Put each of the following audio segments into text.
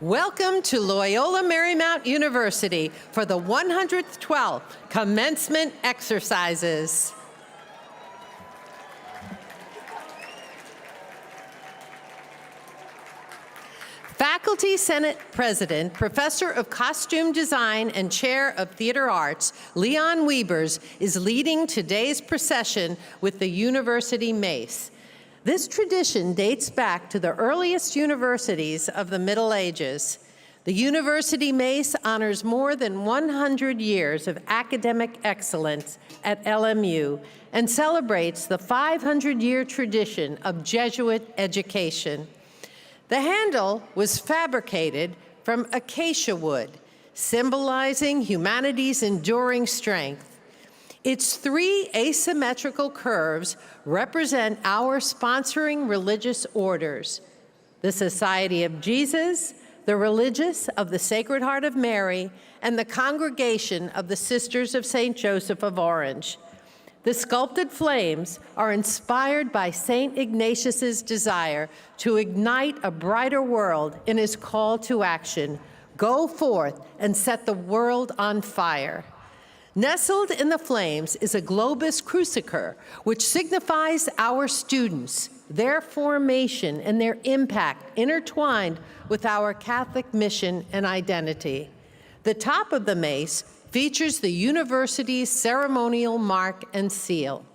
Welcome to Loyola Marymount University for the 112th Commencement Exercises. Faculty Senate President, Professor of Costume Design and Chair of Theater Arts, Leon Wiebers, is leading today's procession with the University Mace. This tradition dates back to the earliest universities of the Middle Ages. The University Mace honors more than 100 years of academic excellence at LMU and celebrates the 500-year tradition of Jesuit education. The handle was fabricated from acacia wood, symbolizing humanity's enduring strength. Its three asymmetrical curves represent our sponsoring religious orders: the Society of Jesus, the Religious of the Sacred Heart of Mary, and the Congregation of the Sisters of St. Joseph of Orange. The sculpted flames are inspired by St. Ignatius's desire to ignite a brighter world in his call to action: go forth and set the world on fire. Nestled in the flames is a globus crucifer, which signifies our students, their formation and their impact intertwined with our Catholic mission and identity. The top of the mace features the university's ceremonial mark and seal.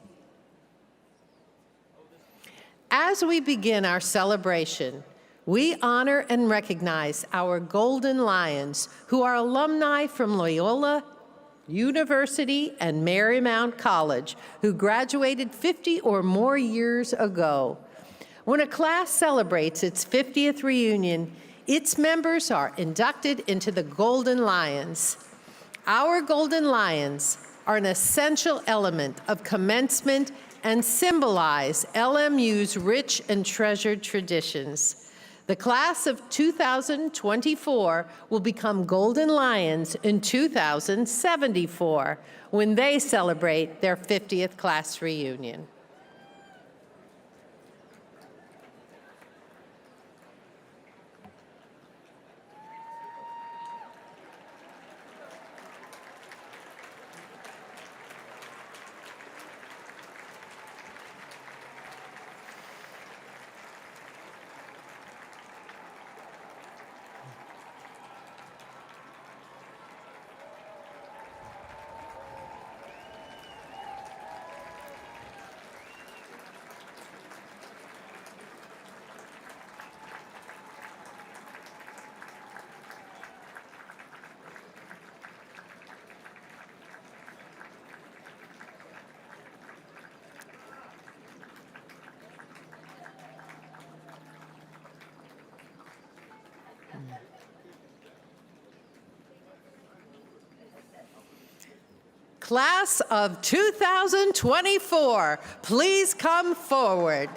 As we begin our celebration, we honor and recognize our Golden Lions, who are alumni from Loyola University and Marymount College, who graduated 50 or more years ago. When a class celebrates its 50th reunion, its members are inducted into the Golden Lions. Our Golden Lions are an essential element of commencement and symbolize LMU's rich and treasured traditions. The class of 2024 will become Golden Lions in 2074 when they celebrate their 50th class reunion. Class of 2024, please come forward.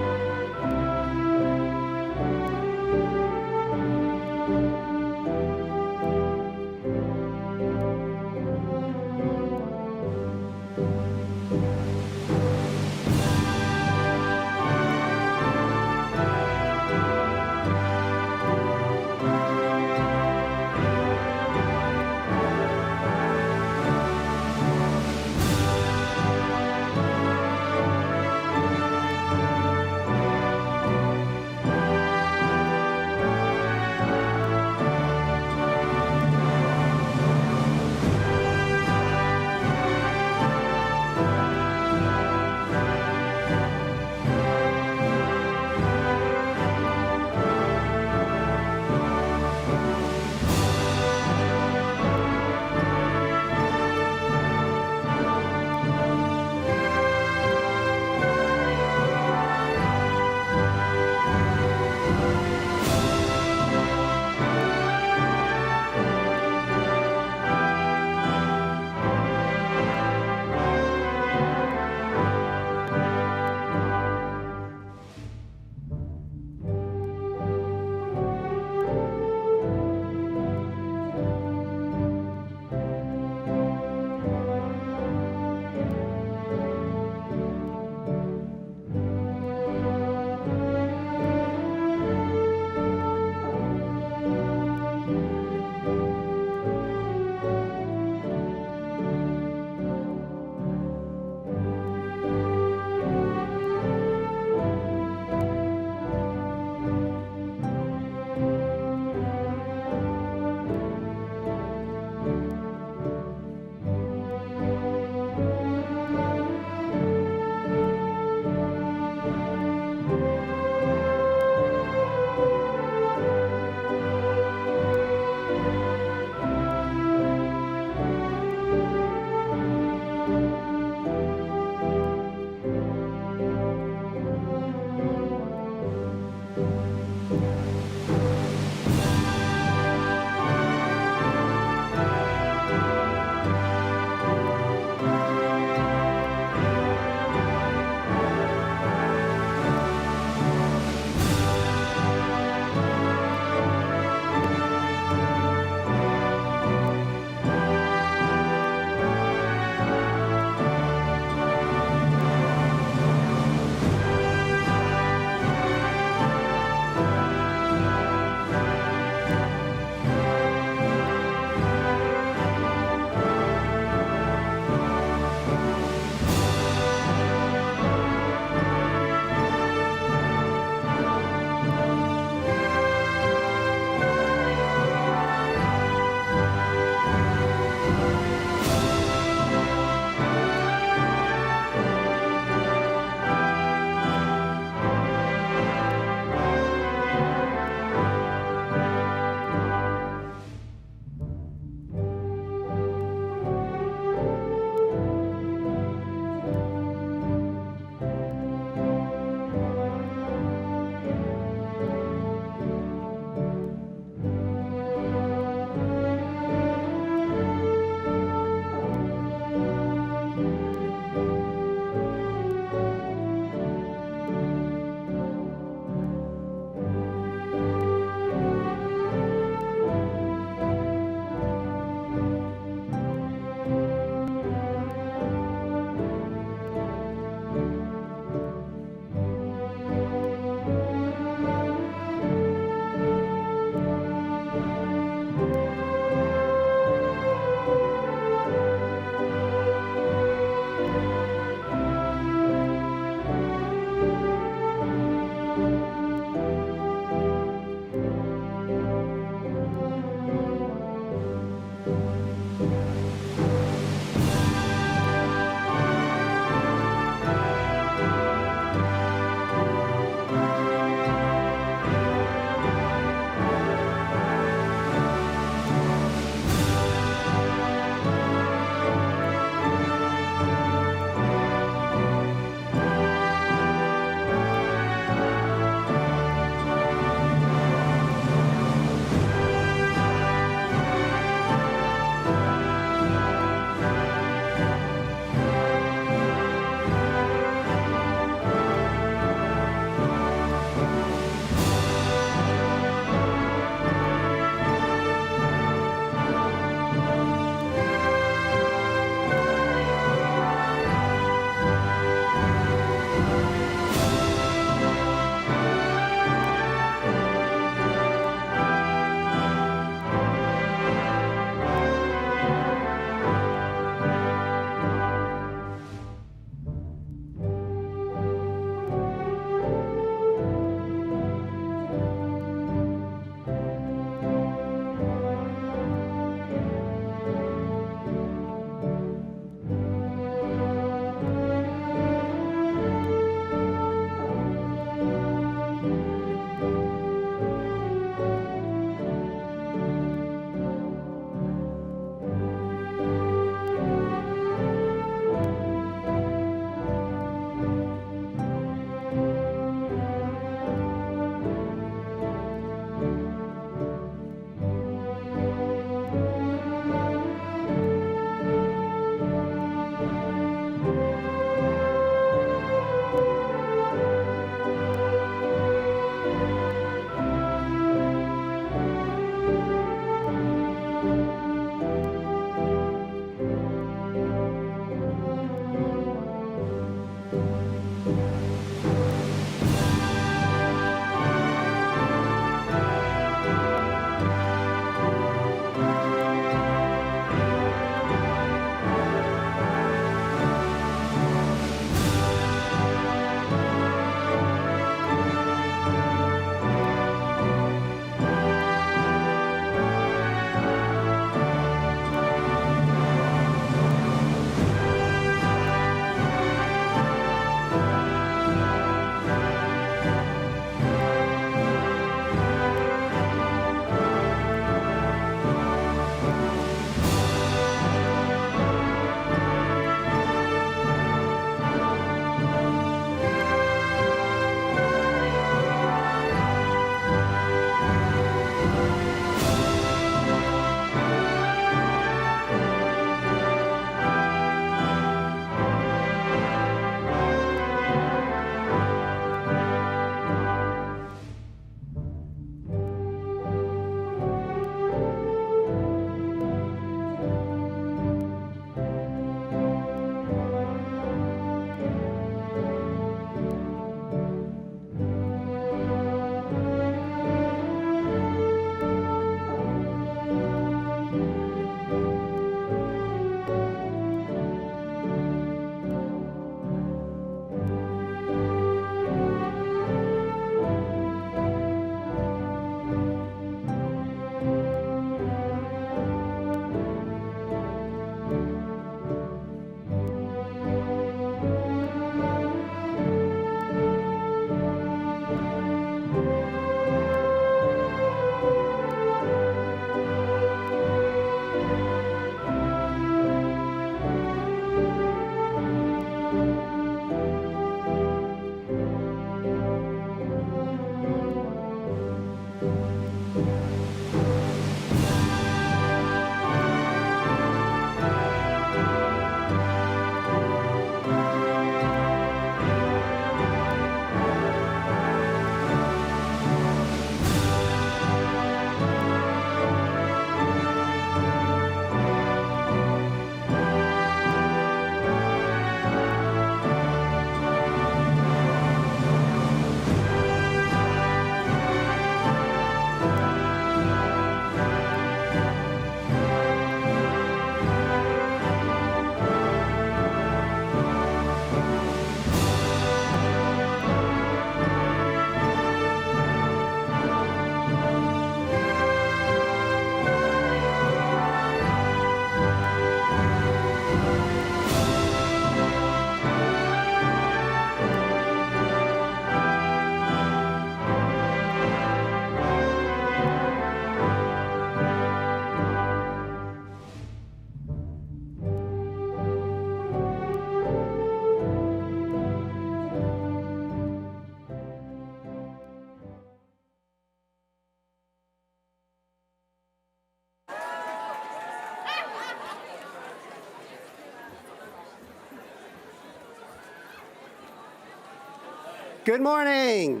Good morning.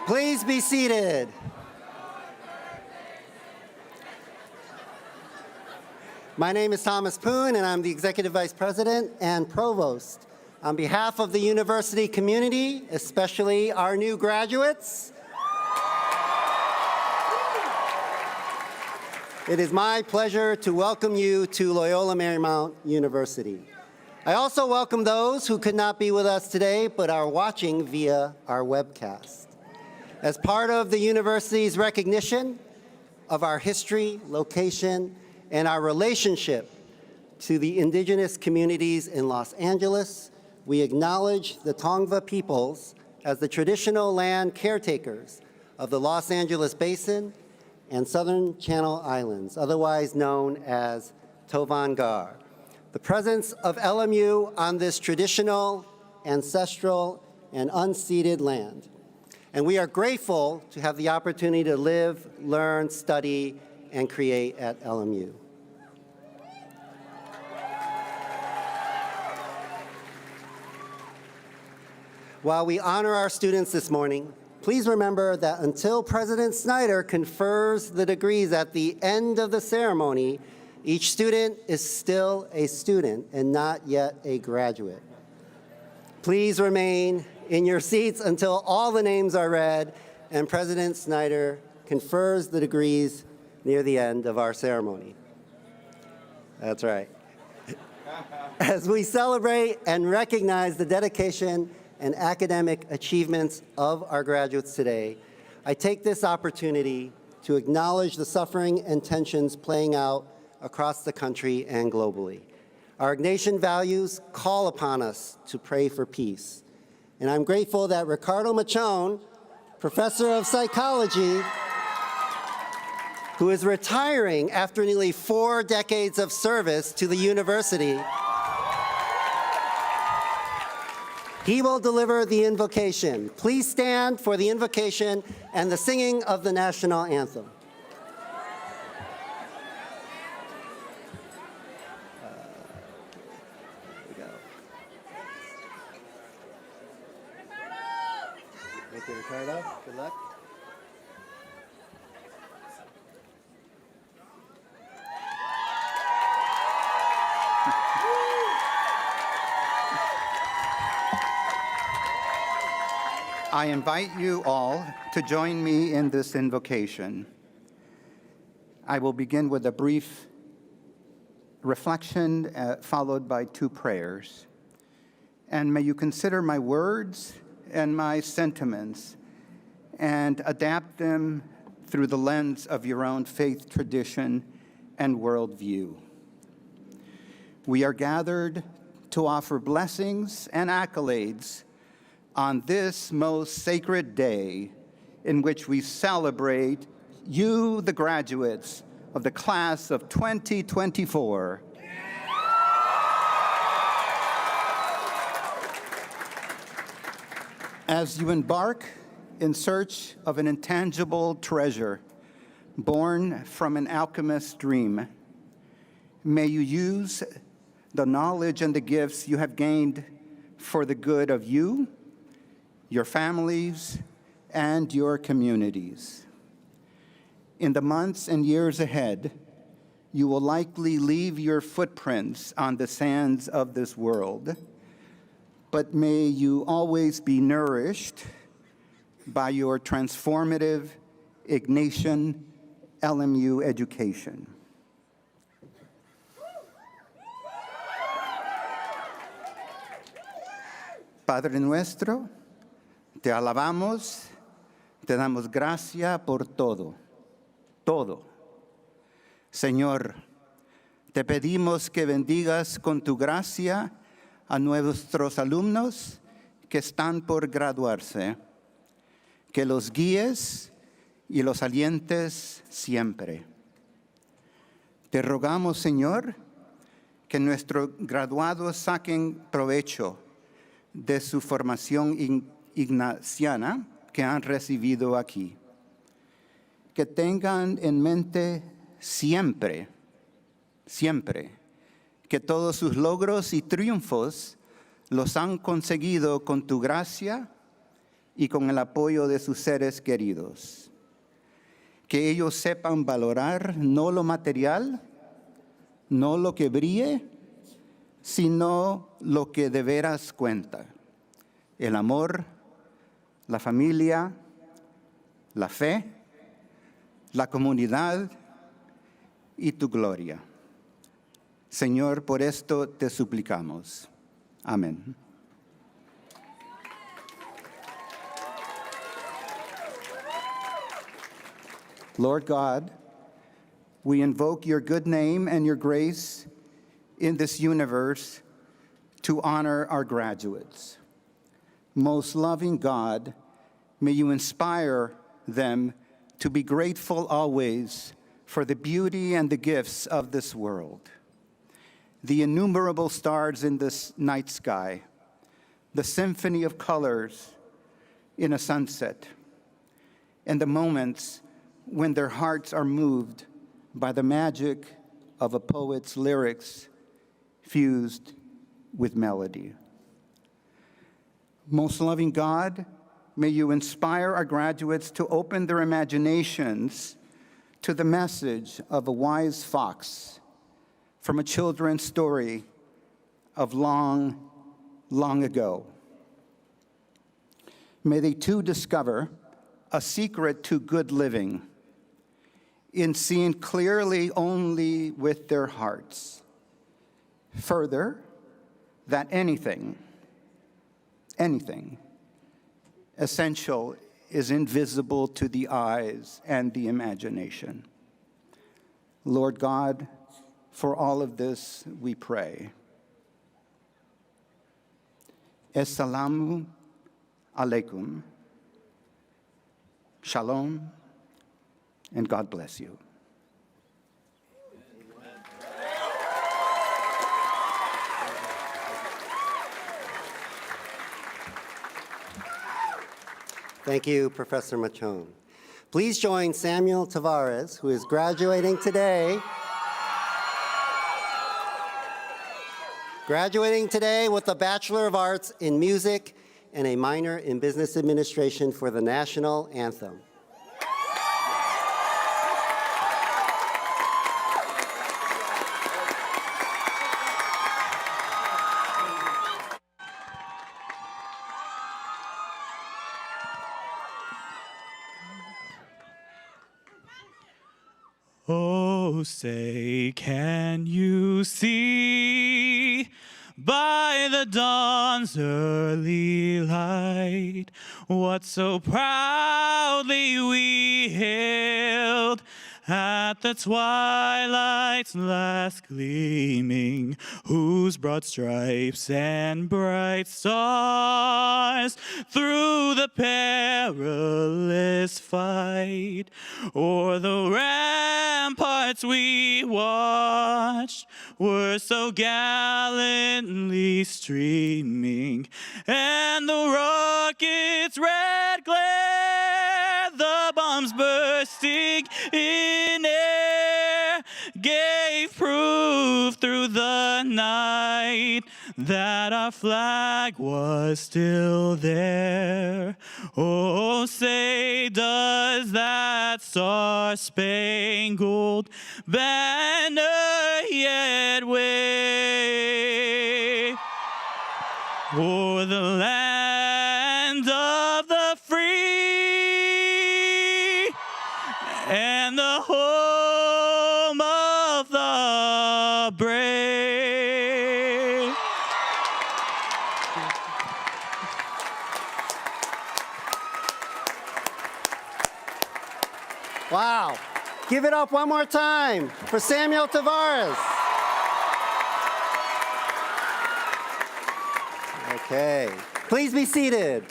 Please be seated. My name is Thomas Poon, and I'm the Executive Vice President and Provost. On behalf of the university community, especially our new graduates, it is my pleasure to welcome you to Loyola Marymount University. I also welcome those who could not be with us today but are watching via our webcast. As part of the university's recognition of our history, location, and our relationship to the indigenous communities in Los Angeles, we acknowledge the Tongva peoples as the traditional land caretakers of the Los Angeles Basin and Southern Channel Islands, otherwise known as Tovangar. The presence of LMU on this traditional, ancestral, and unceded land. And we are grateful to have the opportunity to live, learn, study, and create at LMU. While we honor our students this morning, please remember that until President Snyder confers the degrees at the end of the ceremony, each student is still a student and not yet a graduate. Please remain in your seats until all the names are read and President Snyder confers the degrees near the end of our ceremony. That's right. As we celebrate and recognize the dedication and academic achievements of our graduates today, I take this opportunity to acknowledge the suffering and tensions playing out across the country and globally. Our Ignatian values call upon us to pray for peace. And I'm grateful that Ricardo Machon, professor of psychology, who is retiring after nearly 4 decades of service to the university, he will deliver the invocation. Please stand for the invocation and the singing of the national anthem. Thank you, Ricardo. Good luck. I invite you all to join me in this invocation. I will begin with a brief reflection followed by 2 prayers. And may you consider my words and my sentiments and adapt them through the lens of your own faith tradition and worldview. We are gathered to offer blessings and accolades on this most sacred day in which we celebrate you, the graduates of the class of 2024. As you embark in search of an intangible treasure born from an alchemist's dream, may you use the knowledge and the gifts you have gained for the good of you, your families, and your communities. In the months and years ahead, you will likely leave your footprints on the sands of this world, but may you always be nourished by your transformative Ignatian LMU education. Padre nuestro, te alabamos, te damos gracia por todo, todo. Señor, te pedimos que bendigas con tu gracia a nuestros alumnos que están por graduarse, que los guíes y los alientes siempre. Te rogamos, Señor, que nuestros graduados saquen provecho de su formación ignaciana que han recibido aquí. Que tengan en mente siempre que todos sus logros y triunfos los han conseguido con tu gracia y con el apoyo de sus seres queridos. Que ellos sepan valorar no lo material, no lo que brille, sino lo que de veras cuenta. El amor, la familia, la fe, la comunidad y tu gloria. Señor, por esto te suplicamos. Amén. Lord God, we invoke your good name and your grace in this universe to honor our graduates. Most loving God, may you inspire them to be grateful always for the beauty and the gifts of this world. The innumerable stars in this night sky, the symphony of colors in a sunset, and the moments when their hearts are moved by the magic of a poet's lyrics fused with melody. Most loving God, may you inspire our graduates to open their imaginations to the message of a wise fox from a children's story of long, long ago. May they too discover a secret to good living in seeing clearly only with their hearts. Further, that anything essential is invisible to the eyes and the imagination. Lord God, for all of this we pray. Assalamu alaikum. Shalom, and God bless you. Thank you, Professor Machon. Please join Samuel Tavares, who is graduating today. Graduating today with a Bachelor of Arts in Music and a minor in Business Administration for the National Anthem. Oh, say, can you see by the dawn's early light what so proudly we hailed at the twilight's last gleaming, whose broad stripes and bright stars through the perilous fight o'er the ramparts we watched were so gallantly streaming, and the rocket's red glare, the bombs bursting in air, gave proof through the night that our flag was still there. Oh, say, does that star-spangled banner yet wave o'er the land of the free and the home of the brave? Wow. Give it up one more time for Samuel Tavares. Okay. Please be seated.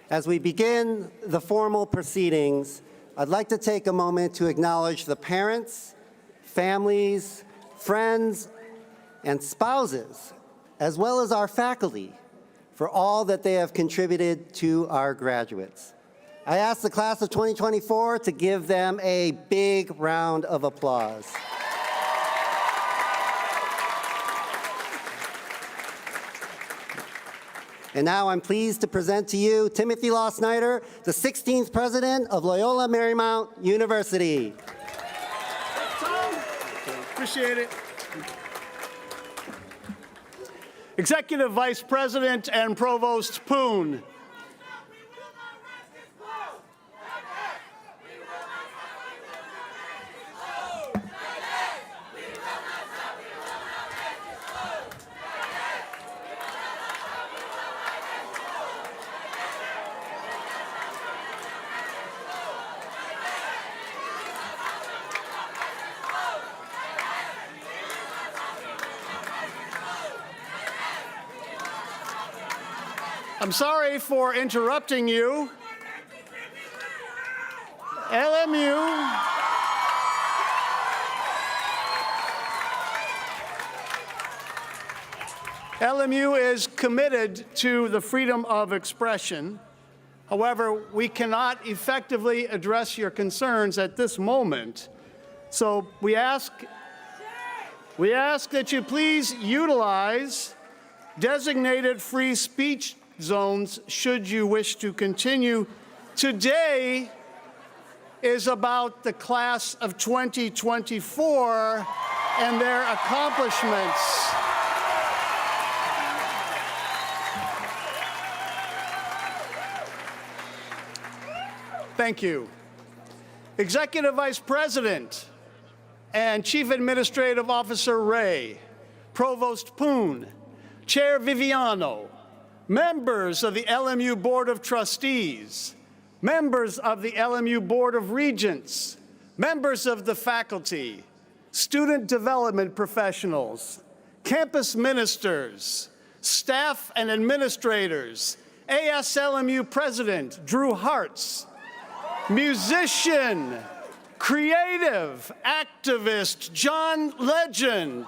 As we begin the formal proceedings, I'd like to take a moment to acknowledge the parents, families, friends, and spouses, as well as our faculty, for all that they have contributed to our graduates. I ask the class of 2024 to give them a big round of applause. And now I'm pleased to present to you Timothy Law Snyder, the 16th president of Loyola Marymount University. Appreciate it. Executive Vice President and Provost Poon. I'm sorry for interrupting you. LMU is committed to the freedom of expression. However, we cannot effectively address your concerns at this moment. So we ask that you please utilize designated free speech zones should you wish to continue. Today is about the class of 2024 and their accomplishments. Thank you. Executive Vice President and Chief Administrative Officer Ray, Provost Poon, Chair Viviano, members of the LMU Board of Trustees, members of the LMU Board of Regents, members of the faculty, student development professionals, campus ministers, staff and administrators, ASLMU President Drew Hartz, musician, creative, activist John Legend,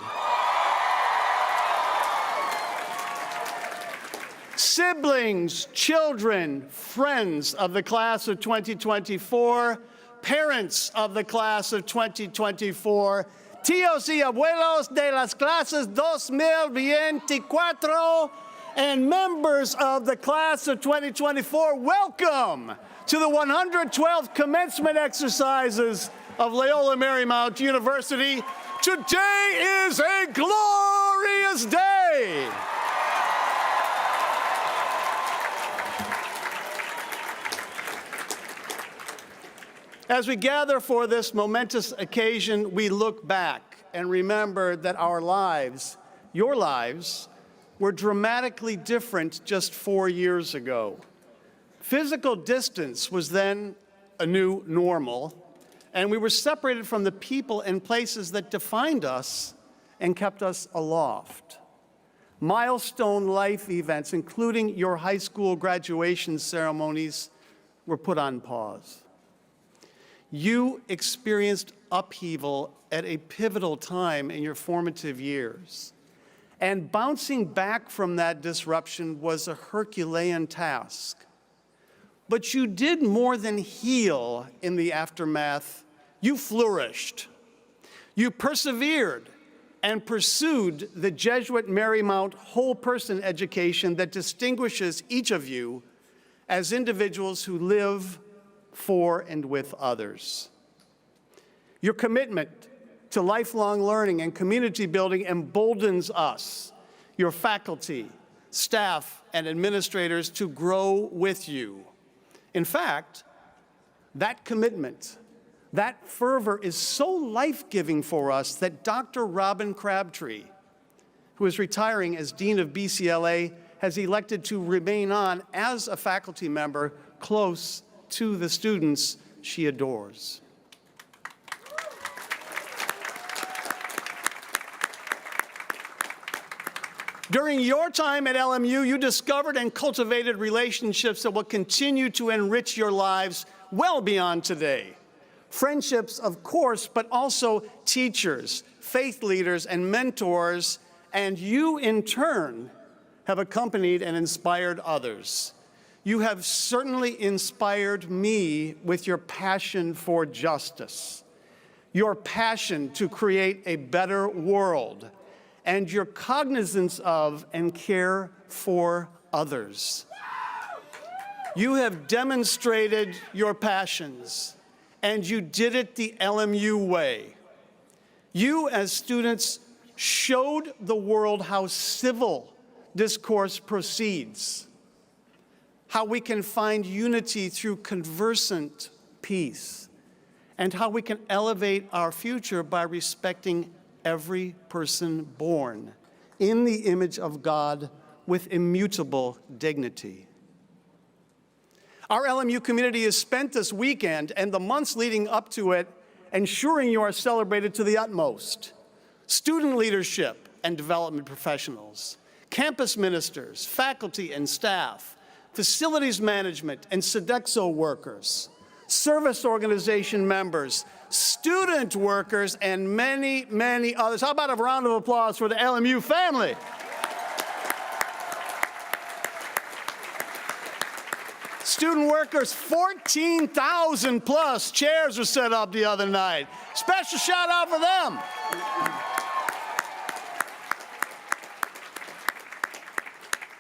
siblings, children, friends of the class of 2024, parents of the class of 2024, tíos y abuelos de las clases 2024, and members of the class of 2024, welcome to the 112th commencement exercises of Loyola Marymount University. Today is a glorious day. As we gather for this momentous occasion, we look back and remember that our lives, your lives, were dramatically different just 4 years ago. Physical distance was then a new normal, and we were separated from the people and places that defined us and kept us aloft. Milestone life events, including your high school graduation ceremonies, were put on pause. You experienced upheaval at a pivotal time in your formative years. And bouncing back from that disruption was a Herculean task. But you did more than heal in the aftermath. You flourished. You persevered and pursued the Jesuit Marymount whole person education that distinguishes each of you as individuals who live for and with others. Your commitment to lifelong learning and community building emboldens us, your faculty, staff, and administrators to grow with you. In fact, that commitment, that fervor is so life-giving for us that Dr. Robin Crabtree, who is retiring as Dean of BCLA, has elected to remain on as a faculty member close to the students she adores. During your time at LMU, you discovered and cultivated relationships that will continue to enrich your lives well beyond today. Friendships, of course, but also teachers, faith leaders, and mentors, and you, in turn, have accompanied and inspired others. You have certainly inspired me with your passion for justice, your passion to create a better world, and your cognizance of and care for others. You have demonstrated your passions, and you did it the LMU way. You, as students, showed the world how civil discourse proceeds, how we can find unity through conversant peace, and how we can elevate our future by respecting every person born in the image of God with immutable dignity. Our LMU community has spent this weekend and the months leading up to it ensuring you are celebrated to the utmost. Student leadership and development professionals, campus ministers, faculty and staff, facilities management and Sodexo workers, service organization members, student workers, and many, many others. How about a round of applause for the LMU family? Student workers, 14,000 plus chairs were set up the other night. Special shout out for them.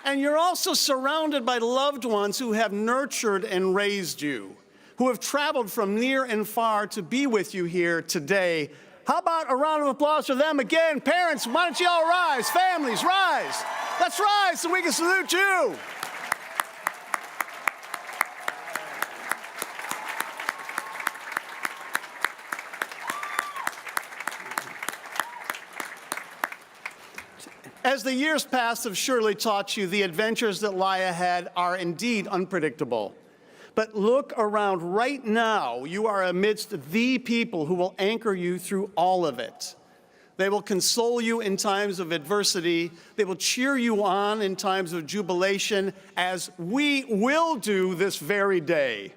And you're also surrounded by loved ones who have nurtured and raised you, who have traveled from near and far to be with you here today. How about a round of applause for them again? Parents, why don't you all rise? Families, rise. Let's rise so we can salute you. As the years past have surely taught you, the adventures that lie ahead are indeed unpredictable. But look around right now. You are amidst the people who will anchor you through all of it. They will console you in times of adversity. They will cheer you on in times of jubilation, as we will do this very day.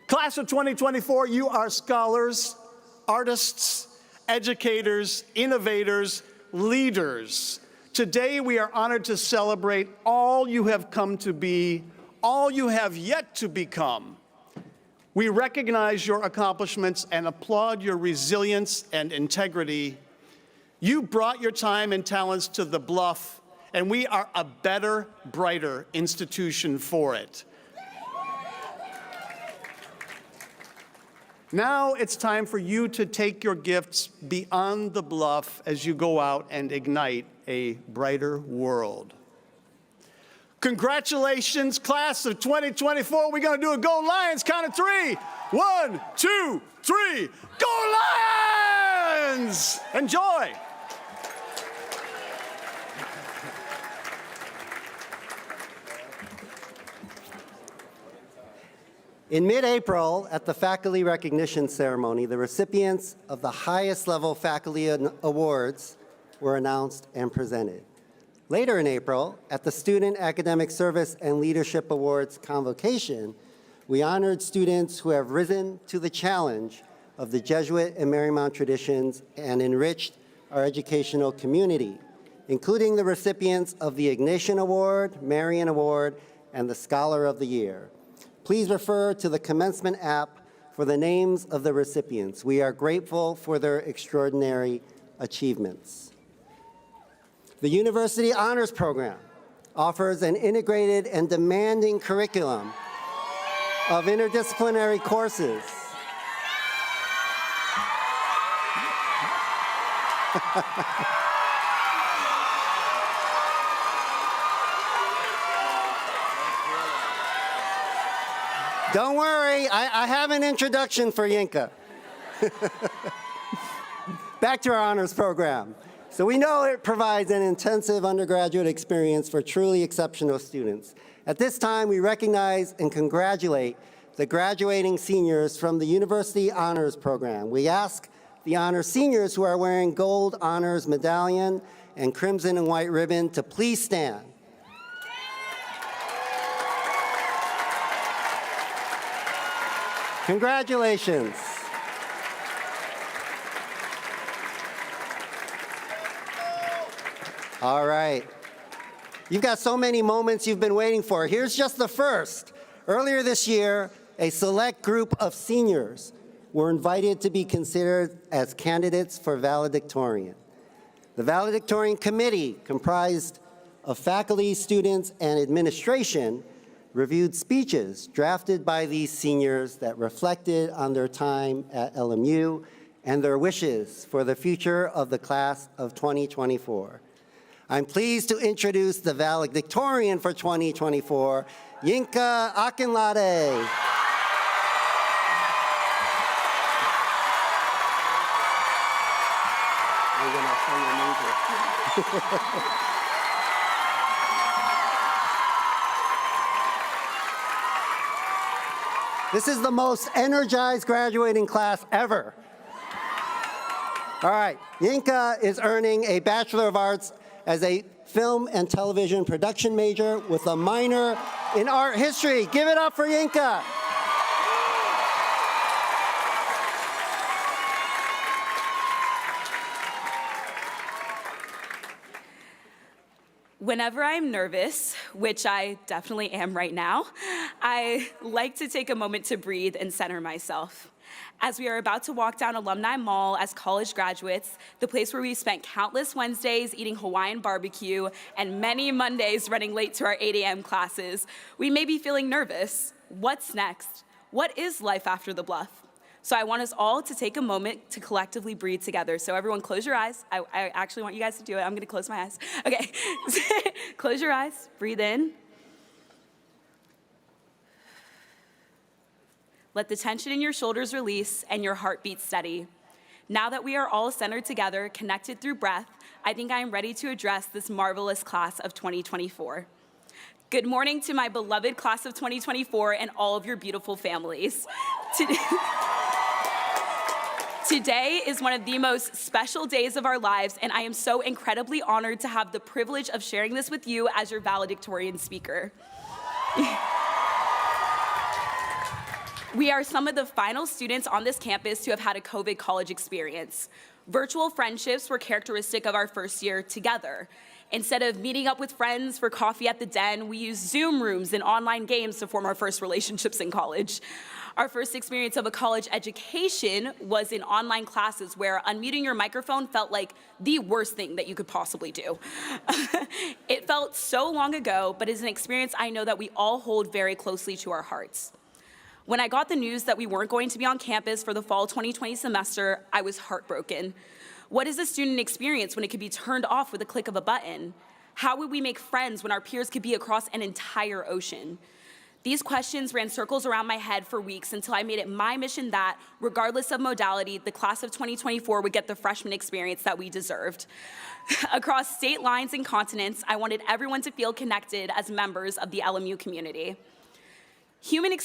Class of 2024, you are scholars, artists, educators, innovators, leaders. Today, we are honored to celebrate all you have come to be, all you have yet to become. We recognize your accomplishments and applaud your resilience and integrity. You brought your time and talents to the Bluff, and we are a better, brighter institution for it. Now it's time for you to take your gifts beyond the Bluff as you go out and ignite a brighter world. Congratulations, class of 2024. We're going to do a Go Lions count of 3. 1, 2, 3. Go Lions! Enjoy. In mid-April, at the faculty recognition ceremony, the recipients of the highest level faculty awards were announced and presented. Later in April, at the Student Academic Service and Leadership Awards convocation, we honored students who have risen to the challenge of the Jesuit and Marymount traditions and enriched our educational community, including the recipients of the Ignatian Award, Marion Award, and the Scholar of the Year. Please refer to the Commencement app for the names of the recipients. We are grateful for their extraordinary achievements. The University Honors Program offers an integrated and demanding curriculum of interdisciplinary courses. Don't worry, I have an introduction for Yinka. Back to our honors program. So we know it provides an intensive undergraduate experience for truly exceptional students. At this time, we recognize and congratulate the graduating seniors from the University Honors Program. We ask the honors seniors who are wearing gold honors medallion and crimson and white ribbon to please stand. Congratulations. All right. You've got so many moments you've been waiting for. Here's just the first. Earlier this year, a select group of seniors were invited to be considered as candidates for valedictorian. The valedictorian committee, comprised of faculty, students, and administration reviewed speeches drafted by these seniors that reflected on their time at LMU and their wishes for the future of the class of 2024. I'm pleased to introduce the valedictorian for 2024, Yinka Akinlade. This is the most energized graduating class ever. All right, Yinka is earning a Bachelor of Arts as a film and television production major with a minor in art history. Give it up for Yinka. Whenever I'm nervous, which I definitely am right now, I like to take a moment to breathe and center myself. As we are about to walk down Alumni Mall as college graduates, the place where we spent countless Wednesdays eating Hawaiian barbecue and many Mondays running late to our 8 a.m. classes, we may be feeling nervous. What's next? What is life after the bluff? So I want us all to take a moment to collectively breathe together. So everyone close your eyes. I actually want you guys to do it. I'm gonna close my eyes. Okay, close your eyes, breathe in. Let the tension in your shoulders release and your heart beat steady. Now that we are all centered together, connected through breath, I think I am ready to address this marvelous class of 2024. Good morning to my beloved class of 2024 and all of your beautiful families. Today is one of the most special days of our lives, and I am so incredibly honored to have the privilege of sharing this with you as your valedictorian speaker. We are some of the final students on this campus to have had a COVID college experience. Virtual friendships were characteristic of our first year together. Instead of meeting up with friends for coffee at the den, we used Zoom rooms and online games to form our first relationships in college. Our first experience of a college education was in online classes where unmuting your microphone felt like the worst thing that you could possibly do. It felt so long ago, but is an experience I know that we all hold very closely to our hearts. When I got the news that we weren't going to be on campus for the fall 2020 semester, I was heartbroken. What is a student experience when it could be turned off with a click of a button? How would we make friends when our peers could be across an entire ocean? These questions ran circles around my head for weeks until I made it my mission that, regardless of modality, the class of 2024 would get the freshman experience that we deserved. Across state lines and continents, I wanted everyone to feel connected as members of the LMU community. Human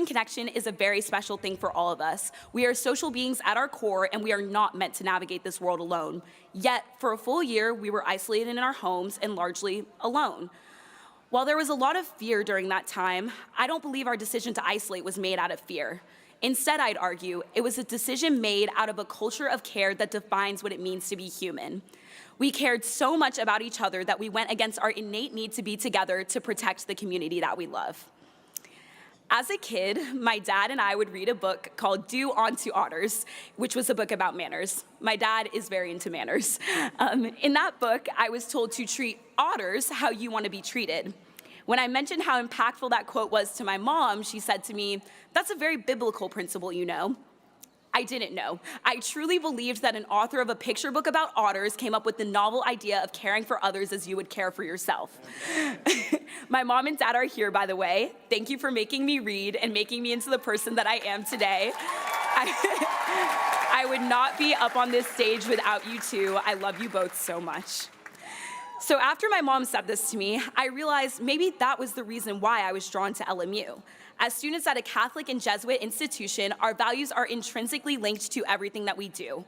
connection is a very special thing for all of us. We are social beings at our core, and we are not meant to navigate this world alone. Yet, for a full year, we were isolated in our homes and largely alone. While there was a lot of fear during that time, I don't believe our decision to isolate was made out of fear. Instead, I'd argue, it was a decision made out of a culture of care that defines what it means to be human. We cared so much about each other that we went against our innate need to be together to protect the community that we love. As a kid, my dad and I would read a book called Do Unto Otters, which was a book about manners. My dad is very into manners. In that book, I was told to treat otters how you want to be treated. When I mentioned how impactful that quote was to my mom, she said to me, "That's a very biblical principle, you know." I didn't know. I truly believed that an author of a picture book about otters came up with the novel idea of caring for others as you would care for yourself. My mom and dad are here, by the way. Thank you for making me read and making me into the person that I am today. I would not be up on this stage without you two. I love you both so much. So after my mom said this to me, I realized maybe that was the reason why I was drawn to LMU. As students at a Catholic and Jesuit institution, our values are intrinsically linked to everything that we do.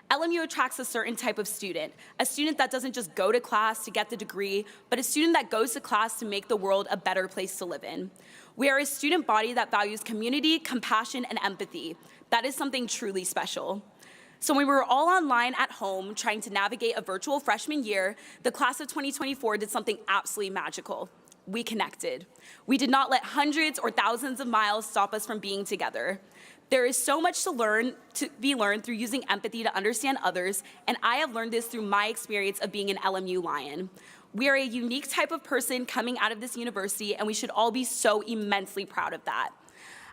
LMU attracts a certain type of student, a student that doesn't just go to class to get the degree, but a student that goes to class to make the world a better place to live in. We are a student body that values community, compassion, and empathy. That is something truly special. So when we were all online at home trying to navigate a virtual freshman year, the class of 2024 did something absolutely magical. We connected. We did not let hundreds or thousands of miles stop us from being together. There is so much to be learned through using empathy to understand others, and I have learned this through my experience of being an LMU Lion. We are a unique type of person coming out of this university, and we should all be so immensely proud of that.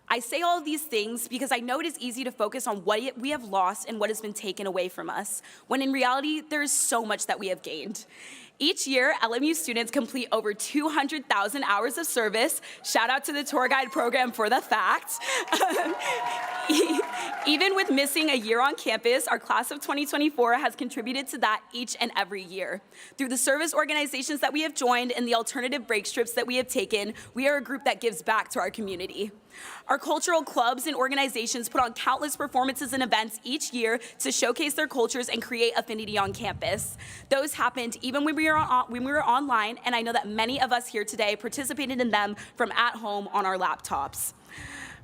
I say all of these things because I know it is easy to focus on what we have lost and what has been taken away from us, when in reality, there is so much that we have gained. Each year, LMU students complete over 200,000 hours of service. Shout out to the tour guide program for the fact. Even with missing a year on campus, our class of 2024 has contributed to that each and every year. Through the service organizations that we have joined and the alternative break strips that we have taken, we are a group that gives back to our community. Our cultural clubs and organizations put on countless performances and events each year to showcase their cultures and create affinity on campus. Those happened even when we were online, and I know that many of us here today participated in them from at home on our laptops.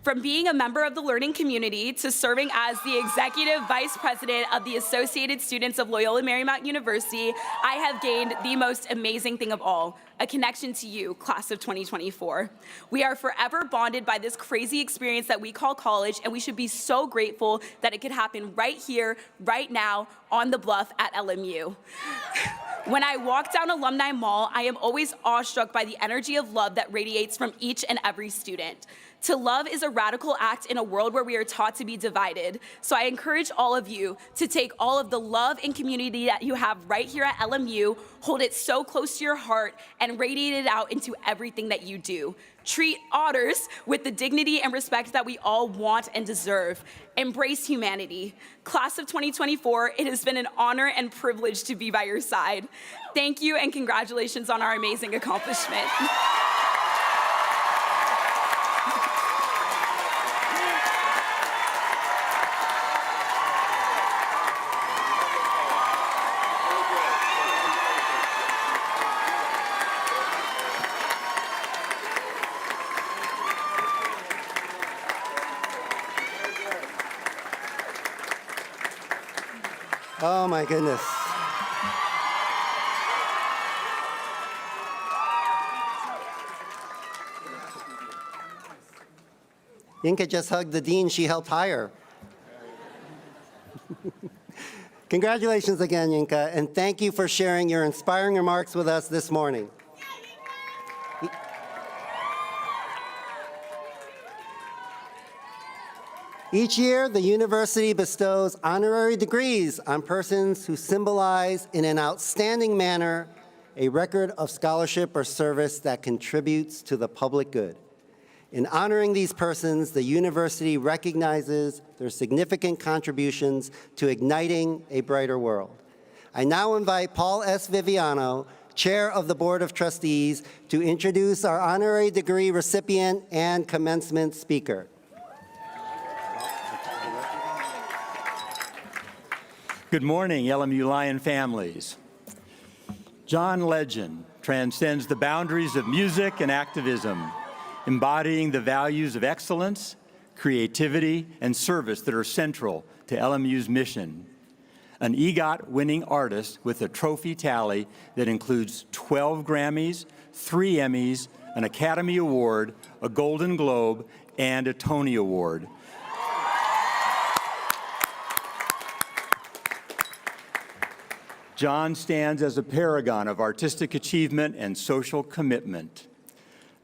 From being a member of the learning community to serving as the Executive Vice President of the Associated Students of Loyola Marymount University, I have gained the most amazing thing of all, a connection to you, class of 2024. We are forever bonded by this crazy experience that we call college, and we should be so grateful that it could happen right here, right now, on the bluff at LMU. When I walk down Alumni Mall, I am always awestruck by the energy of love that radiates from each and every student. To love is a radical act in a world where we are taught to be divided. So I encourage all of you to take all of the love and community that you have right here at LMU, hold it so close to your heart, and radiate it out into everything that you do. Treat others with the dignity and respect that we all want and deserve. Embrace humanity. Class of 2024, it has been an honor and privilege to be by your side. Thank you and congratulations on our amazing accomplishment. Oh my goodness. Yinka just hugged the dean she helped hire. Congratulations again, Yinka, and thank you for sharing your inspiring remarks with us this morning. Each year, the university bestows honorary degrees on persons who symbolize in an outstanding manner a record of scholarship or service that contributes to the public good. In honoring these persons, the university recognizes their significant contributions to igniting a brighter world. I now invite Paul S. Viviano, Chair of the Board of Trustees, to introduce our honorary degree recipient and commencement speaker. Good morning, LMU Lion families. John Legend transcends the boundaries of music and activism, embodying the values of excellence, creativity, and service that are central to LMU's mission. An EGOT-winning artist with a trophy tally that includes 12 Grammys, 3 Emmys, an Academy Award, a Golden Globe, and a Tony Award. John stands as a paragon of artistic achievement and social commitment.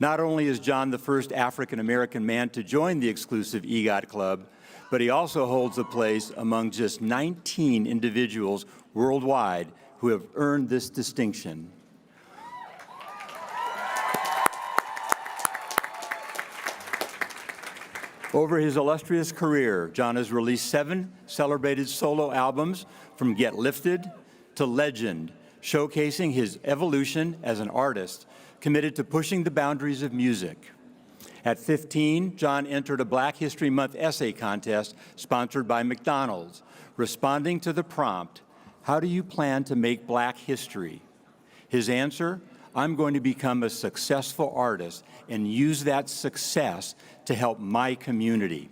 Not only is John the first African-American man to join the exclusive EGOT Club, but he also holds a place among just 19 individuals worldwide who have earned this distinction. Over his illustrious career, John has released 7 celebrated solo albums, from Get Lifted to Legend, showcasing his evolution as an artist committed to pushing the boundaries of music. At 15, John entered a Black History Month essay contest sponsored by McDonald's, responding to the prompt, "How do you plan to make Black history?" His answer, "I'm going to become a successful artist and use that success to help my community."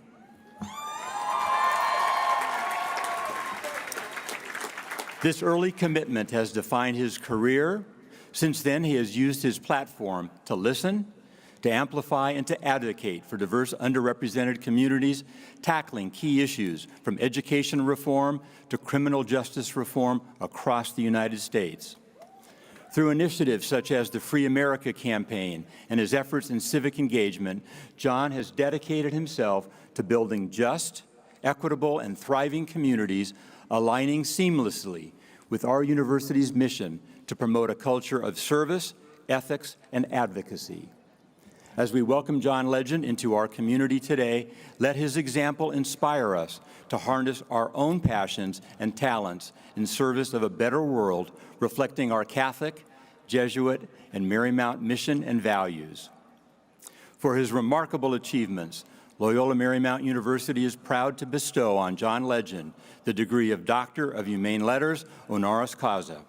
This early commitment has defined his career. Since then, he has used his platform to listen, to amplify, and to advocate for diverse, underrepresented communities, tackling key issues from education reform to criminal justice reform across the United States. Through initiatives such as the Free America campaign and his efforts in civic engagement, John has dedicated himself to building just, equitable, and thriving communities, aligning seamlessly with our university's mission to promote a culture of service, ethics, and advocacy. As we welcome John Legend into our community today, let his example inspire us to harness our own passions and talents in service of a better world, reflecting our Catholic, Jesuit, and Marymount mission and values. For his remarkable achievements, Loyola Marymount University is proud to bestow on John Legend the degree of Doctor of Humane Letters, honoris causa.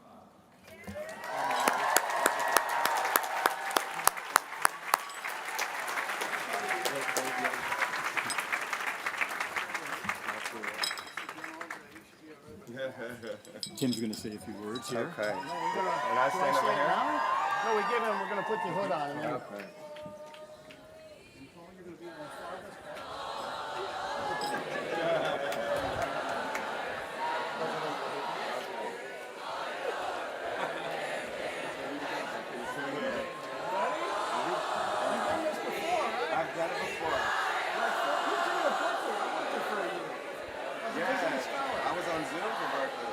Tim's going to say a few words here. Okay. And I stand over here? No, we give him, we're going to put the hood on. And then Okay. I've done it before. Yeah, I was on Zoom for Berkeley.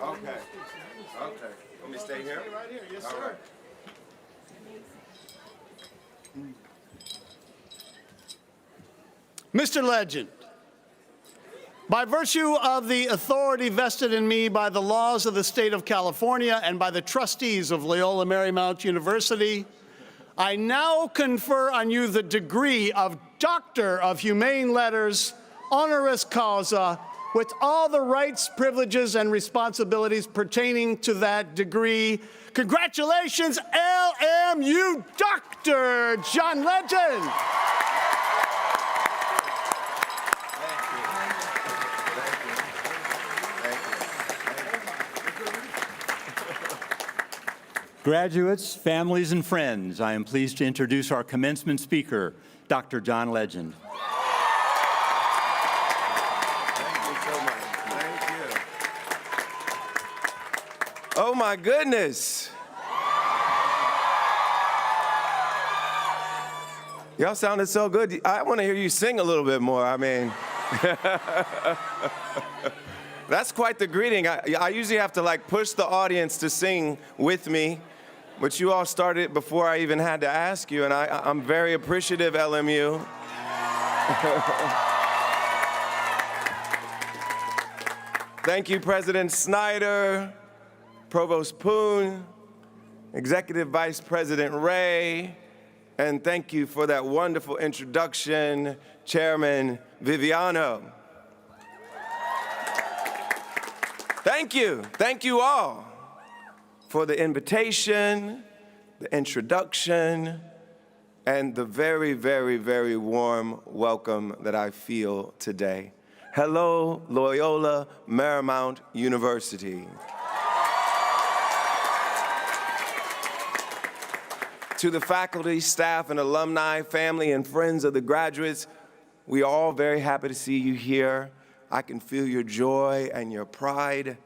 Okay. Okay. Let me stay here? right here, yes, All sir. right. Mr. Legend, by virtue of the authority vested in me by the laws of the state of California and by the trustees of Loyola Marymount University, I now confer on you the degree of Doctor of Humane Letters, honoris causa, with all the rights, privileges, and responsibilities pertaining to that degree. Congratulations, LMU Dr. John Legend. Graduates, families, and friends, I am pleased to introduce our commencement speaker, Dr. John Legend. Thank you so much. Thank you. Oh my goodness. Y'all sounded so good. I want to hear you sing a little bit more. I mean, that's quite the greeting. I usually have to like push the audience to sing with me, but you all started before I even had to ask you, and I'm very appreciative, LMU. Thank you, President Snyder, Provost Poon, Executive Vice President Ray, and thank you for that wonderful introduction, Chairman Viviano. Thank you all for the invitation, the introduction, and the very, very, very warm welcome that I feel today. Hello, Loyola Marymount University. To the faculty, staff, and alumni, family, and friends of the graduates, we are all very happy to see you here. I can feel your joy and your pride.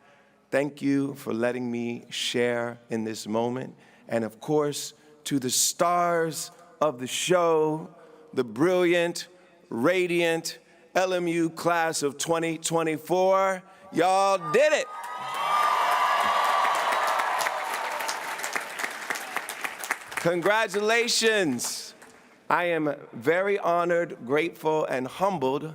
Thank you for letting me share in this moment. And of course, to the stars of the show, the brilliant, radiant LMU class of 2024, y'all did it. Congratulations. I am very honored, grateful, and humbled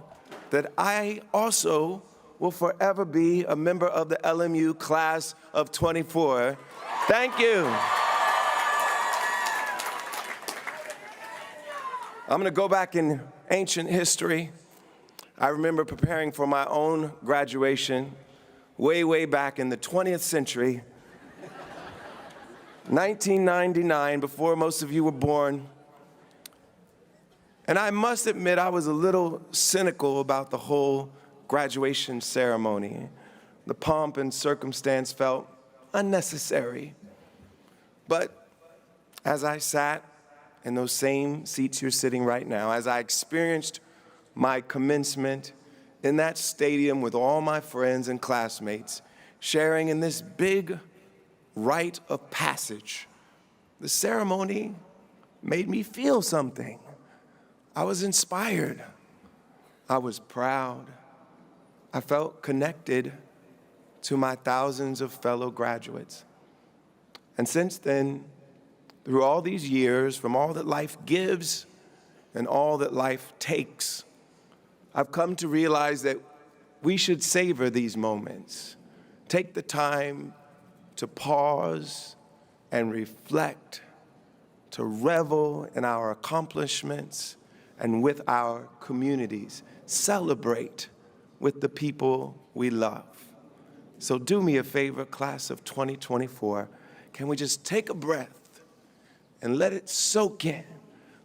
that I also will forever be a member of the LMU class of 24. Thank you. I'm gonna go back in ancient history. I remember preparing for my own graduation way, way back in the 20th century. 1999, before most of you were born. And I must admit, I was a little cynical about the whole graduation ceremony. The pomp and circumstance felt unnecessary. But as I sat in those same seats you're sitting right now, as I experienced my commencement in that stadium with all my friends and classmates, sharing in this big rite of passage, the ceremony made me feel something. I was inspired. I was proud. I felt connected to my thousands of fellow graduates. And since then, through all these years, from all that life gives and all that life takes, I've come to realize that we should savor these moments. Take the time to pause and reflect, to revel in our accomplishments and with our communities. Celebrate with the people we love. So do me a favor, class of 2024. Can we just take a breath and let it soak in?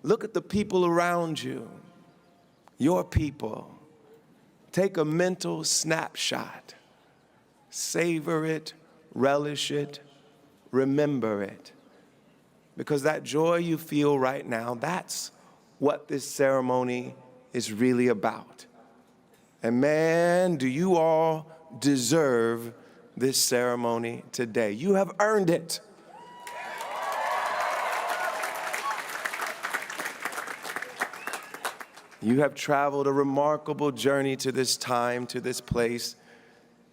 Look at the people around you, your people. Take a mental snapshot. Savor it, relish it, remember it. Because that joy you feel right now, that's what this ceremony is really about. And man, do you all deserve this ceremony today. You have earned it. You have traveled a remarkable journey to this time, to this place.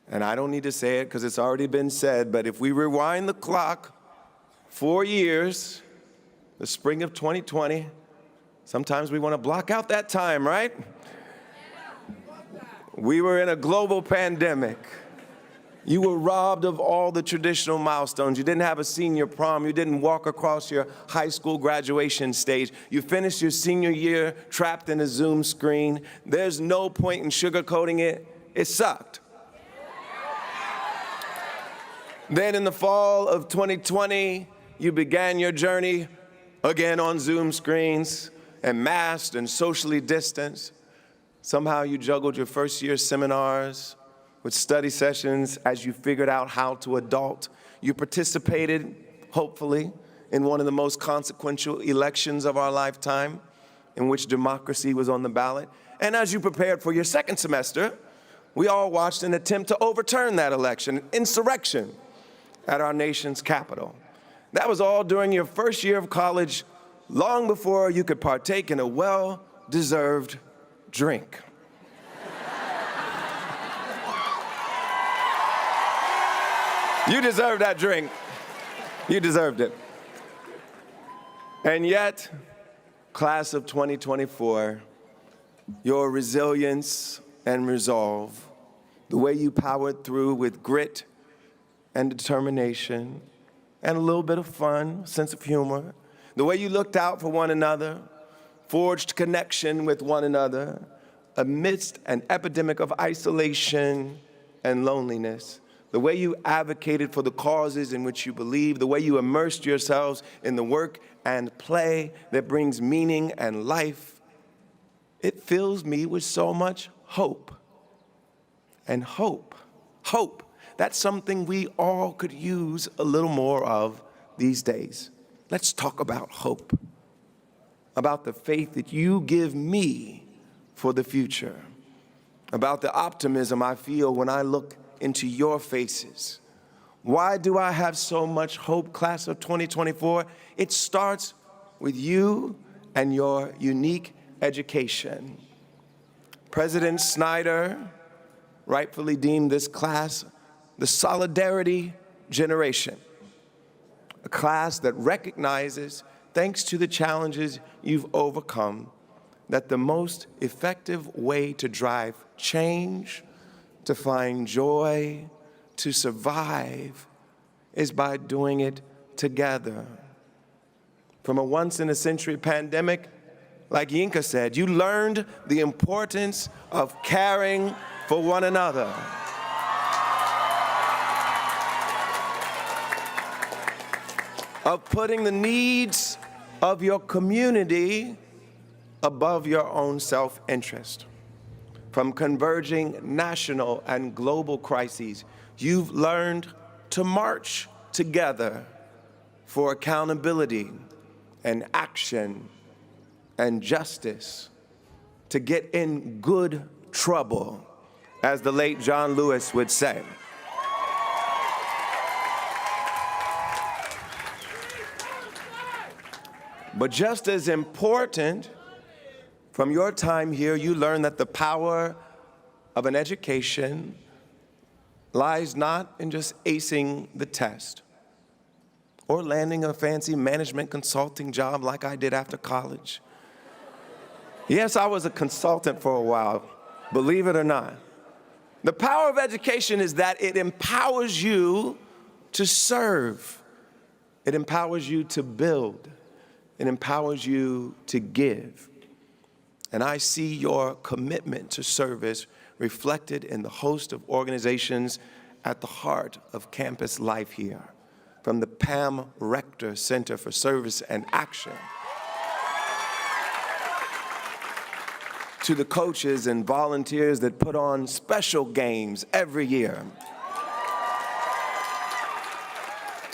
And I don't need to say it because it's already been said, but if we rewind the clock 4 years, the spring of 2020, sometimes we want to block out that time, right? We were in a global pandemic. You were robbed of all the traditional milestones. You didn't have a senior prom. You didn't walk across your high school graduation stage. You finished your senior year trapped in a Zoom screen. There's no point in sugarcoating it. It sucked. Then in the fall of 2020, you began your journey again on Zoom screens and masked and socially distanced. Somehow you juggled your first year seminars with study sessions as you figured out how to adult. You participated, hopefully, in one of the most consequential elections of our lifetime, in which democracy was on the ballot. And as you prepared for your second semester, we all watched an attempt to overturn that election, an insurrection at our nation's capital. That was all during your first year of college, long before you could partake in a well-deserved drink. You deserved that drink. You deserved it. And yet, class of 2024, your resilience and resolve, the way you powered through with grit and determination and a little bit of fun, sense of humor, the way you looked out for one another, forged connection with one another amidst an epidemic of isolation and loneliness, the way you advocated for the causes in which you believe, the way you immersed yourselves in the work and play that brings meaning and life, it fills me with so much hope. And hope, that's something we all could use a little more of these days. Let's talk about hope, about the faith that you give me for the future, about the optimism I feel when I look into your faces. Why do I have so much hope, class of 2024? It starts with you and your unique education. President Snyder rightfully deemed this class the solidarity generation, a class that recognizes, thanks to the challenges you've overcome, that the most effective way to drive change, to find joy, to survive, is by doing it together. From a once-in-a-century pandemic, like Yinka said, you learned the importance of caring for one another. of putting the needs of your community above your own self-interest. From converging national and global crises, you've learned to march together for accountability and action and justice, to get in good trouble, as the late John Lewis would say. But just as important, from your time here, you learn that the power of an education lies not in just acing the test or landing a fancy management consulting job like I did after college. Yes, I was a consultant for a while, believe it or not. The power of education is that it empowers you to serve. It empowers you to build. It empowers you to give. And I see your commitment to service reflected in the host of organizations at the heart of campus life here, from the Pam Rector Center for Service and Action to the coaches and volunteers that put on special games every year.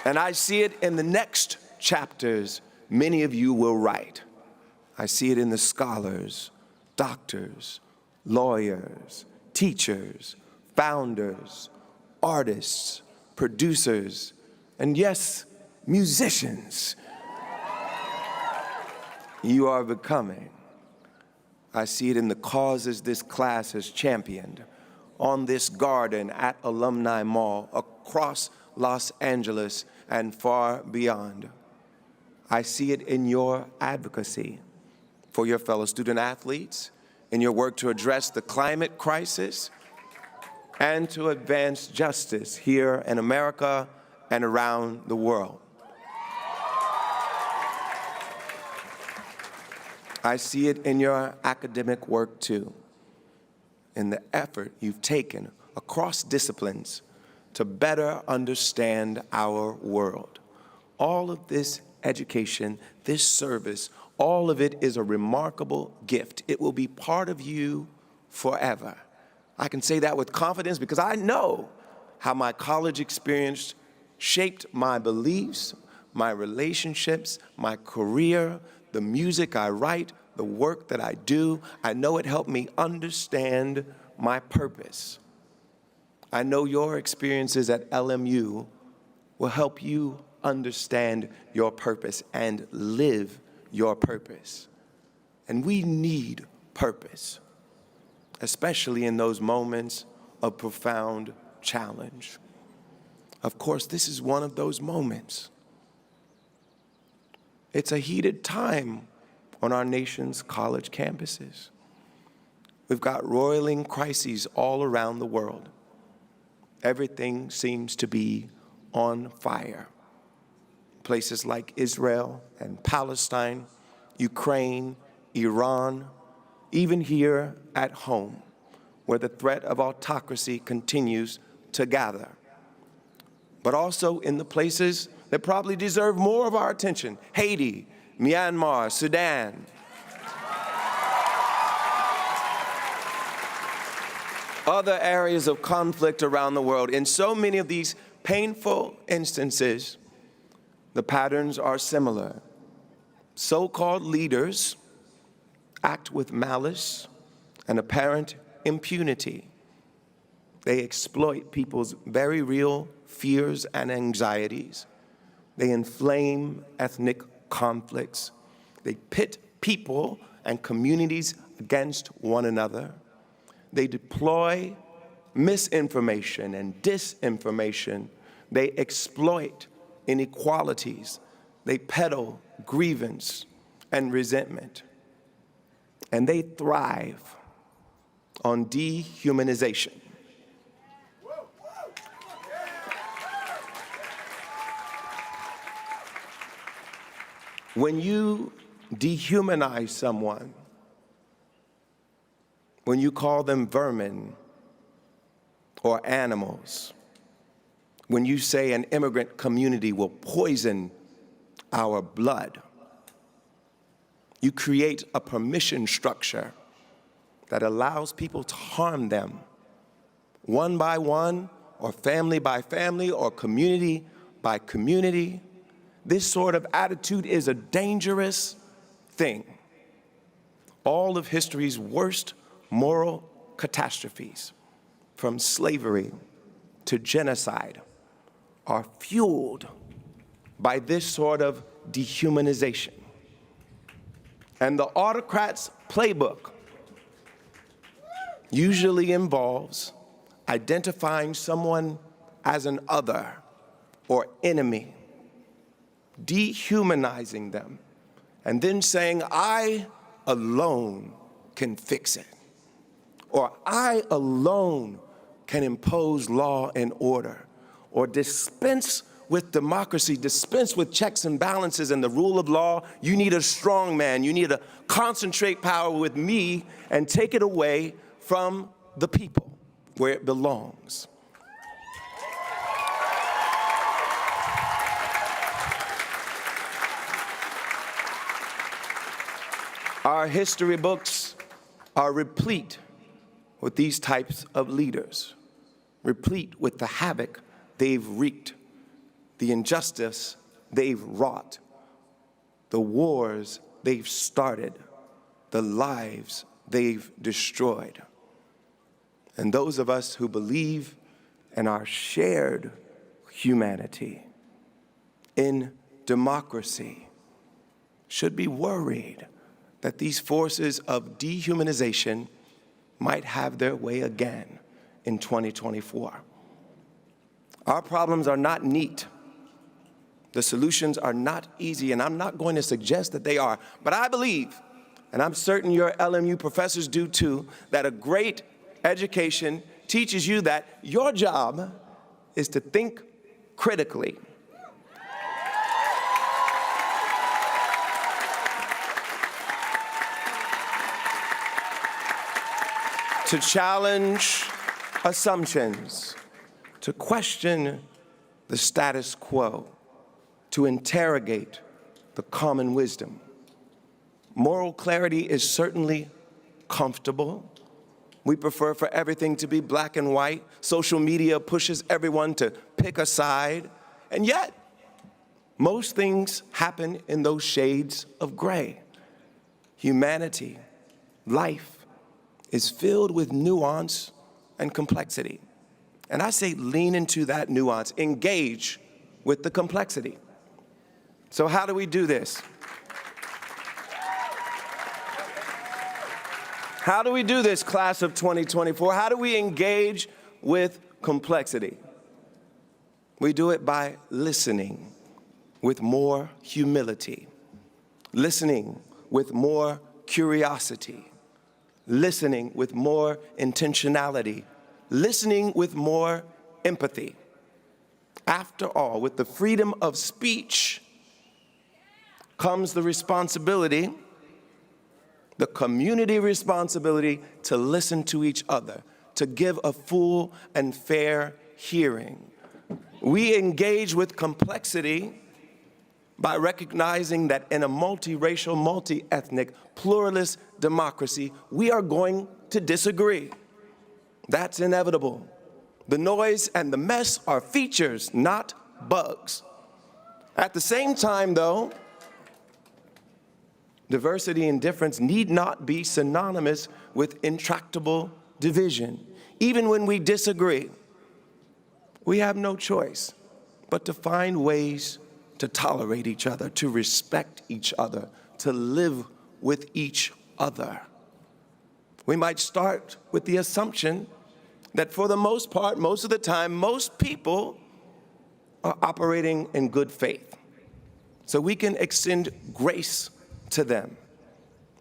And I see it in the next chapters many of you will write. I see it in the scholars, doctors, lawyers, teachers, founders, artists, producers, and yes, musicians you are becoming. I see it in the causes this class has championed on this garden at Alumni Mall, across Los Angeles and far beyond. I see it in your advocacy for your fellow student athletes, in your work to address the climate crisis, and to advance justice here in America and around the world. I see it in your academic work too, in the effort you've taken across disciplines to better understand our world. All of this education, this service, all of it is a remarkable gift. It will be part of you forever. I can say that with confidence because I know how my college experience shaped my beliefs, my relationships, my career, the music I write, the work that I do. I know it helped me understand my purpose. I know your experiences at LMU will help you understand your purpose and live your purpose. And we need purpose, especially in those moments of profound challenge. Of course, this is one of those moments. It's a heated time on our nation's college campuses. We've got roiling crises all around the world. Everything seems to be on fire. Places like Israel and Palestine, Ukraine, Iran, even here at home, where the threat of autocracy continues to gather. But also in the places that probably deserve more of our attention: Haiti, Myanmar, Sudan. Other areas of conflict around the world. In so many of these painful instances, the patterns are similar. So-called leaders act with malice and apparent impunity. They exploit people's very real fears and anxieties. They inflame ethnic conflicts. They pit people and communities against one another. They deploy misinformation and disinformation. They exploit inequalities. They peddle grievance and resentment. And they thrive on dehumanization. When you dehumanize someone, when you call them vermin or animals, when you say an immigrant community will poison our blood. You create a permission structure that allows people to harm them, one by one, or family by family, or community by community. This sort of attitude is a dangerous thing. All of history's worst moral catastrophes, from slavery to genocide, are fueled by this sort of dehumanization. And the autocrat's playbook usually involves identifying someone as an other or enemy, dehumanizing them, and then saying, I alone can fix it, or I alone can impose law and order, or dispense with democracy, dispense with checks and balances and the rule of law. You need a strong man. You need to concentrate power with me and take it away from the people where it belongs. Our history books are replete with these types of leaders, replete with the havoc they've wreaked, the injustice they've wrought, the wars they've started, the lives they've destroyed. And those of us who believe in our shared humanity, in democracy, should be worried that these forces of dehumanization might have their way again in 2024. Our problems are not neat. The solutions are not easy, and I'm not going to suggest that they are. But I believe, and I'm certain your LMU professors do too, that a great education teaches you that your job is to think critically. To challenge assumptions, to question the status quo, to interrogate the common wisdom. Moral clarity is certainly comfortable. We prefer for everything to be black and white. Social media pushes everyone to pick a side. And yet, most things happen in those shades of gray. Humanity, life, is filled with nuance and complexity. And I say lean into that nuance, engage with the complexity. So how do we do this? How do we do this, class of 2024? How do we engage with complexity? We do it by listening with more humility, listening with more curiosity, listening with more intentionality, listening with more empathy. After all, with the freedom of speech comes the responsibility, the community responsibility to listen to each other, to give a full and fair hearing. We engage with complexity by recognizing that in a multiracial, multi-ethnic, pluralist democracy, we are going to disagree. That's inevitable. The noise and the mess are features, not bugs. At the same time, though, diversity and difference need not be synonymous with intractable division. Even when we disagree, we have no choice but to find ways to tolerate each other, to respect each other, to live with each other. We might start with the assumption that for the most part, most of the time, most people are operating in good faith. So we can extend grace to them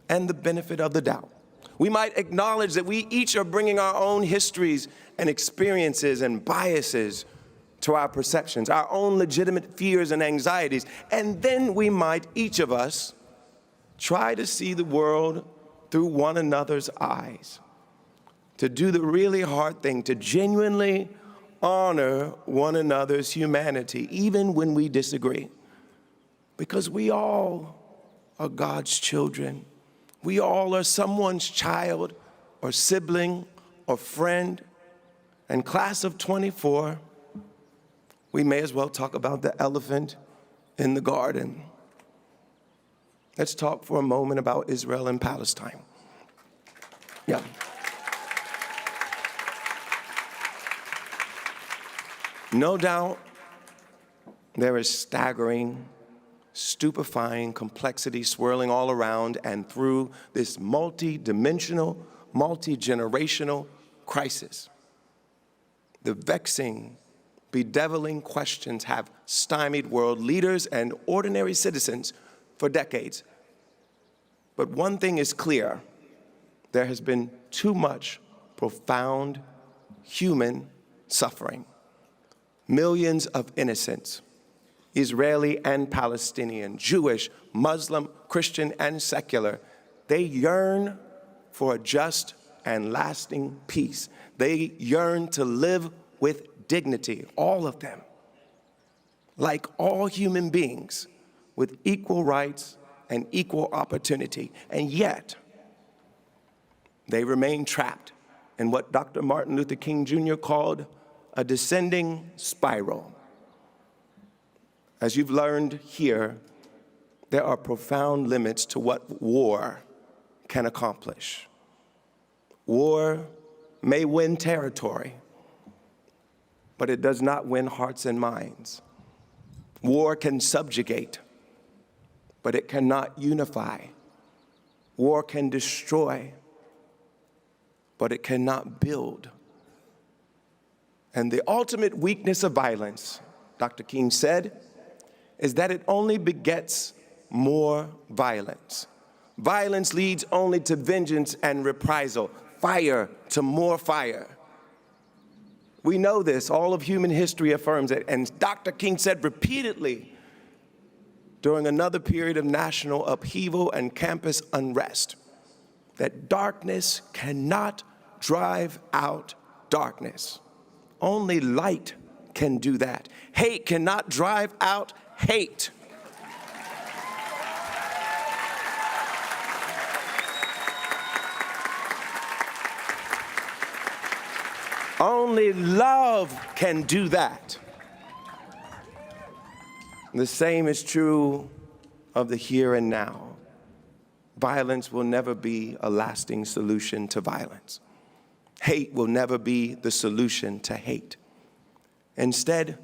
and the benefit of the doubt. We might acknowledge that we each are bringing our own histories and experiences and biases to our perceptions, our own legitimate fears and anxieties, and then we might, each of us, try to see the world through one another's eyes, to do the really hard thing, to genuinely honor one another's humanity, even when we disagree, because we all are God's children. We all are someone's child or sibling or friend. And class of 24, we may as well talk about the elephant in the garden. Let's talk for a moment about Israel and Palestine. Yeah. No doubt there is staggering, stupefying complexity swirling all around and through this multi-dimensional, multi-generational crisis. The vexing, bedeviling questions have stymied world leaders and ordinary citizens for decades. But one thing is clear: there has been too much profound human suffering. Millions of innocents, Israeli and Palestinian, Jewish, Muslim, Christian, and secular, they yearn for a just and lasting peace. They yearn to live with dignity, all of them, like all human beings, with equal rights and equal opportunity. And yet, they remain trapped in what Dr. Martin Luther King Jr. called a descending spiral. As you've learned here, there are profound limits to what war can accomplish. War may win territory, but it does not win hearts and minds. War can subjugate, but it cannot unify. War can destroy, but it cannot build. And the ultimate weakness of violence, Dr. King said, is that it only begets more violence. Violence leads only to vengeance and reprisal, fire to more fire. We know this, all of human history affirms it, and Dr. King said repeatedly during another period of national upheaval and campus unrest that darkness cannot drive out darkness. Only light can do that. Hate cannot drive out hate. Only love can do that. The same is true of the here and now. Violence will never be a lasting solution to violence. Hate will never be the solution to hate. Instead,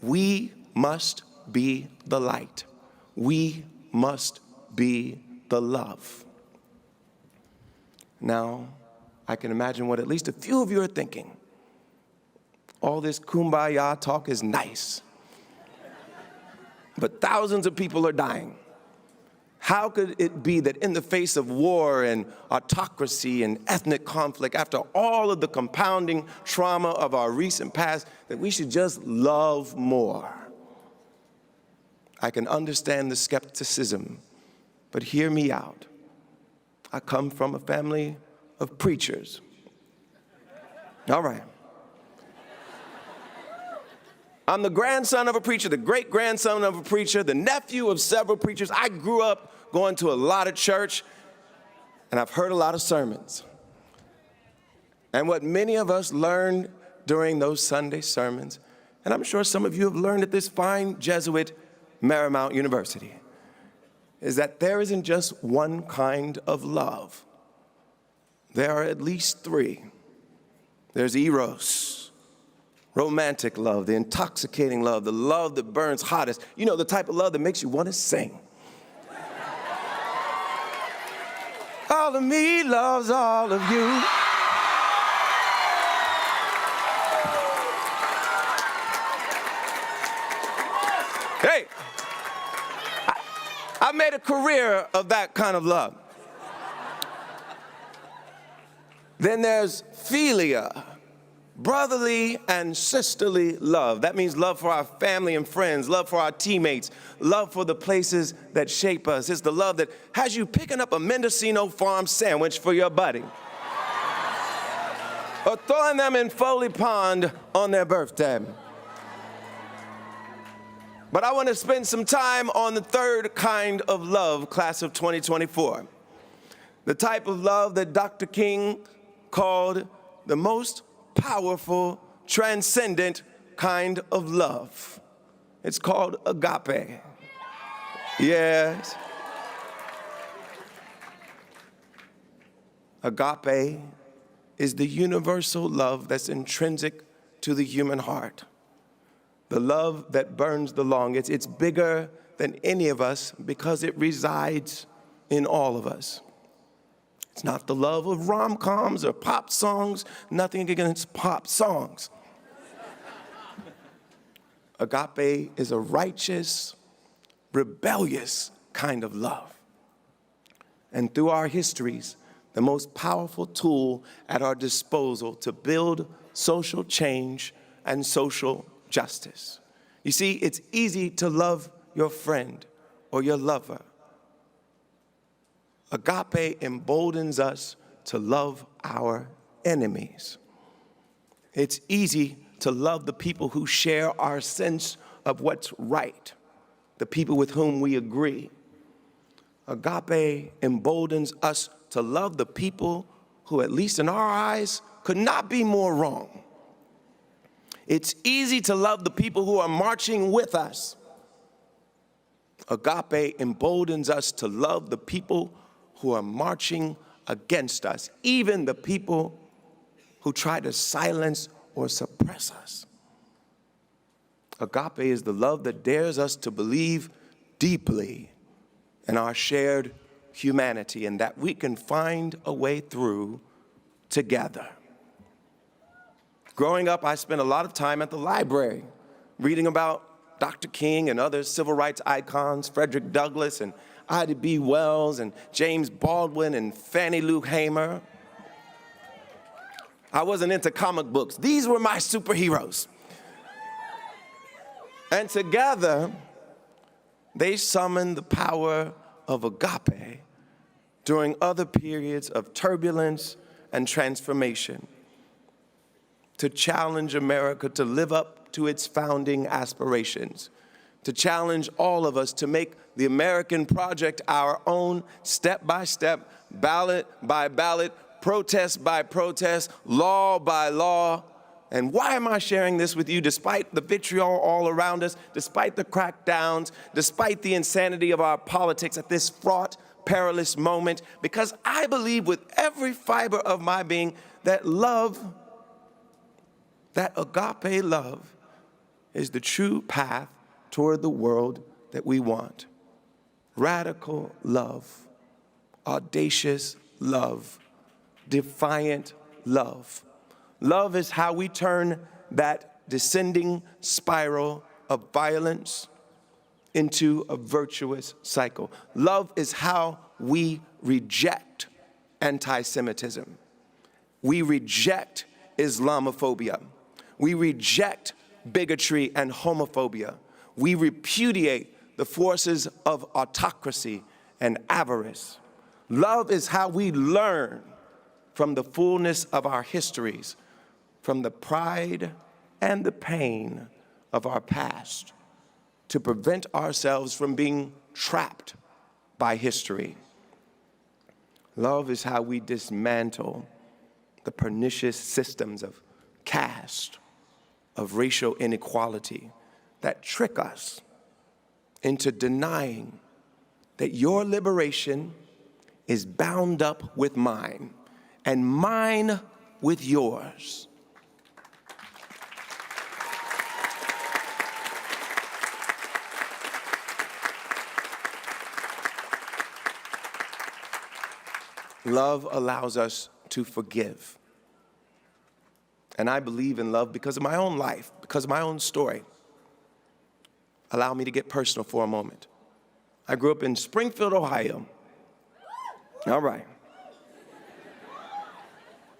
we must be the light. We must be the love. Now, I can imagine what at least a few of you are thinking. All this kumbaya talk is nice, but thousands of people are dying. How could it be that in the face of war and autocracy and ethnic conflict, after all of the compounding trauma of our recent past, that we should just love more? I can understand the skepticism, but hear me out. I come from a family of preachers. All right. I'm the grandson of a preacher, the great-grandson of a preacher, the nephew of several preachers. I grew up going to a lot of church, and I've heard a lot of sermons. And what many of us learned during those Sunday sermons, and I'm sure some of you have learned at this fine Jesuit Marymount University, is that there isn't just one kind of love. There are at least three. There's eros, romantic love, the intoxicating love, the love that burns hottest. You know, the type of love that makes you want to sing. All of me loves all of you. Hey, I made a career of that kind of love. Then there's philia, brotherly and sisterly love. That means love for our family and friends, love for our teammates, love for the places that shape us. It's the love that has you picking up a Mendocino Farm sandwich for your buddy, or throwing them in Foley Pond on their birthday. But I want to spend some time on the third kind of love, class of 2024. The type of love that Dr. King called the most powerful, transcendent kind of love. It's called agape. Yes. Agape is the universal love that's intrinsic to the human heart. The love that burns the longest. It's bigger than any of us because it resides in all of us. It's not the love of rom-coms or pop songs. Nothing against pop songs. Agape is a righteous, rebellious kind of love. And through our histories, the most powerful tool at our disposal to build social change and social justice. You see, it's easy to love your friend or your lover. Agape emboldens us to love our enemies. It's easy to love the people who share our sense of what's right, the people with whom we agree. Agape emboldens us to love the people who, at least in our eyes, could not be more wrong. It's easy to love the people who are marching with us. Agape emboldens us to love the people who are marching against us, even the people who try to silence or suppress us. Agape is the love that dares us to believe deeply in our shared humanity and that we can find a way through together. Growing up, I spent a lot of time at the library reading about Dr. King and other civil rights icons, Frederick Douglass and Ida B. Wells and James Baldwin and Fannie Lou Hamer. I wasn't into comic books. These were my superheroes. And together, they summoned the power of agape during other periods of turbulence and transformation to challenge America to live up to its founding aspirations, to challenge all of us to make the American project our own, step by step, ballot by ballot, protest by protest, law by law. And why am I sharing this with you despite the vitriol all around us, despite the crackdowns, despite the insanity of our politics at this fraught, perilous moment? Because I believe with every fiber of my being that love, that agape love, is the true path toward the world that we want. Radical love, audacious love, defiant love. Love is how we turn that descending spiral of violence into a virtuous cycle. Love is how we reject anti-Semitism. We reject Islamophobia. We reject bigotry and homophobia. We repudiate the forces of autocracy and avarice. Love is how we learn from the fullness of our histories, from the pride and the pain of our past, to prevent ourselves from being trapped by history. Love is how we dismantle the pernicious systems of caste, of racial inequality that trick us into denying that your liberation is bound up with mine and mine with yours. Love allows us to forgive. And I believe in love because of my own life, because of my own story. Allow me to get personal for a moment. I grew up in Springfield, Ohio. All right.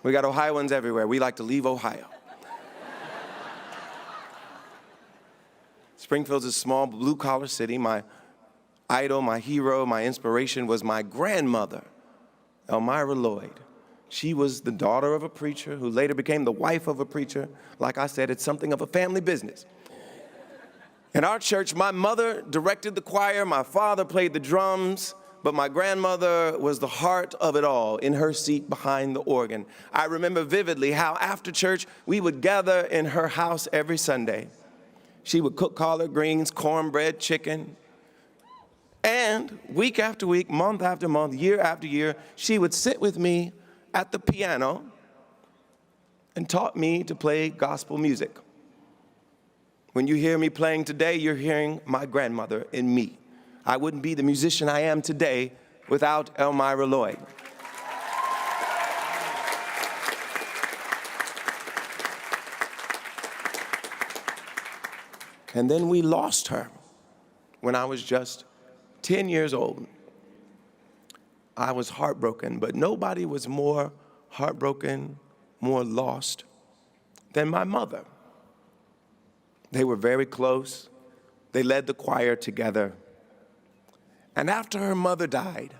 We got Ohioans everywhere. We like to leave Ohio. Springfield's a small blue-collar city. My idol, my hero, my inspiration was my grandmother, Elmira Lloyd. She was the daughter of a preacher who later became the wife of a preacher. Like I said, it's something of a family business. In our church, my mother directed the choir, my father played the drums, but my grandmother was the heart of it all in her seat behind the organ. I remember vividly how after church, we would gather in her house every Sunday. She would cook collard greens, cornbread, chicken. And week after week, month after month, year after year, she would sit with me at the piano and taught me to play gospel music. When you hear me playing today, you're hearing my grandmother in me. I wouldn't be the musician I am today without Elmira Lloyd. And then we lost her when I was just 10 years old. I was heartbroken, but nobody was more heartbroken, more lost than my mother. They were very close. They led the choir together. And after her mother died,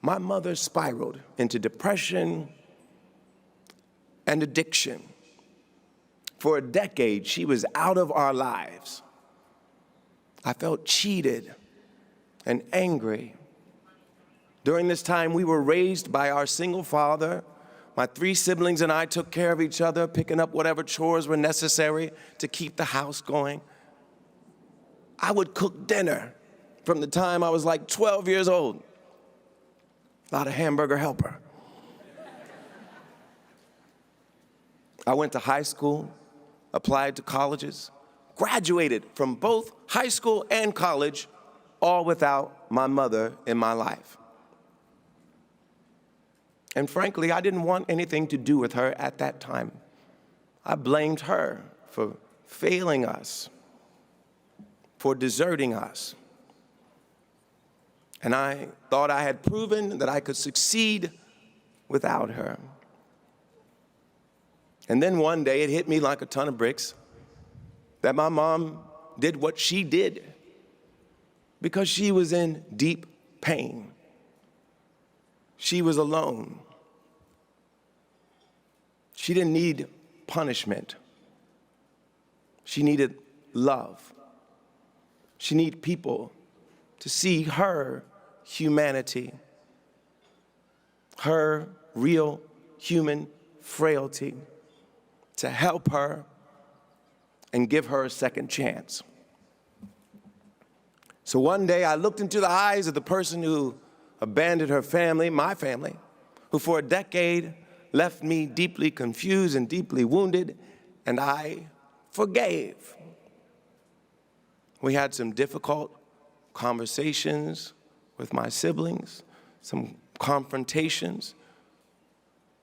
my mother spiraled into depression and addiction. For a decade, she was out of our lives. I felt cheated and angry. During this time, we were raised by our single father. My 3 siblings and I took care of each other, picking up whatever chores were necessary to keep the house going. I would cook dinner from the time I was like 12 years old. Not a hamburger helper. I went to high school, applied to colleges, graduated from both high school and college, all without my mother in my life. And frankly, I didn't want anything to do with her at that time. I blamed her for failing us, for deserting us. And I thought I had proven that I could succeed without her. And then one day it hit me like a ton of bricks that my mom did what she did because she was in deep pain. She was alone. She didn't need punishment. She needed love. She needed people to see her humanity, her real human frailty, to help her and give her a second chance. So one day I looked into the eyes of the person who abandoned her family, my family, who for a decade left me deeply confused and deeply wounded, and I forgave. We had some difficult conversations with my siblings, some confrontations.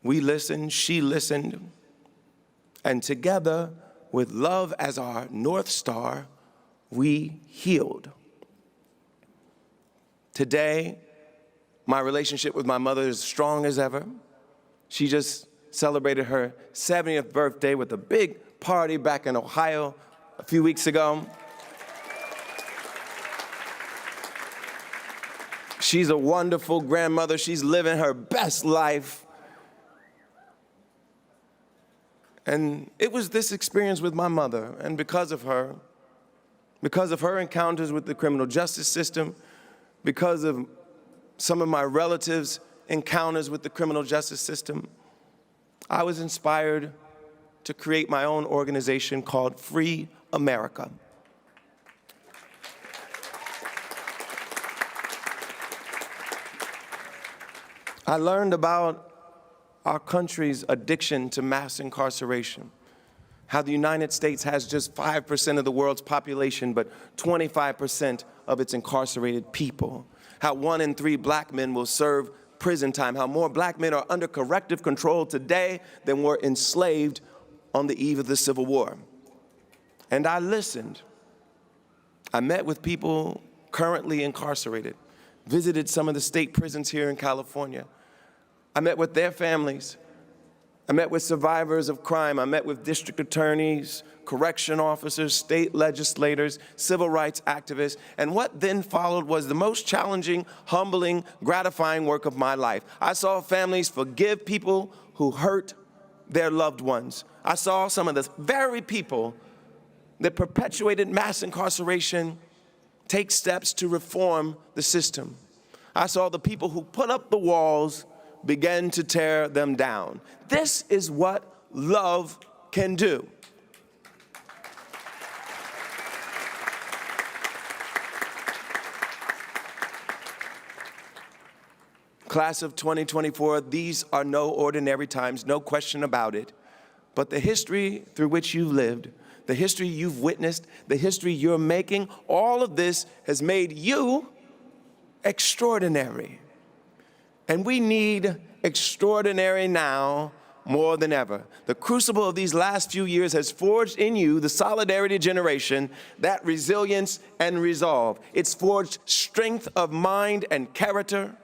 We listened, she listened, and together, with love as our North Star, we healed. Today, my relationship with my mother is strong as ever. She just celebrated her 70th birthday with a big party back in Ohio a few weeks ago. She's a wonderful grandmother. She's living her best life. And it was this experience with my mother, and because of her encounters with the criminal justice system, because of some of my relatives' encounters with the criminal justice system, I was inspired to create my own organization called Free America. I learned about our country's addiction to mass incarceration, how the United States has just 5% of the world's population, but 25% of its incarcerated people, how 1 in 3 black men will serve prison time, how more black men are under corrective control today than were enslaved on the eve of the Civil War. And I listened. I met with people currently incarcerated, visited some of the state prisons here in California. I met with their families. I met with survivors of crime. I met with district attorneys, correction officers, state legislators, civil rights activists. And what then followed was the most challenging, humbling, gratifying work of my life. I saw families forgive people who hurt their loved ones. I saw some of the very people that perpetuated mass incarceration take steps to reform the system. I saw the people who put up the walls begin to tear them down. This is what love can do. Class of 2024, these are no ordinary times, no question about it. But the history through which you've lived, the history you've witnessed, the history you're making, all of this has made you extraordinary. And we need extraordinary now more than ever. The crucible of these last few years has forged in you the solidarity generation, that resilience and resolve. It's forged strength of mind and character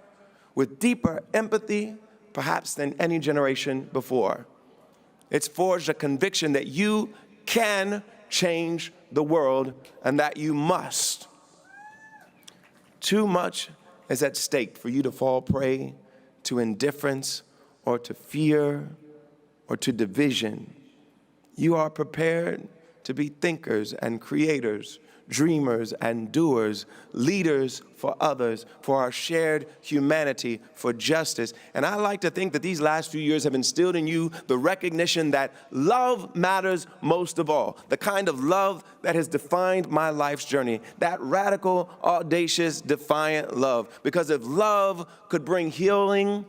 with deeper empathy, perhaps than any generation before. It's forged a conviction that you can change the world and that you must. Too much is at stake for you to fall prey to indifference or to fear or to division. You are prepared to be thinkers and creators, dreamers and doers, leaders for others, for our shared humanity, for justice. And I like to think that these last few years have instilled in you the recognition that love matters most of all, the kind of love that has defined my life's journey, that radical, audacious, defiant love. Because if love could bring healing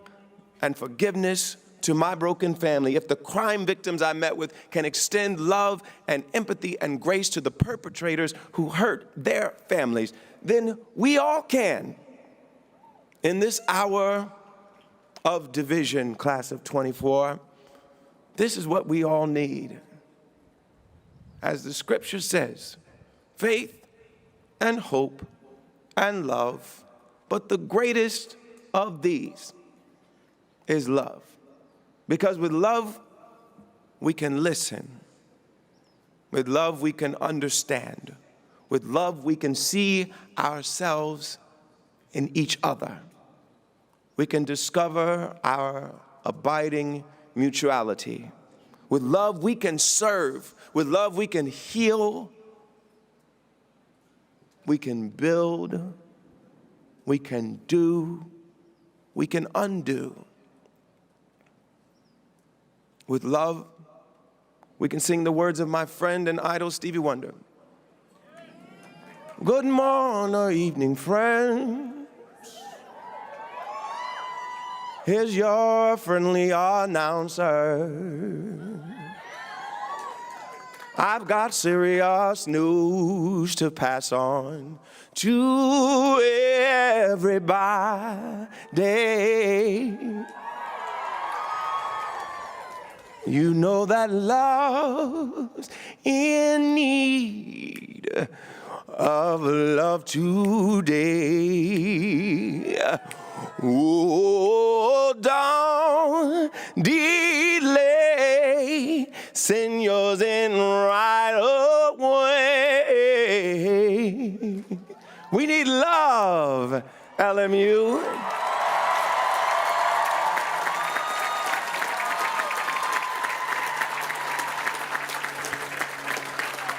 and forgiveness to my broken family, if the crime victims I met with can extend love and empathy and grace to the perpetrators who hurt their families, then we all can. In this hour of division, class of 24, this is what we all need. As the scripture says, faith and hope and love, but the greatest of these is love. Because with love, we can listen. With love, we can understand. With love, we can see ourselves in each other. We can discover our abiding mutuality. With love, we can serve. With love, we can heal. We can build. We can do. We can undo. With love, we can sing the words of my friend and idol, Stevie Wonder. Good morning or evening, friends. Here's your friendly announcer. I've got serious news to pass on to everybody. You know that love's in need of love today. Oh, don't delay, send yours in right away. We need love, LMU.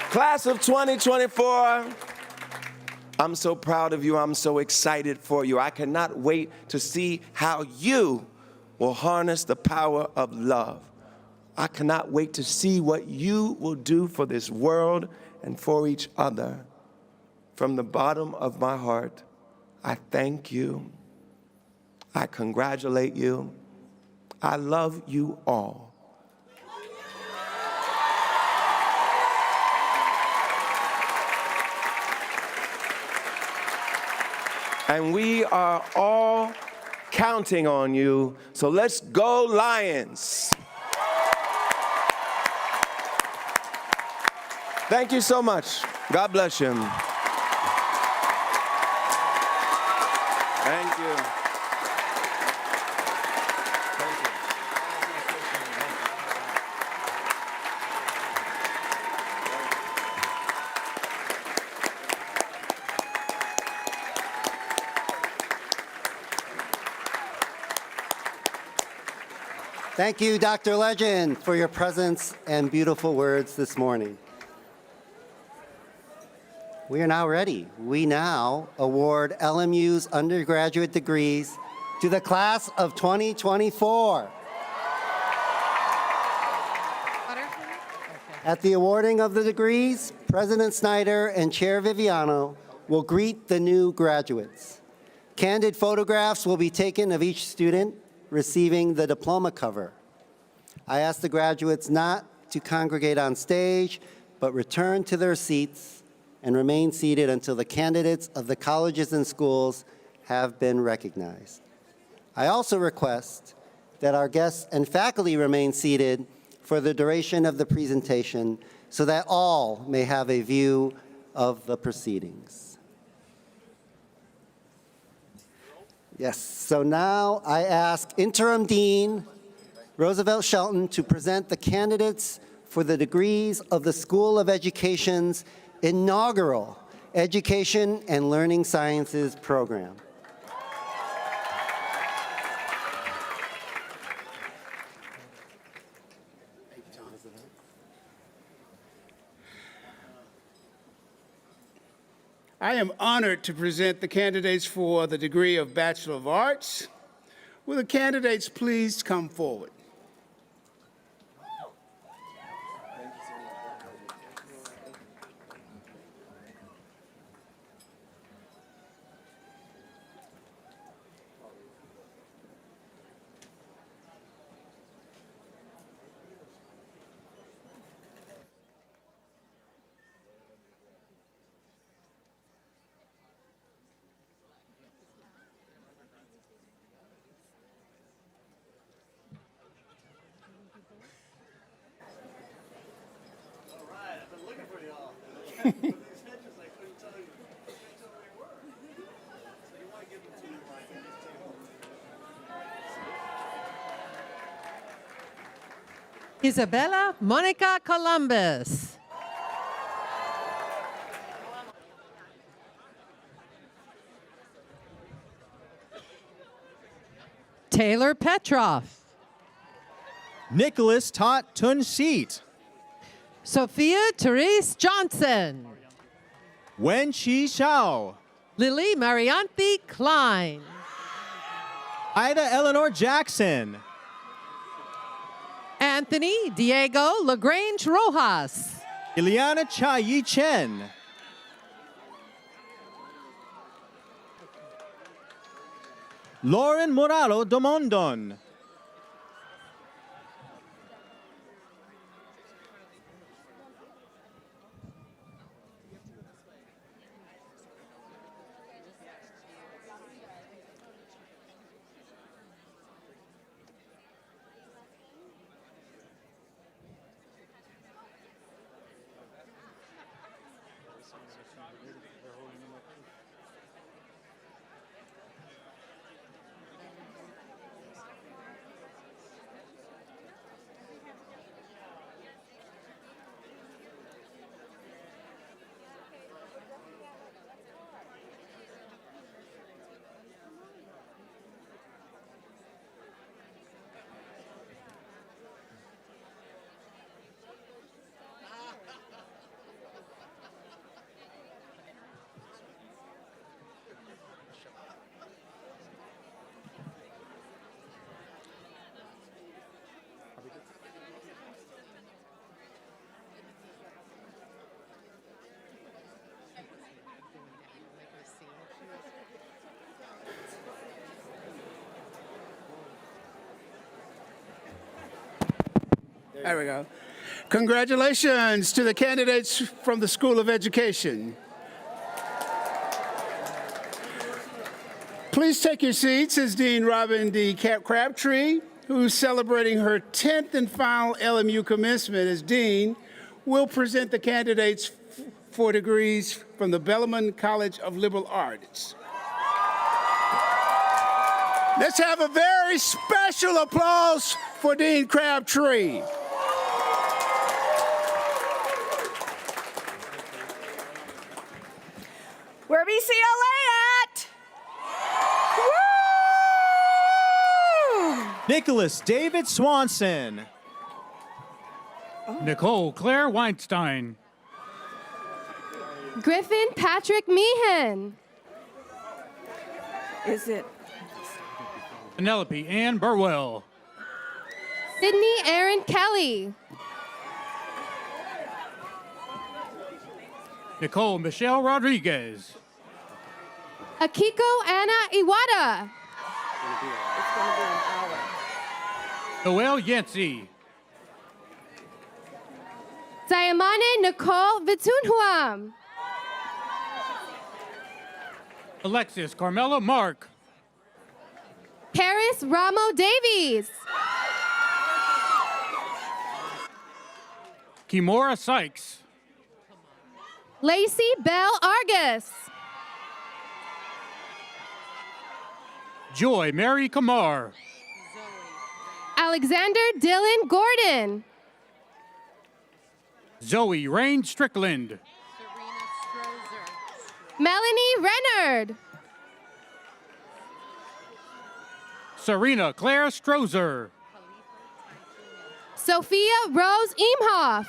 Class of 2024, I'm so proud of you. I'm so excited for you. I cannot wait to see how you will harness the power of love. I cannot wait to see what you will do for this world and for each other. From the bottom of my heart, I thank you. I congratulate you. I love you all. And we are all counting on you, so let's go Lions. Thank you so much. God bless you. Thank you. Thank you, Dr. Legend, for your presence and beautiful words this morning. We are now ready. We now award LMU's undergraduate degrees to the class of 2024. At the awarding of the degrees, President Snyder and Chair Viviano will greet the new graduates. Candid photographs will be taken of each student receiving the diploma cover. I ask the graduates not to congregate on stage, but return to their seats and remain seated until the candidates of the colleges and schools have been recognized. I also request that our guests and faculty remain seated for the duration of the presentation so that all may have a view of the proceedings. Yes, so now I ask Interim Dean Roosevelt Shelton to present the candidates for the degrees of the School of Education's inaugural Education and Learning Sciences program. I am honored to present the candidates for the degree of Bachelor of Arts. Will the candidates please come forward? Isabella Monica Columbus. Taylor Petroff. Nicholas Tot Tunseet. Sophia Therese Johnson. Wen Chi Shao. Lily Marianthi Klein. Ida Eleanor Jackson. Anthony Diego LaGrange Rojas. Ileana Cha Yi Chen. Lauren Moralo Domondon. There we go. Congratulations to the candidates from the School of Education. Please take your seats as Dean Robin D. Crabtree, who's celebrating her 10th and final LMU commencement as Dean, will present the candidates for degrees from the Bellarmine College of Liberal Arts. Let's have a very special applause for Dean Crabtree. Where BCLA at? Woo! Nicholas David Swanson. Nicole Claire Weinstein. Griffin Patrick Meehan. Is it? Penelope Ann Burwell. Sydney Aaron Kelly. Nicole Michelle Rodriguez. Akiko Anna Iwata. Noelle Yancey. Sayamane Nicole Vitunhuam. Alexis Carmela Mark. Paris Ramo Davies. Kimora Sykes. Lacey Bell Argus. Joy Mary Kamar. Alexander Dylan Gordon. Zoe Rain Strickland. Melanie Renard. Serena Claire Strozer. Sophia Rose Imhoff.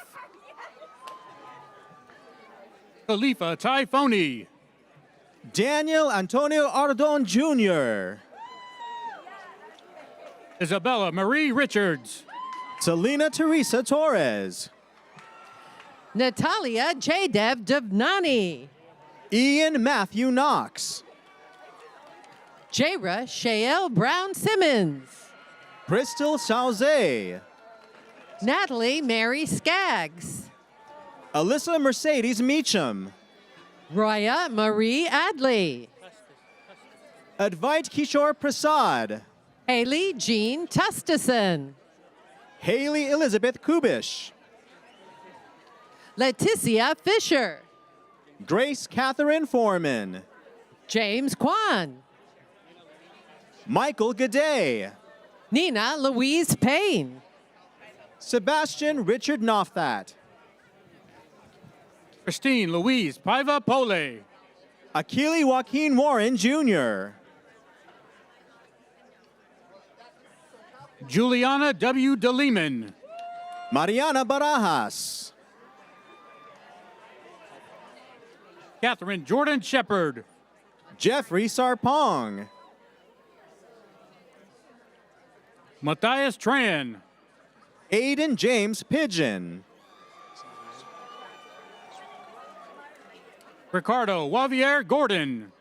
Khalifa Typhoni. Daniel Antonio Ardon Jr. Isabella Marie Richards. Selena Teresa Torres. Natalia J. Dev Devnani. Ian Matthew Knox. Jaira Shael Brown Simmons. Crystal Sauze. Natalie Mary Skaggs. Alyssa Mercedes Meacham. Roya Marie Adley. Advait Kishore Prasad. Haley Jean Tustison. Haley Elizabeth Kubish. Leticia Fisher. Grace Catherine Foreman. James Kwan. Michael Gaudet. Nina Louise Payne. Sebastian Richard Nofthat. Christine Louise Paiva Pole. Akili Joaquin Warren Jr. Juliana W. DeLeman. Mariana Barajas. Catherine Jordan Shepard. Jeffrey Sarpong. Matthias Tran. Aiden James Pigeon. Ricardo Javier Gordon.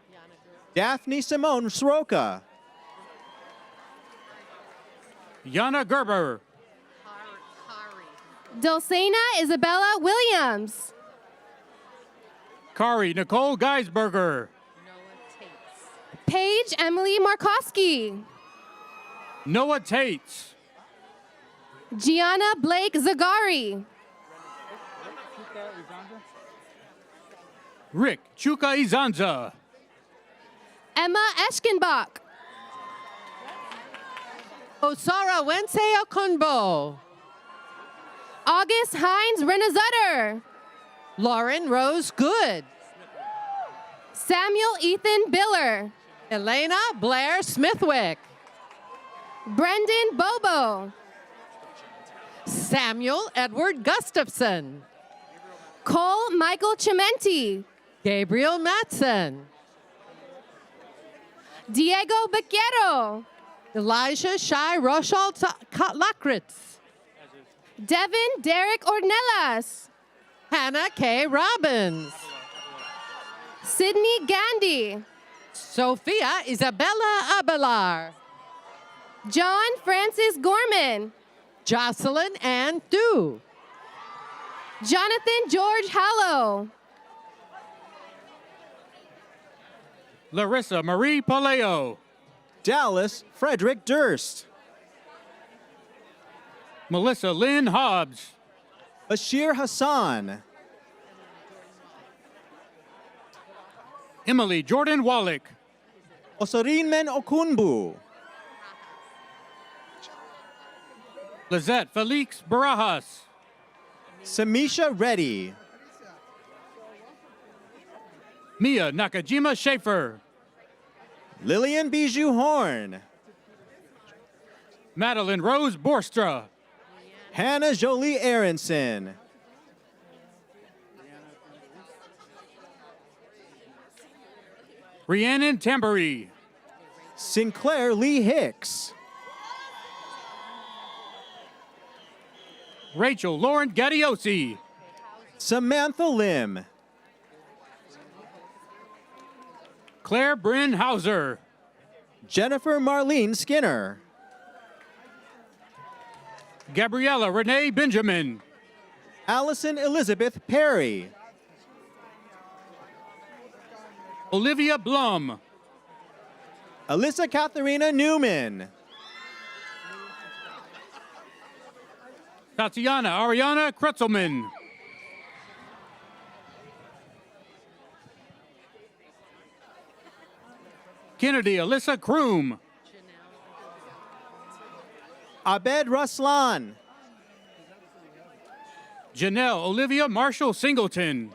Daphne Simone Sroka. Yana Gerber. Dulcina Isabella Williams. Kari Nicole Geisberger. Paige Emily Markowski. Noah Tates. Gianna Blake Zagari. Rick Chuka Izanza. Emma Eschenbach. Osara Wense Okunbo. August Hines Renazutter. Lauren Rose Good. Samuel Ethan Biller. Elena Blair Smithwick. Brendan Bobo. Samuel Edward Gustafson. Cole Michael Chimenti. Gabriel Matson. Diego Bequero. Elijah Shai Rochelle Lakritz. Devin Derek Ornelas. Hannah K. Robbins. Sydney Gandhi. Sophia Isabella Abelar. John Francis Gorman. Jocelyn Ann Thu. Jonathan George Hallow. Larissa Marie Paleo. Dallas Frederick Durst. Melissa Lynn Hobbs. Bashir Hassan. Emily Jordan Wallach. Osorinmen Okunbu. Lizette Felix Barajas. Samisha Reddy. Mia Nakajima Schaefer. Lillian Bijou Horn. Madeline Rose Borstra. Hannah Jolie Aronson. Rhiannon Tambury. Sinclair Lee Hicks. Rachel Lauren Gaddiosi. Samantha Lim. Claire Bryn Hauser. Jennifer Marlene Skinner. Gabriella Renee Benjamin. Allison Elizabeth Perry. Olivia Blum. Alyssa Katharina Newman. Tatiana Ariana Kretzelman. Kennedy Alyssa Kroom. Abed Ruslan. Janelle Olivia Marshall Singleton.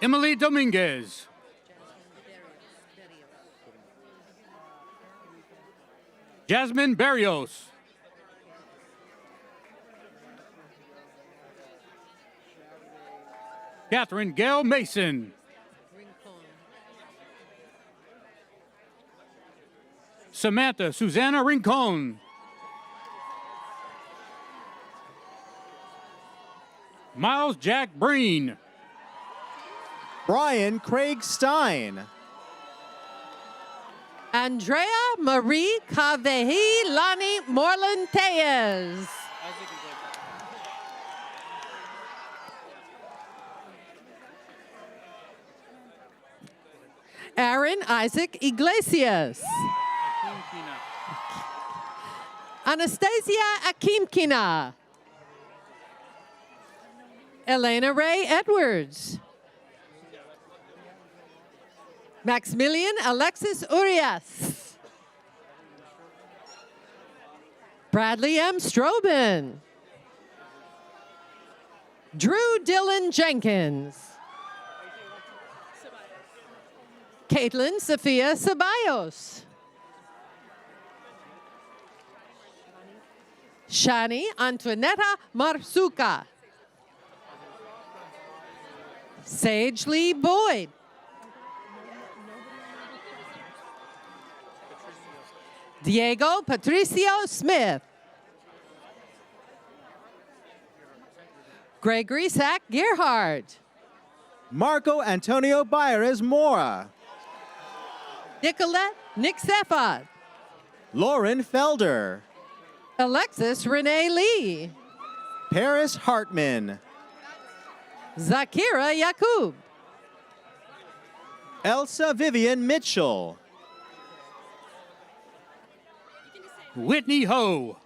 Emily Dominguez. Jasmine Barrios. Catherine Gail Mason. Samantha Susanna Rincon. Miles Jack Breen. Brian Craig Stein. Andrea Marie Cavehi Lani Morlantes. Aaron Isaac Iglesias. Anastasia Akimkina. Elena Ray Edwards. Maximilian Alexis Urias. Bradley M. Strobin. Drew Dylan Jenkins. Caitlin Sophia Ceballos. Shani Antoinetta Marzuka. Sage Lee Boyd. Diego Patricio Smith. Gregory Zach Gerhardt. Marco Antonio Baires Mora. Nicolette Nixefa. Lauren Felder. Alexis Renee Lee. Paris Hartman. Zakira Yakub. Elsa Vivian Mitchell. Whitney Ho.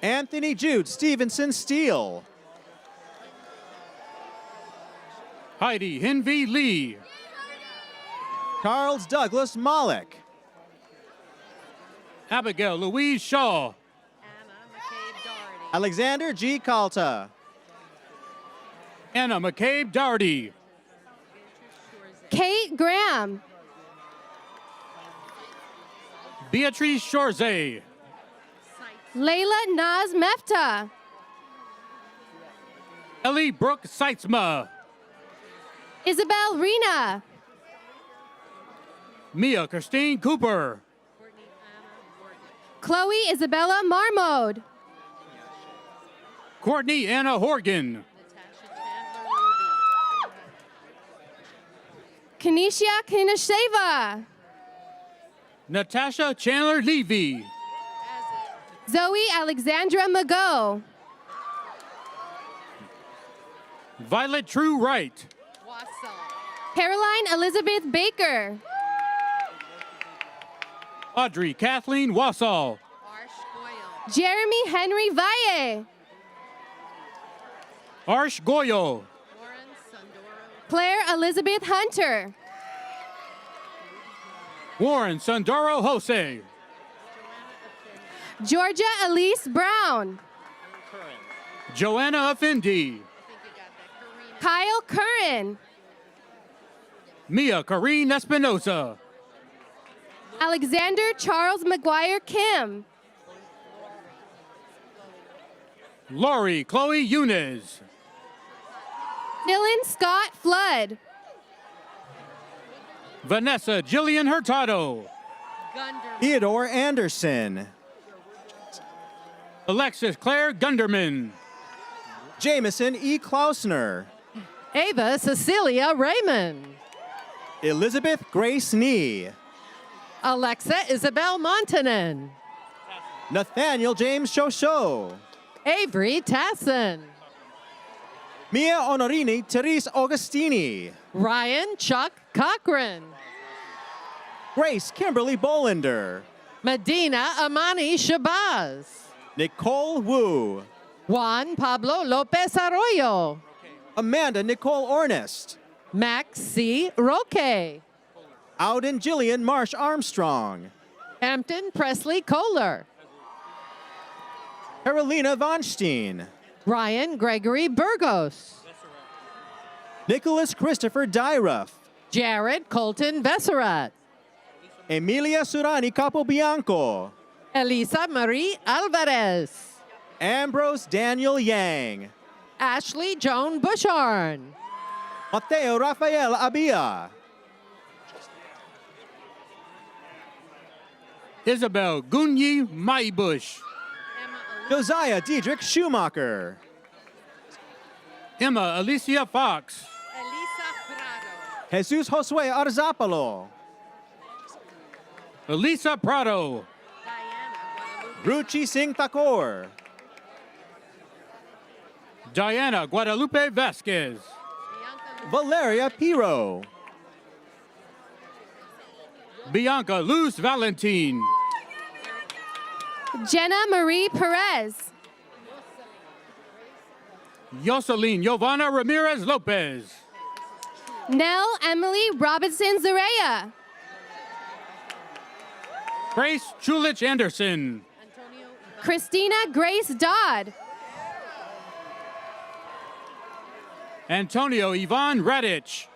Anthony Jude Stevenson Steele. Heidi Henvey Lee. Charles Douglas Mollick. Abigail Louise Shaw. Alexander G. Calta. Anna McCabe Doherty. Kate Graham. Beatrice Shorzay. Layla Naz Mefta. Ellie Brooke Seitzma. Isabel Rena. Mia Christine Cooper. Chloe Isabella Marmode. Courtney Anna Horgan. Kanisha Kinasheva. Natasha Chandler Levy. Zoe Alexandra Mago. Violet True Wright. Caroline Elizabeth Baker. Audrey Kathleen Wassall. Jeremy Henry Valle. Arsh Goyo. Claire Elizabeth Hunter. Warren Sundaro Jose. Georgia Elise Brown. Joanna Effendi. Kyle Curran. Mia Karine Espinosa. Alexander Charles McGuire Kim. Lori Chloe Yunez. Dylan Scott Flood. Vanessa Jillian Hurtado. Theodore Anderson. Alexis Claire Gunderman. Jameson E. Klausner. Ava Cecilia Raymond. Elizabeth Grace Nee. Alexa Isabel Montanen. Nathaniel James Shosho. Avery Tasson. Mia Honorini Therese Augustini. Ryan Chuck Cochran. Grace Kimberly Bolander. Medina Amani Shabazz. Nicole Wu. Juan Pablo Lopez Arroyo. Amanda Nicole Ornest. Max C. Roque. Auden Jillian Marsh Armstrong. Hampton Presley Kohler. Carolina Vonstein. Ryan Gregory Burgos. Nicholas Christopher Dyruff. Jared Colton Vesserat. Emilia Surani Capobianco. Elisa Marie Alvarez. Ambrose Daniel Yang. Ashley Joan Busharn. Mateo Rafael Abia. Isabel Gunyi Maibush. Josiah Diedrich Schumacher. Emma Alicia Fox. Jesus Josue Arzapalo. Elisa Prado. Ruchi Singh Thakur. Diana Guadalupe Vasquez. Valeria Piro. Bianca Luz Valentin. Jenna Marie Perez. Yoselin Giovanna Ramirez Lopez. Nell Emily Robinson Zareya. Grace Chulich Anderson. Christina Grace Dodd. Antonio Ivan Radich.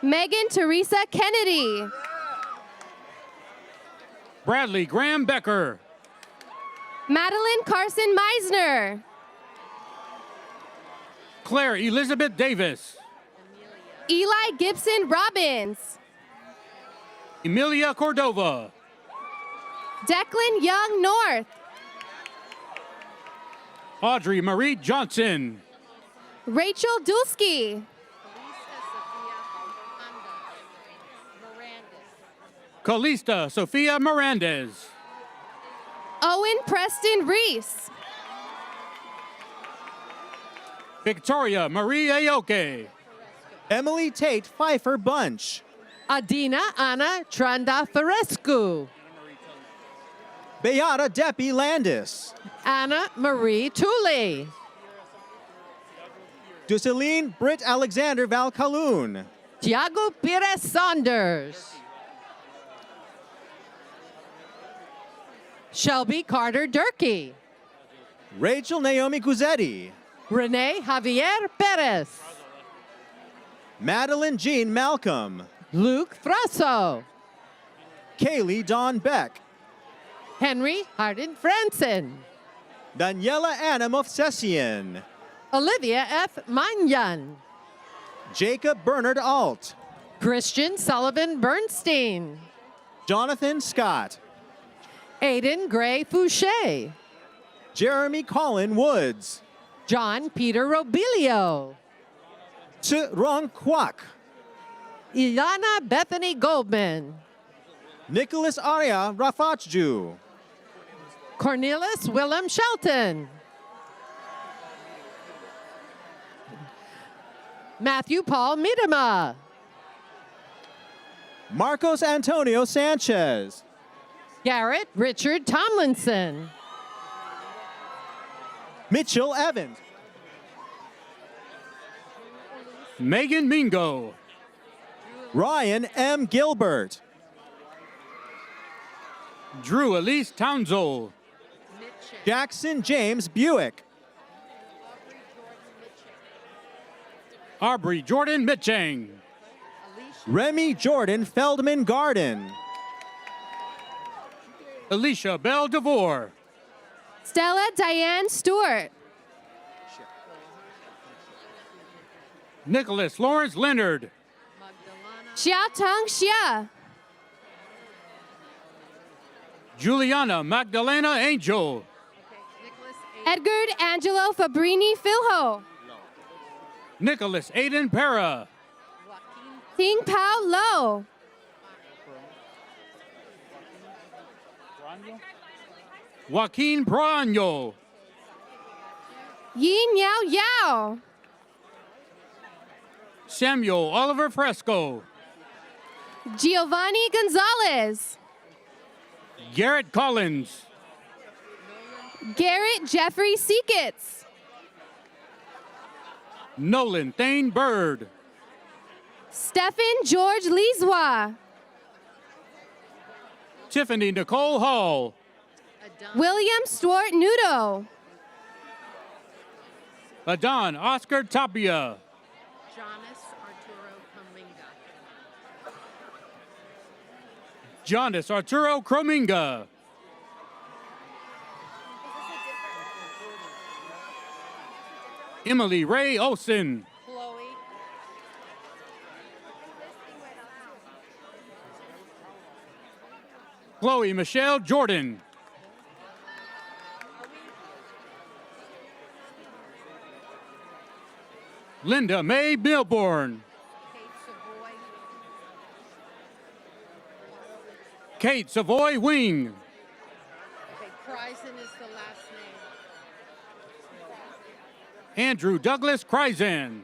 Megan Teresa Kennedy. Bradley Graham Becker. Madeline Carson Meisner. Claire Elizabeth Davis. Eli Gibson Robbins. Emilia Cordova. Declan Young North. Audrey Marie Johnson. Rachel Dulski. Calista Sofia Mirandez. Owen Preston Reese. Victoria Marie Aoke. Emily Tate Pfeiffer Bunch. Adina Ana Trandaferescu. Beata Depi Landis. Anna Marie Tooley. Duceline Britt Alexander Valcaloon. Tiago Pires Saunders. Shelby Carter Durkee. Rachel Naomi Guzzetti. Renee Javier Perez. Madeline Jean Malcolm. Luke Frasso. Kaylee Dawn Beck. Henry Hardin Franson. Daniela Anna Movsesian. Olivia F. Manyan. Jacob Bernard Alt. Christian Sullivan Bernstein. Jonathan Scott. Aiden Gray Fouché. Jeremy Colin Woods. John Peter Robilio. Rong Kwak. Ilana Bethany Goldman. Nicholas Arya Rafachju. Cornelis Willem Shelton. Matthew Paul Miedema. Marcos Antonio Sanchez. Garrett Richard Tomlinson. Mitchell Evans. Megan Mingo. Ryan M. Gilbert. Drew Elise Townsell. Jackson James Buick. Aubrey Jordan Mitchang. Remy Jordan Feldman Garden. Alicia Bell DeVore. Stella Diane Stewart. Nicholas Lawrence Leonard. Xiao Tong Xia. Juliana Magdalena Angel. Edgar Angelo Fabrini Filho. Nicholas Aiden Para. Ting Pao Lo. Joaquin Proaño. Yin Yao Yao. Samuel Oliver Fresco. Giovanni Gonzalez. Garrett Collins. Garrett Jeffrey Seekitz. Nolan Thane Bird. Stephen George Lizwa. Tiffany Nicole Hall. William Stuart Nudo. Adon Oscar Tapia. Jonas Arturo Crominga. Emily Ray Olson. Chloe Michelle Jordan. Linda Mae Milborn. Kate Savoy Wing. Kryzen is the last name. Andrew Douglas Kryzen.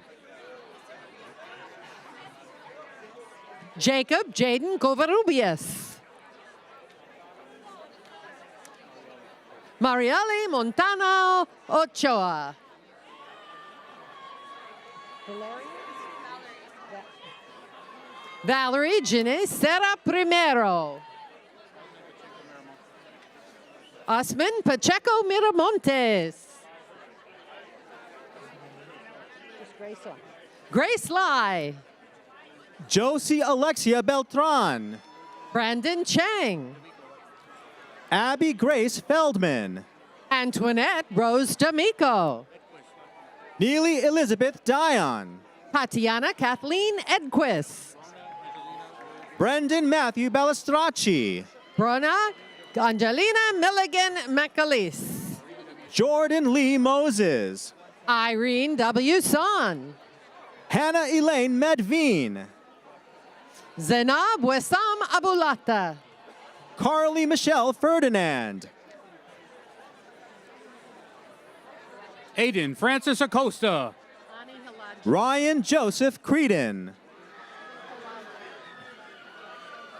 Jacob Jaden Covarrubias. Marielle Montano Ochoa. Valerie Ginny Serra Primero. Osman Pacheco Miramontes. Grace Lai. Josie Alexia Beltran. Brandon Chang. Abby Grace Feldman. Antoinette Rose D'Amico. Neely Elizabeth Dion. Tatiana Kathleen Edquist. Brendan Matthew Balistracci. Brona Angelina Milligan McAleese. Jordan Lee Moses. Irene W. Son. Hannah Elaine Medvine. Zainab Wessam Abulata. Carly Michelle Ferdinand. Aiden Francis Acosta. Ryan Joseph Creedon.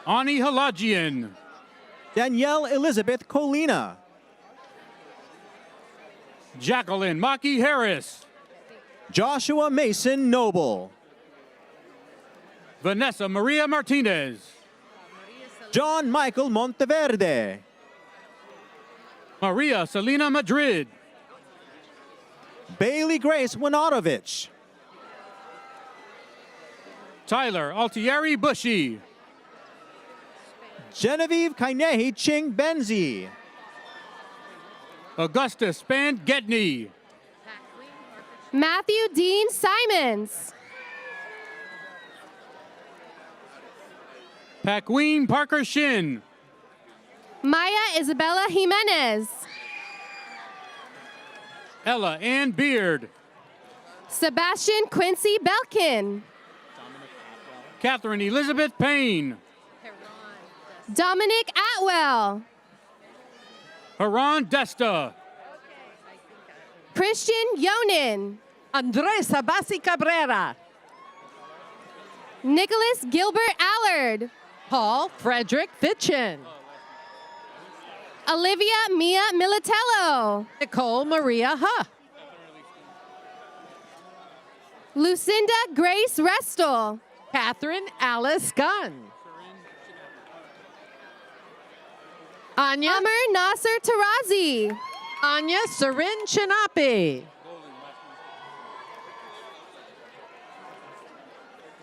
Ani Halajian. Danielle Elizabeth Colina. Jacqueline Maki Harris. Joshua Mason Noble. Vanessa Maria Martinez. John Michael Monteverde. Maria Selena Madrid. Bailey Grace Winatovich. Tyler Altieri Bushy. Genevieve Kainehi Ching Benzi. Augusta Span Getney. Matthew Dean Simons. Paqueen Parker Shin. Maya Isabella Jimenez. Ella Ann Beard. Sebastian Quincy Belkin. Catherine Elizabeth Payne. Dominic Atwell. Haran Desta. Christian Yonin. Andres Abasi Cabrera. Nicholas Gilbert Allard. Paul Frederick Fitchin. Olivia Mia Militello. Nicole Maria Huh. Lucinda Grace Restel. Catherine Alice Gunn. Anya Amr Nasser Tarazi. Anya Sarin Chinapi.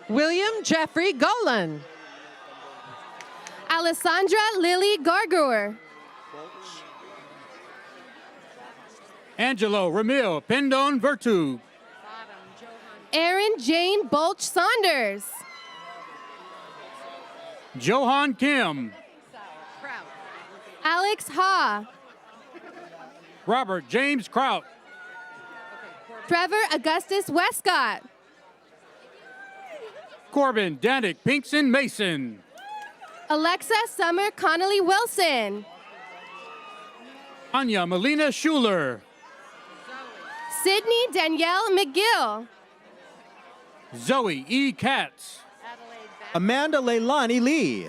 William Jeffrey Golan. Alessandra Lily Gargur. Angelo Ramil Pendon Vertu. Erin Jane Bolch Saunders. Johan Kim. Alex Ha. Robert James Kraut. Trevor Augustus Westcott. Corbin Danik Pinkson Mason. Alexa Summer Connolly Wilson. Anya Melina Schuler. Sydney Danielle McGill. Zoe E. Katz. Amanda Leilani Lee.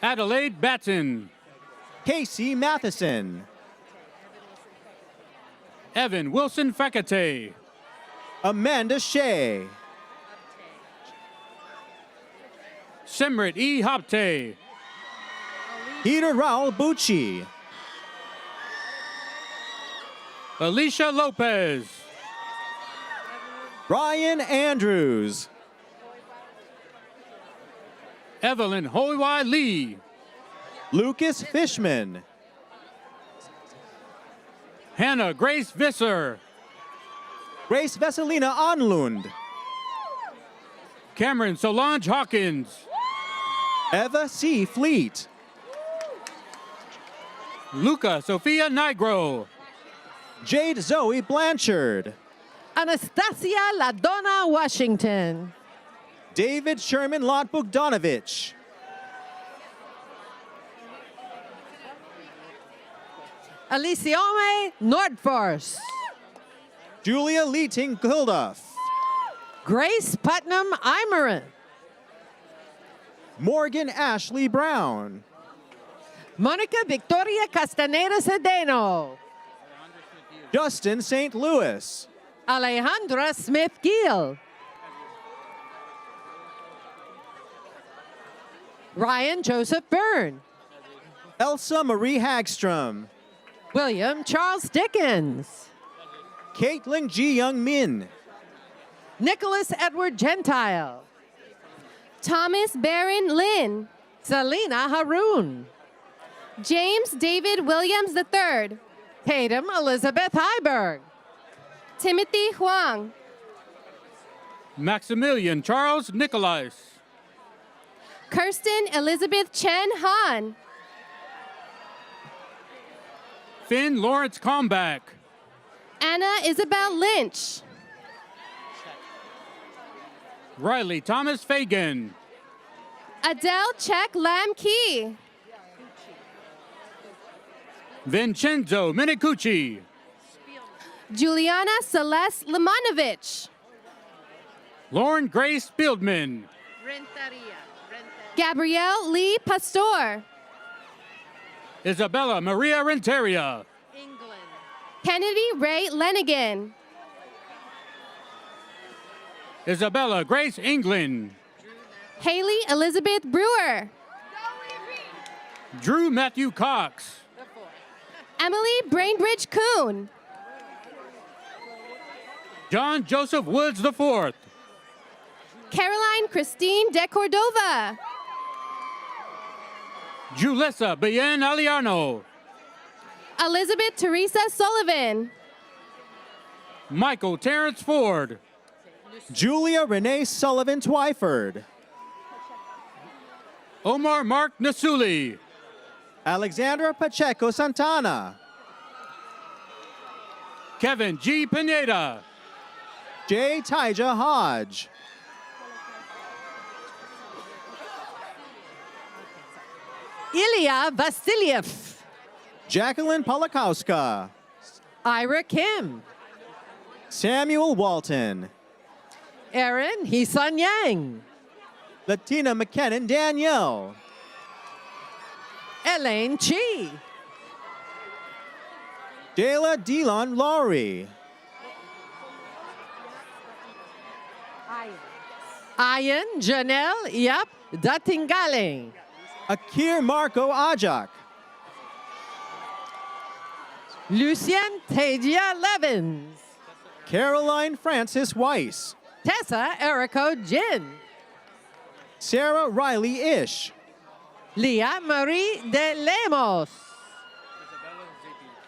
Adelaide Batson. Casey Matheson. Evan Wilson Fakate. Amanda Shea. Simrit E. Hopte. Peter Raul Bucci. Alicia Lopez. Ryan Andrews. Evelyn Hoiwai Lee. Lucas Fishman. Hannah Grace Visser. Grace Veselina Onlund. Cameron Solange Hawkins. Eva C. Fleet. Luca Sofia Nigro. Jade Zoe Blanchard. Anastasia Ladonna Washington. David Sherman Lot Bogdanovich. Alicione Nordfors. Julia Leeting Gilduff. Grace Putnam Imerin. Morgan Ashley Brown. Monica Victoria Castaneda Cedeno. Justin St. Louis. Alejandra Smith Gill. Ryan Joseph Byrne. Elsa Marie Hagstrom. William Charles Dickens. Caitlin G. Young Min. Nicholas Edward Gentile. Thomas Barron Lynn. Selena Haroon. James David Williams III. Tatum Elizabeth Heiberg. Timothy Huang. Maximilian Charles Nicolais. Kirsten Elizabeth Chen Han. Finn Lawrence Comback. Anna Isabel Lynch. Riley Thomas Fagan. Adele Check Lam Key. Vincenzo Minicucci. Juliana Celeste Lemanovich. Lauren Grace Fieldman. Gabrielle Lee Pastor. Isabella Maria Renteria. Kennedy Ray Lenigan. Isabella Grace England. Haley Elizabeth Brewer. Drew Matthew Cox. Emily Brainbridge Kuhn. John Joseph Woods IV. Caroline Christine De Cordova. Julissa Bien Aliano. Elizabeth Teresa Sullivan. Michael Terrence Ford. Julia Renee Sullivan Twyford. Omar Mark Nasuli. Alexandra Pacheco Santana. Kevin G. Pineda. J. Tyja Hodge. Ilya Vasiliev. Jacqueline Polakowska. Ira Kim. Samuel Walton. Aaron Heesun Yang. Latina McKinnon Danielle. Elaine Chi. Dela Delon Laurie. Ian Janelle Yap Datingaling. Akir Marco Ajak. Lucien Tadia Levins. Caroline Francis Weiss. Tessa Erico Jin. Sarah Riley Ish. Leah Marie de Lemos.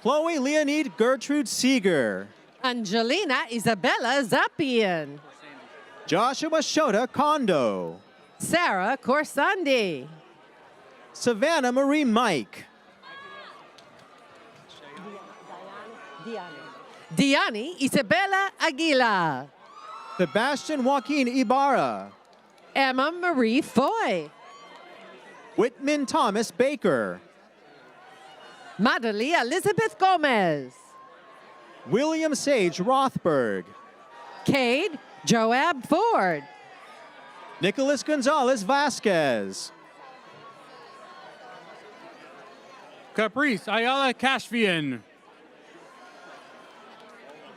Chloe Leonide Gertrude Seeger. Angelina Isabella Zapian. Joshua Shota Kondo. Sarah Corsandi. Savannah Marie Mike. Diani Isabella Aguila. Sebastian Joaquin Ibarra. Emma Marie Foy. Whitman Thomas Baker. Madelia Elizabeth Gomez. William Sage Rothberg. Cade Joab Ford. Nicholas Gonzalez Vasquez. Caprice Ayala Kashfian.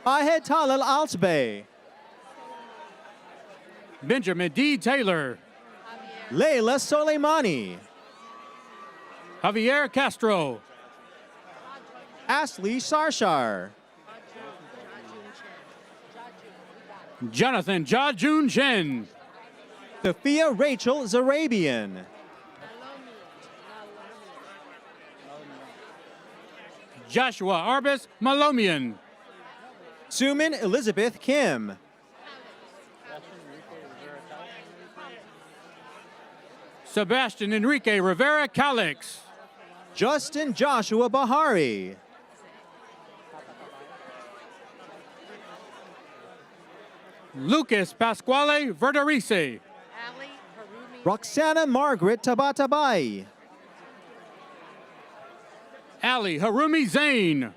Ahed Talal Altbay. Benjamin D. Taylor. Leila Soleimani. Javier Castro. Ashley Sarshar. Jonathan Jajun Chen. Sophia Rachel Zarabian. Joshua Arbus Malomian. Suman Elizabeth Kim. Sebastian Enrique Rivera Calix. Justin Joshua Bahari. Lucas Pasquale Verterice. Roxana Margaret Tabatabai. Ali Harumi Zain.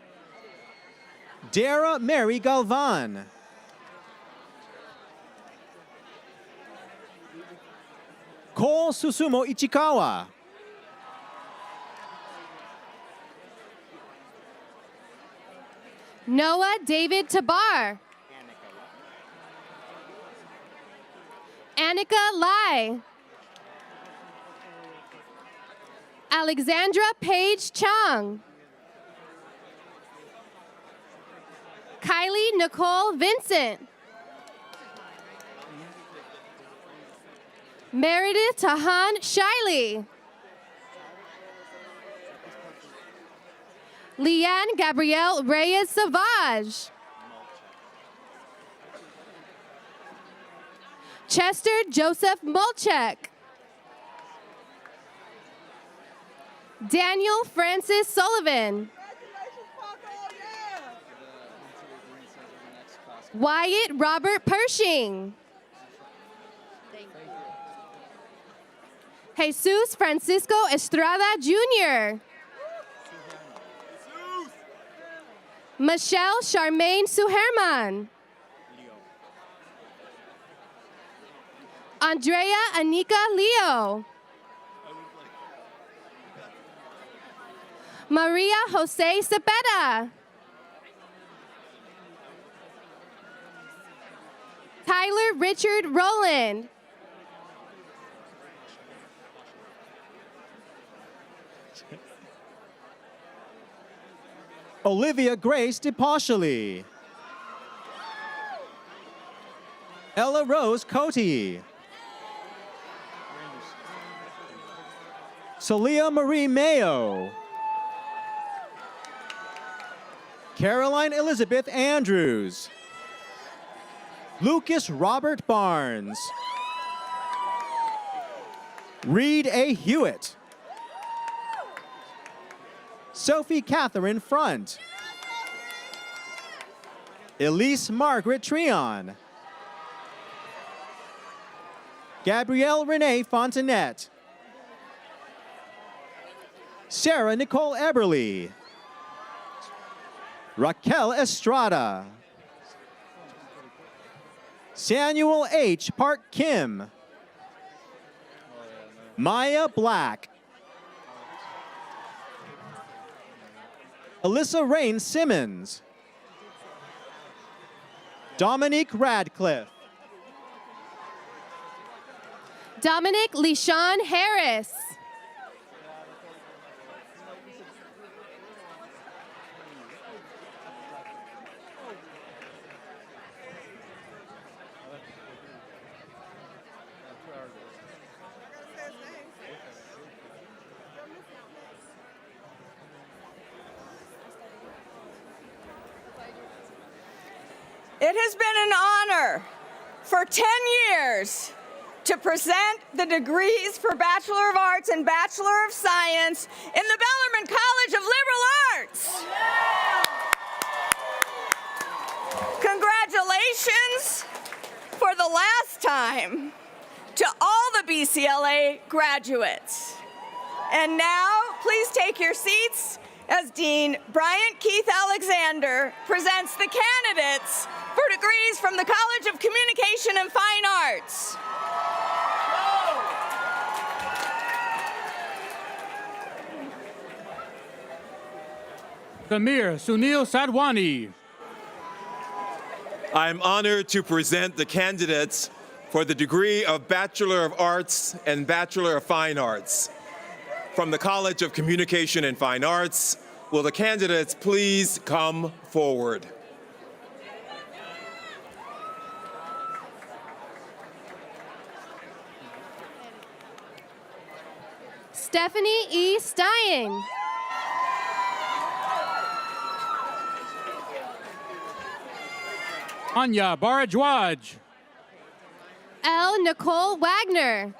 Dara Mary Galvan. Cole Susumo Ichikawa. Noah David Tabar. Annika Lai. Alexandra Paige Chung. Kylie Nicole Vincent. Meredith Tahan Shiley. Leanne Gabrielle Reyes Savage. Chester Joseph Mulchek. Daniel Francis Sullivan. Wyatt Robert Pershing. Jesus Francisco Estrada Jr. Michelle Charmaine Suherman. Andrea Anika Leo. Maria Jose Cepeda. Tyler Richard Rowland. Olivia Grace DePauchely. Ella Rose Cote. Celia Marie Mayo. Caroline Elizabeth Andrews. Lucas Robert Barnes. Reed A. Hewitt. Sophie Catherine Front. Elise Margaret Treon. Gabrielle Renee Fontenette. Sarah Nicole Eberly. Raquel Estrada. Samuel H. Park Kim. Maya Black. Alyssa Rain Simmons. Dominique Radcliffe. Dominic LeSean Harris. It has been an honor for 10 years to present the degrees for Bachelor of Arts and Bachelor of Science in the Bellarmine College of Liberal Arts. Congratulations for the last time to all the BCLA graduates. And now, please take your seats as Dean Bryant Keith Alexander presents the candidates for degrees from the College of Communication and Fine Arts. Samir Sunil Sadwani. I am honored to present the candidates for the degree of Bachelor of Arts and Bachelor of Fine Arts. From the College of Communication and Fine Arts, will the candidates please come forward? Stephanie E. Stein. Anya Barajwaj. L. Nicole Wagner.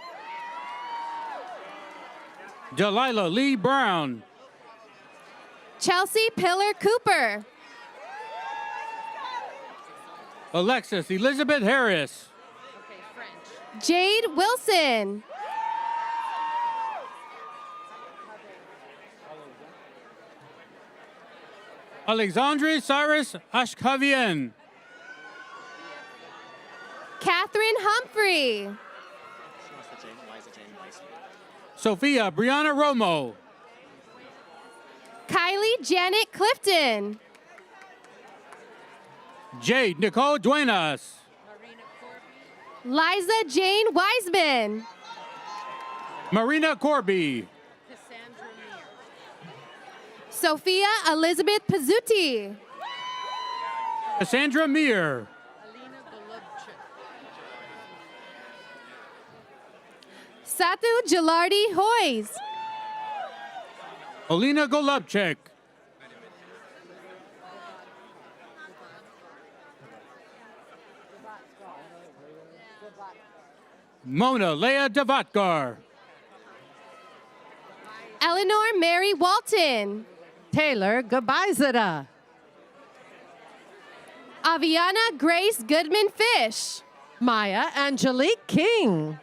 Delilah Lee Brown. Chelsea Pillar Cooper. Alexis Elizabeth Harris. Jade Wilson. Alexandre Cyrus Ashkavian. Catherine Humphrey. Sophia Brianna Romo. Kylie Janet Clifton. Jade Nicole Duenas. Liza Jane Wiseman. Marina Corby. Sophia Elizabeth Pizzuti. Cassandra Meir. Satu Gilardi Hoyes. Olena Golubchik. Mona Leah Devatkar. Eleanor Mary Walton. Taylor Gabaizada. Aviana Grace Goodman Fish. Maya Angelique King.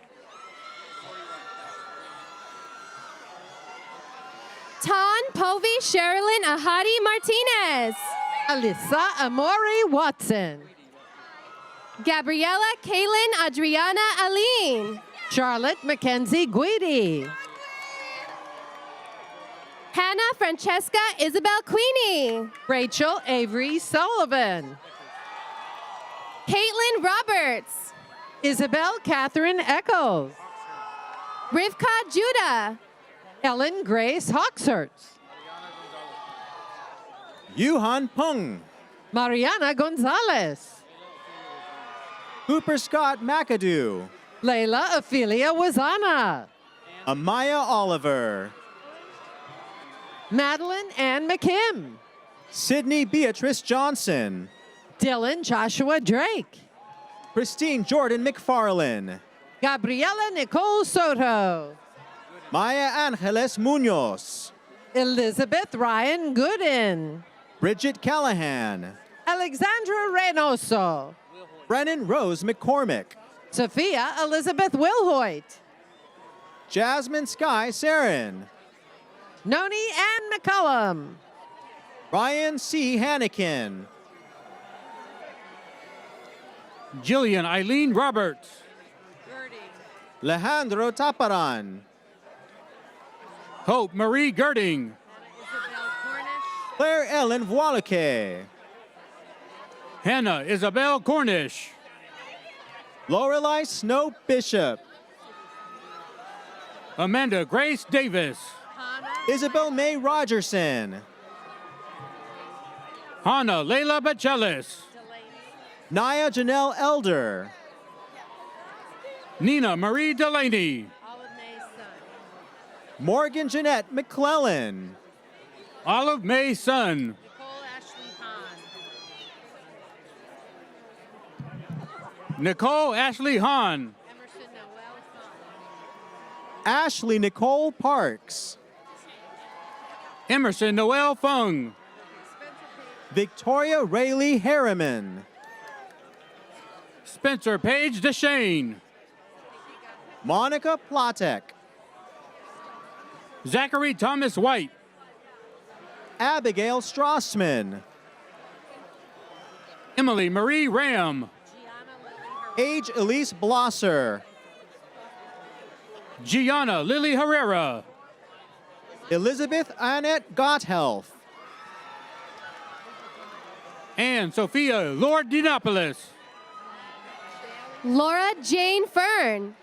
Tan Povey Sherilyn Ahadi Martinez. Alyssa Amori Watson. Gabriella Kaylin Adriana Aline. Charlotte Mackenzie Guidi. Hannah Francesca Isabel Queenie. Rachel Avery Sullivan. Caitlin Roberts. Isabel Catherine Echoes. Rivka Judah. Ellen Grace Hawkserts. Yuhan Peng. Mariana Gonzalez. Cooper Scott McAdoo. Layla Ophelia Wazana. Amaya Oliver. Madeline Ann McKim. Sydney Beatrice Johnson. Dylan Joshua Drake. Christine Jordan McFarlane. Gabriela Nicole Soto. Maya Angeles Munoz. Elizabeth Ryan Gooden. Bridget Callahan. Alexandra Reynoso. Brennan Rose McCormick. Sophia Elizabeth Wilhoit. Jasmine Sky Sarin. Noni Ann McCullum. Ryan C. Hannikin. Jillian Eileen Roberts. Alejandro Taparan. Hope Marie Girding. Claire Ellen Voilake. Hannah Isabel Cornish. Lorelei Snow Bishop. Amanda Grace Davis. Isabel May Rogerson. Hannah Layla Bachelis. Naya Janelle Elder. Nina Marie Delaney. Morgan Jeanette McClellan. Olive May Sun. Nicole Ashley Hahn. Ashley Nicole Parks. Emerson Noel Fung. Victoria Rayleigh Harriman. Spencer Page DeShane. Monica Platek. Zachary Thomas White. Abigail Strassman. Emily Marie Ram. Age Elise Blosser. Gianna Lily Herrera. Elizabeth Annette Gotthelf. And Sophia Lord Dinopolis. Laura Jane Fern.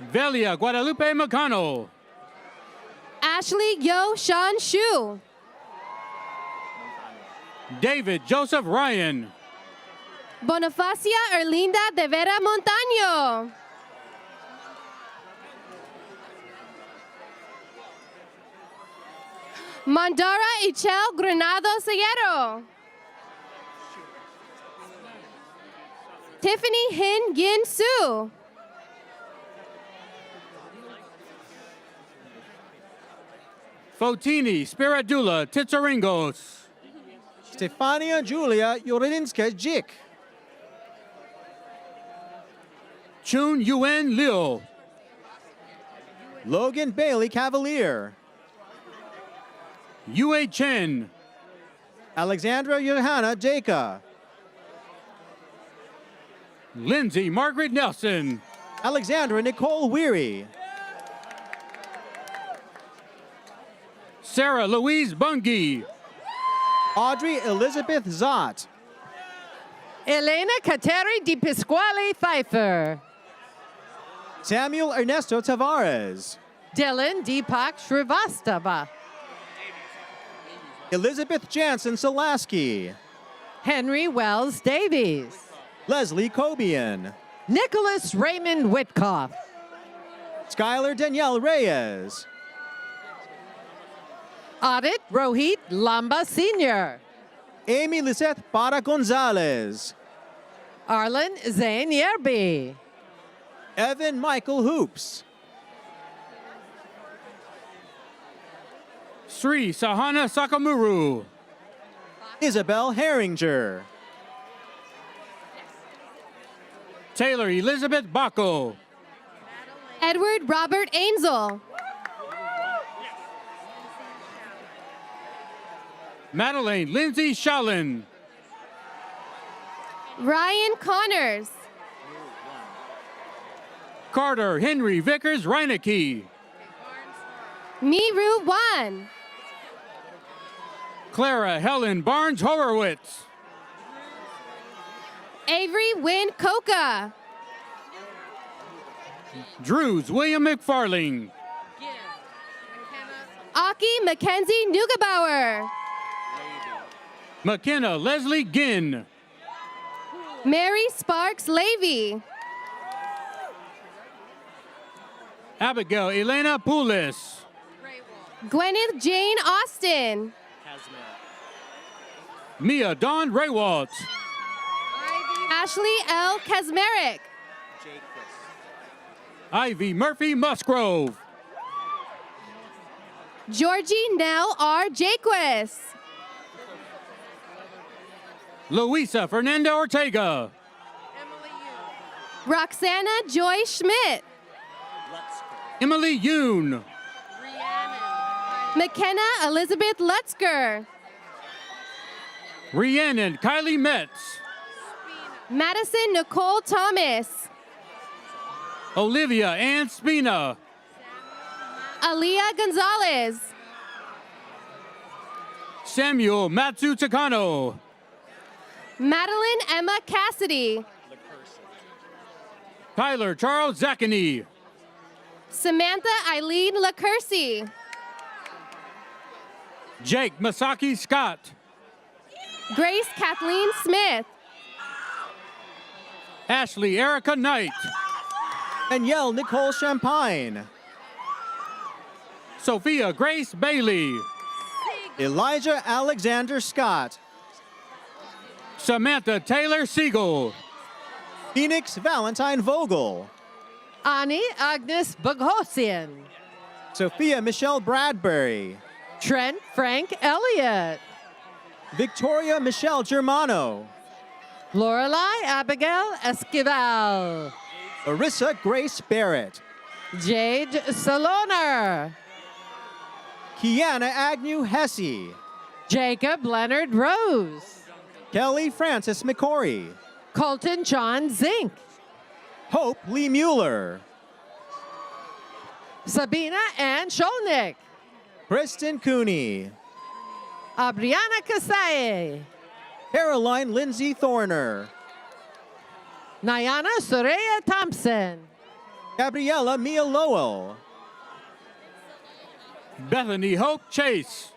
Velia Guadalupe McConnell. Ashley Yo Sean Shu. David Joseph Ryan. Bonifacia Erlinda de Vera Montaño. Mandara Ichel Granado Seguero. Tiffany Hin Yin Su. Fotini Spiradula Titsaringos. Stefania Julia Yorinska Jik. Chun Yuen Liu. Logan Bailey Cavalier. Yue Chen. Alexandra Johanna Deka. Lindsay Margaret Nelson. Alexandra Nicole Weary. Sarah Louise Bungie. Audrey Elizabeth Zott. Elena Kateri Di Pasquale Pfeiffer. Samuel Ernesto Tavares. Dylan Deepak Shrivastava. Elizabeth Jansen Solaski. Henry Wells Davies. Leslie Cobian. Nicholas Raymond Whitcoff. Skylar Danielle Reyes. Audit Rohit Lamba Sr. Amy Lisette Para Gonzalez. Arlen Zain Yerby. Evan Michael Hoops. Sri Sahana Sakamuru. Isabel Herringer. Taylor Elizabeth Bacco. Edward Robert Ainzel. Madeleine Lindsay Shallon. Ryan Connors. Carter Henry Vickers Reinecke. Miru Wan. Clara Helen Barnes Horowitz. Avery Wynn Coca. Drews William McFarling. Aki Mackenzie Neugebauer. McKenna Leslie Ginn. Mary Sparks Levy. Abigail Elena Poulis. Gwyneth Jane Austin. Mia Dawn Raywalt. Ashley L. Kasmerick. Ivy Murphy Musgrove. Georgie Nell R. Jaquist. Luisa Fernanda Ortega. Roxana Joy Schmidt. Emily Yoon. McKenna Elizabeth Lutzker. Rhiannon Kylie Metz. Madison Nicole Thomas. Olivia Ann Spina. Aaliyah Gonzalez. Samuel Matsu Takano. Madeline Emma Cassidy. Tyler Charles Zackany. Samantha Eileen LaCursey. Jake Masaki Scott. Grace Kathleen Smith. Ashley Erica Knight. Danielle Nicole Champagne. Sophia Grace Bailey. Elijah Alexander Scott. Samantha Taylor Siegel. Phoenix Valentine Vogel. Ani Agnes Boghossian. Sophia Michelle Bradbury. Trent Frank Elliott. Victoria Michelle Germano. Lorelei Abigail Esquivel. Arissa Grace Barrett. Jade Saloner. Kiana Agnew Hesse. Jacob Leonard Rose. Kelly Francis McCory. Colton John Zink. Hope Lee Mueller. Sabina Ann Sholnick. Kristen Cooney. Abriana Kasaye. Caroline Lindsay Thorner. Nayana Soraya Thompson. Gabriella Mia Lowell. Bethany Hope Chase.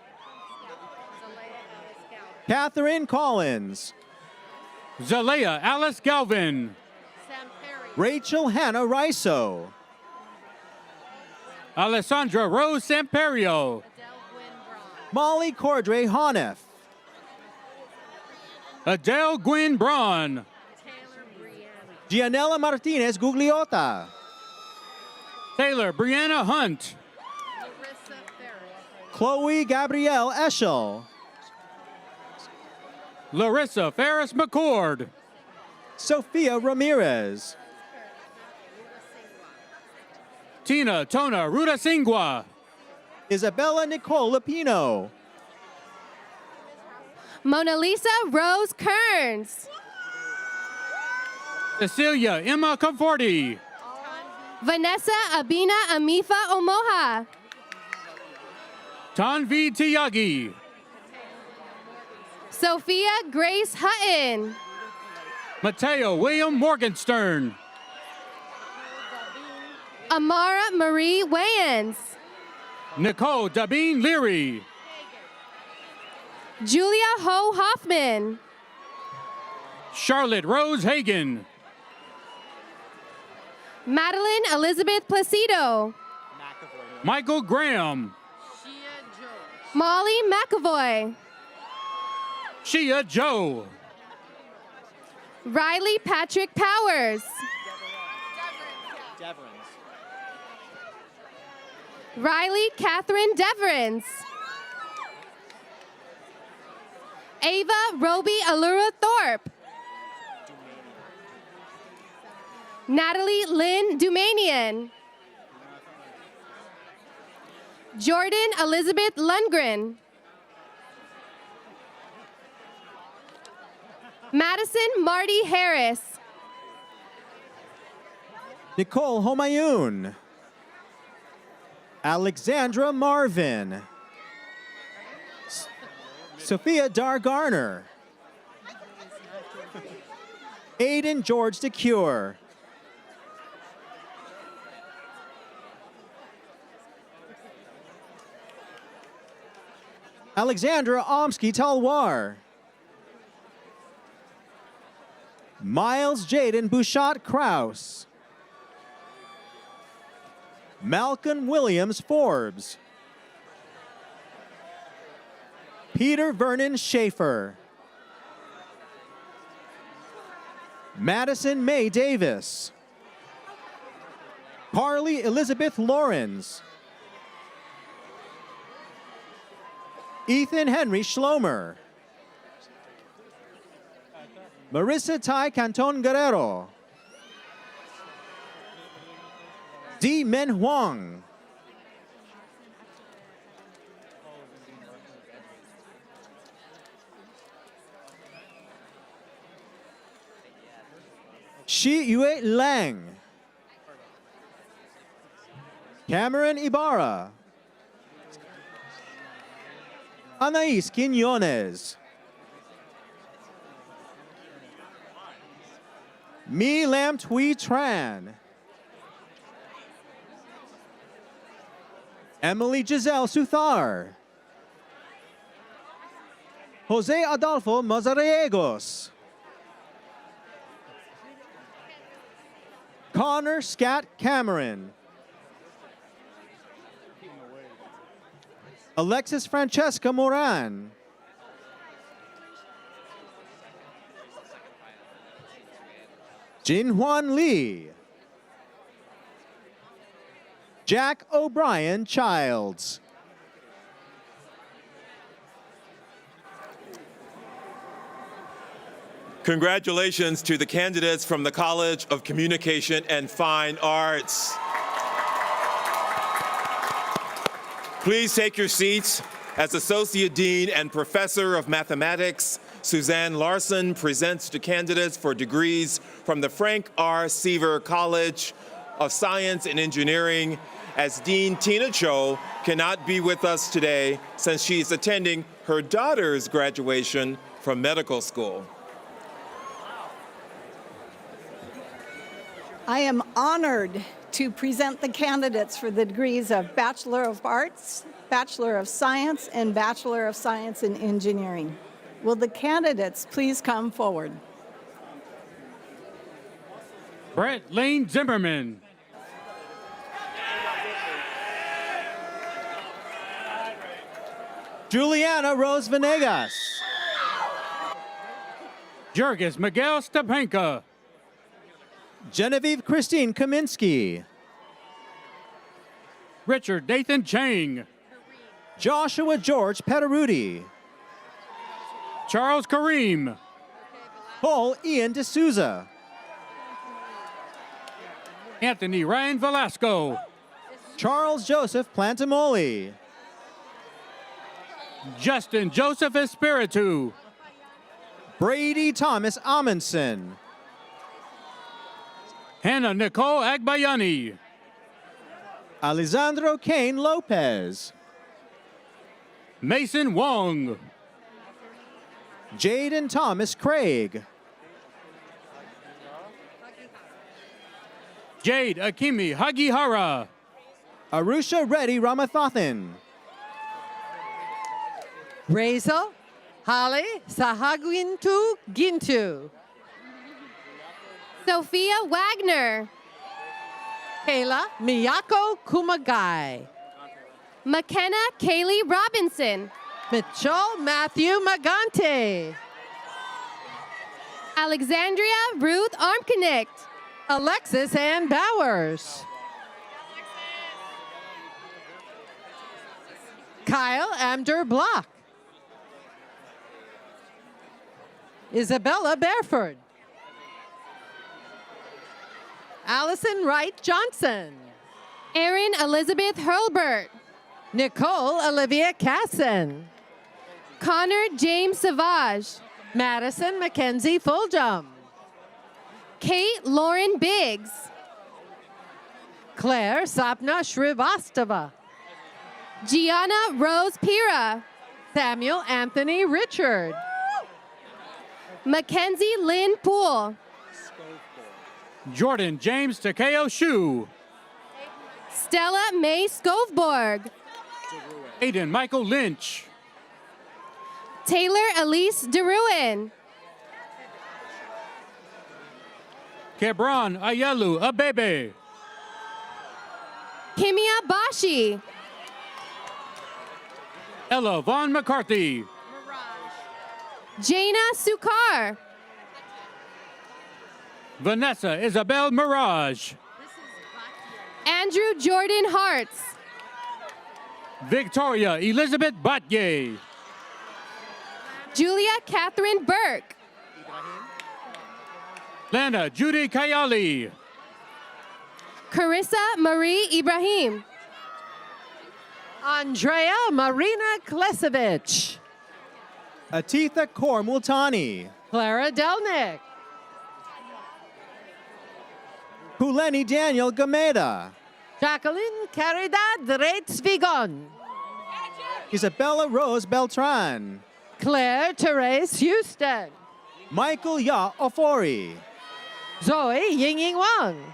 Catherine Collins. Zalea Alice Galvin. Rachel Hannah Riso. Alessandra Rose Samperio. Molly Cordray Honeff. Adele Gwynn Braun. Gianella Martinez Gugliota. Taylor Brianna Hunt. Chloe Gabrielle Eschel. Larissa Ferris McCord. Sophia Ramirez. Tina Tona Rudasingwa. Isabella Nicole Lapino. Mona Lisa Rose Kearns. Cecilia Emma Conforti. Vanessa Abina Amifa Omoha. Tanvi Tiagi. Sophia Grace Hutton. Mateo William Morgenstern. Amara Marie Wayans. Nicole Dabine Leary. Julia Ho Hoffman. Charlotte Rose Hagan. Madeline Elizabeth Placido. Michael Graham. Molly McAvoy. Shia Joe. Riley Patrick Powers. Riley Catherine Deverens. Ava Roby Allura Thorpe. Natalie Lynn Dumanian. Jordan Elizabeth Lundgren. Madison Marty Harris. Nicole Homayun. Alexandra Marvin. Sophia Dar Garner. Aiden George DeCure. Alexandra Omsky Talwar. Miles Jaden Bouchot Kraus. Malcolm Williams Forbes. Peter Vernon Schaefer. Madison May Davis. Carly Elizabeth Lawrence. Ethan Henry Schlomer. Marissa Tai Canton Guerrero. Di Men Huang. Shi Yue Lang. Cameron Ibarra. Anais Quinones. Mi Lam Tui Tran. Emily Giselle Suthar. Jose Adolfo Mazariegos. Connor Scat Cameron. Alexis Francesca Moran. Jinhwan Lee. Jack O'Brien Childs. Congratulations to the candidates from the College of Communication and Fine Arts. Please take your seats as Associate Dean and Professor of Mathematics, Suzanne Larson presents the candidates for degrees from the Frank R. Seaver College of Science and Engineering, as Dean Tina Cho cannot be with us today since she is attending her daughter's graduation from medical school. I am honored to present the candidates for the degrees of Bachelor of Arts, Bachelor of Science, and Bachelor of Science in Engineering. Will the candidates please come forward? Brett Lane Zimmerman. Juliana Rose Venegas. Jurgis Miguel Stepanka. Genevieve Christine Kaminsky. Richard Nathan Chang. Joshua George Petaruti. Charles Kareem. Paul Ian D'Souza. Anthony Ryan Velasco. Charles Joseph Plantamoli. Justin Joseph Espiritu. Brady Thomas Amundsen. Hannah Nicole Agbayani. Alessandro Kane Lopez. Mason Wong. Jaden Thomas Craig. Jade Akimi Hagihara. Arusha Reddy Ramathathan. Razel Holly Sahagwintu Gintu. Sophia Wagner. Kayla Miyako Kumagai. McKenna Kaylee Robinson. Mitchell Matthew Magante. Alexandria Ruth Armknecht. Alexis Ann Bowers. Kyle Amder Block. Isabella Bareford. Allison Wright Johnson. Erin Elizabeth Hurlbert. Nicole Olivia Casson. Connor James Savage. Madison Mackenzie Fulgham. Kate Lauren Biggs. Claire Sapna Shrivastava. Gianna Rose Pira. Samuel Anthony Richard. Mackenzie Lynn Poole. Jordan James Takeo Shu. Stella May Skovborg. Aiden Michael Lynch. Taylor Elise DeRuin. Kebron Ayelu Abebe. Kimia Bashi. Ella Vaughn McCarthy. Jaina Sukar. Vanessa Isabel Mirage. Andrew Jordan Hartz. Victoria Elizabeth Batye. Julia Catherine Burke. Lana Judy Kayali. Carissa Marie Ibrahim. Andrea Marina Klesevich. Atitha Kaur Multani. Clara Delnick. Kuleni Daniel Gameda. Jacqueline Caridad Reitz Vigon. Isabella Rose Beltran. Claire Therese Houston. Michael Ya Ofori. Zoe Yingying Wang.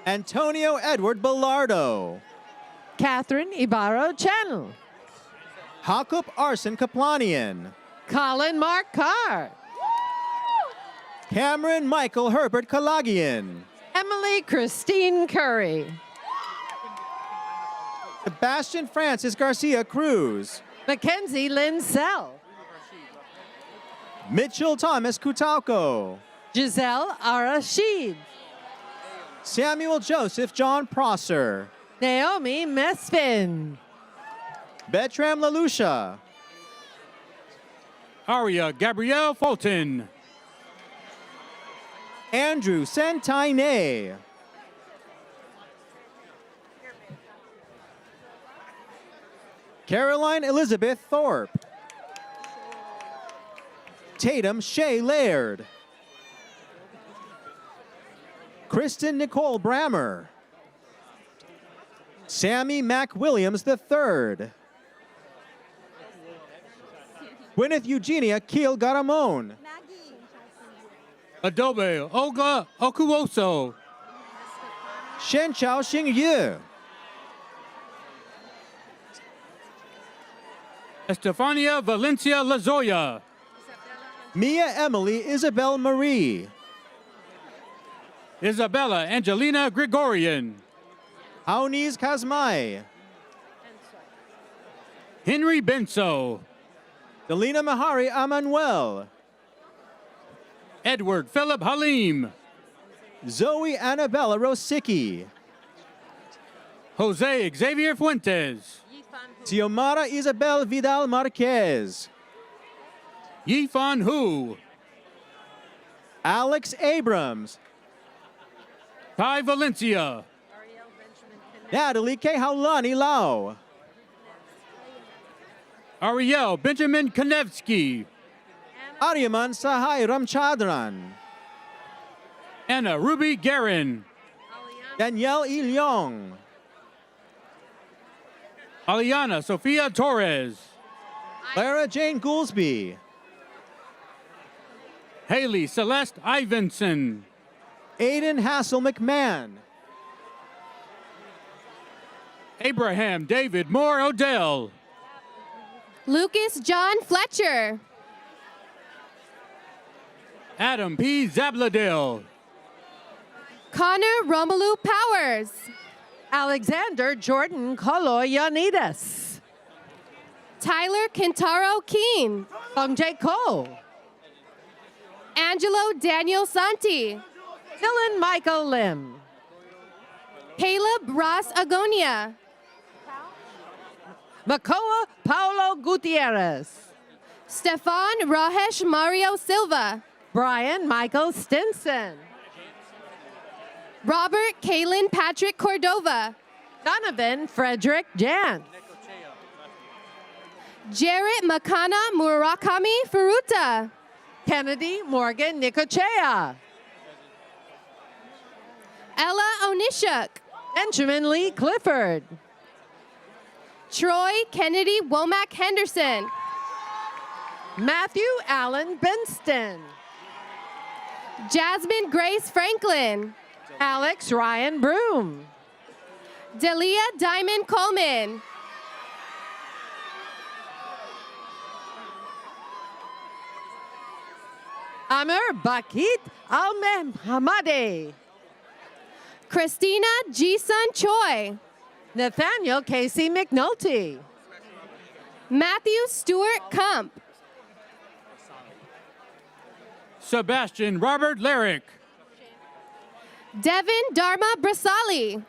Antonio Edward Bellardo. Catherine Ibarro Channel. Hakup Arson Kaplanian. Colin Mark Carr. Cameron Michael Herbert Kalagian. Emily Christine Curry. Sebastian Francis Garcia Cruz. Mackenzie Lynn Sell. Mitchell Thomas Kutauko. Giselle Arashid. Samuel Joseph John Prosser. Naomi Mesfin. Bertram Lalusha. Aria Gabrielle Fulton. Andrew Santaine. Caroline Elizabeth Thorpe. Tatum Shea Laird. Kristen Nicole Brammer. Sammy Mac Williams III. Gwyneth Eugenia Keel Garamone. Adobe Olga Okuoso. Shen Chao Xing Yu. Estefania Valencia Lazoya. Mia Emily Isabel Marie. Isabella Angelina Gregorian. Hauniz Kazmai. Henry Benso. Delina Mahari Amanuel. Edward Philip Halim. Zoe Annabella Rosicki. Jose Xavier Fuentes. Xiomara Isabel Vidal Marquez. Yifan Hu. Alex Abrams. Ty Valencia. Natalie Kehaulani Lau. Ariel Benjamin Konevsky. Aryaman Sahai Ramchandran. Anna Ruby Guerin. Danielle Ilyong. Aliana Sofia Torres. Clara Jane Goolsby. Haley Celeste Ivinson. Aiden Hassel McMahon. Abraham David Moore Odell. Lucas John Fletcher. Adam P. Zabladil. Connor Romelu Powers. Alexander Jordan Koloyanides. Tyler Kentaro Keene. Song J. Cole. Angelo Daniel Santi. Dylan Michael Lim. Caleb Ross Agonia. Makoa Paulo Gutierrez. Stefan Rajesh Mario Silva. Brian Michael Stinson. Robert Kalen Patrick Cordova. Donovan Frederick Jan. Jarrett Makana Murakami Furuta. Kennedy Morgan Nicochea. Ella Onishuk. Benjamin Lee Clifford. Troy Kennedy Womack Henderson. Matthew Allen Benston. Jasmine Grace Franklin. Alex Ryan Broom. Delia Diamond Coleman. Amir Bakit Al-Hamadi. Christina Ji-sun Choi. Nathaniel Casey McNulty. Matthew Stewart Kump. Sebastian Robert Lyric. Devin Dharma Brasali.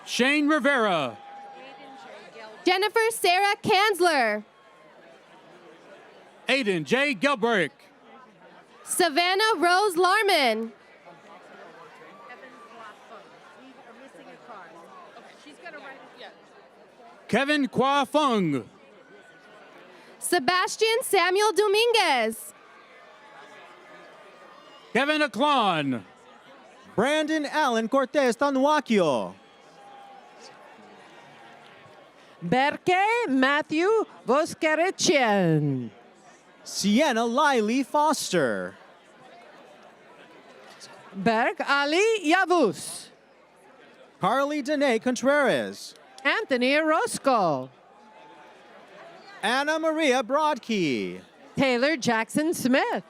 Shane Rivera. Jennifer Sarah Kanzler. Aiden J. Gilbrick. Savannah Rose Larman. Kevin Kwa Fung. Sebastian Samuel Dominguez. Kevin Aklon. Brandon Allen Cortez Tanwakio. Berke Matthew Voskerichian. Sienna Liley Foster. Berg Ali Yavuz. Carly Danae Contreras. Anthony Orozco. Anna Maria Broadkey. Taylor Jackson Smith.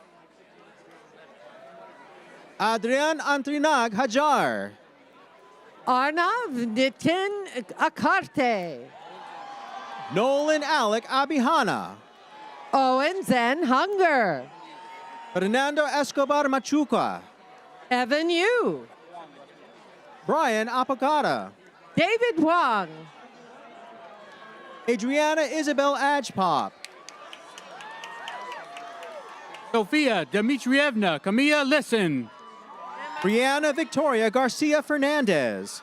Adrian Antrinag Hajar. Arnav Nitin Akarte. Nolan Alec Abihana. Owen Zen Hunger. Fernando Escobar Machuca. Evan Yu. Brian Apagata. David Wong. Adriana Isabel Ajpop. Sofia Dmitrievna Camilla Listen. Brianna Victoria Garcia Fernandez.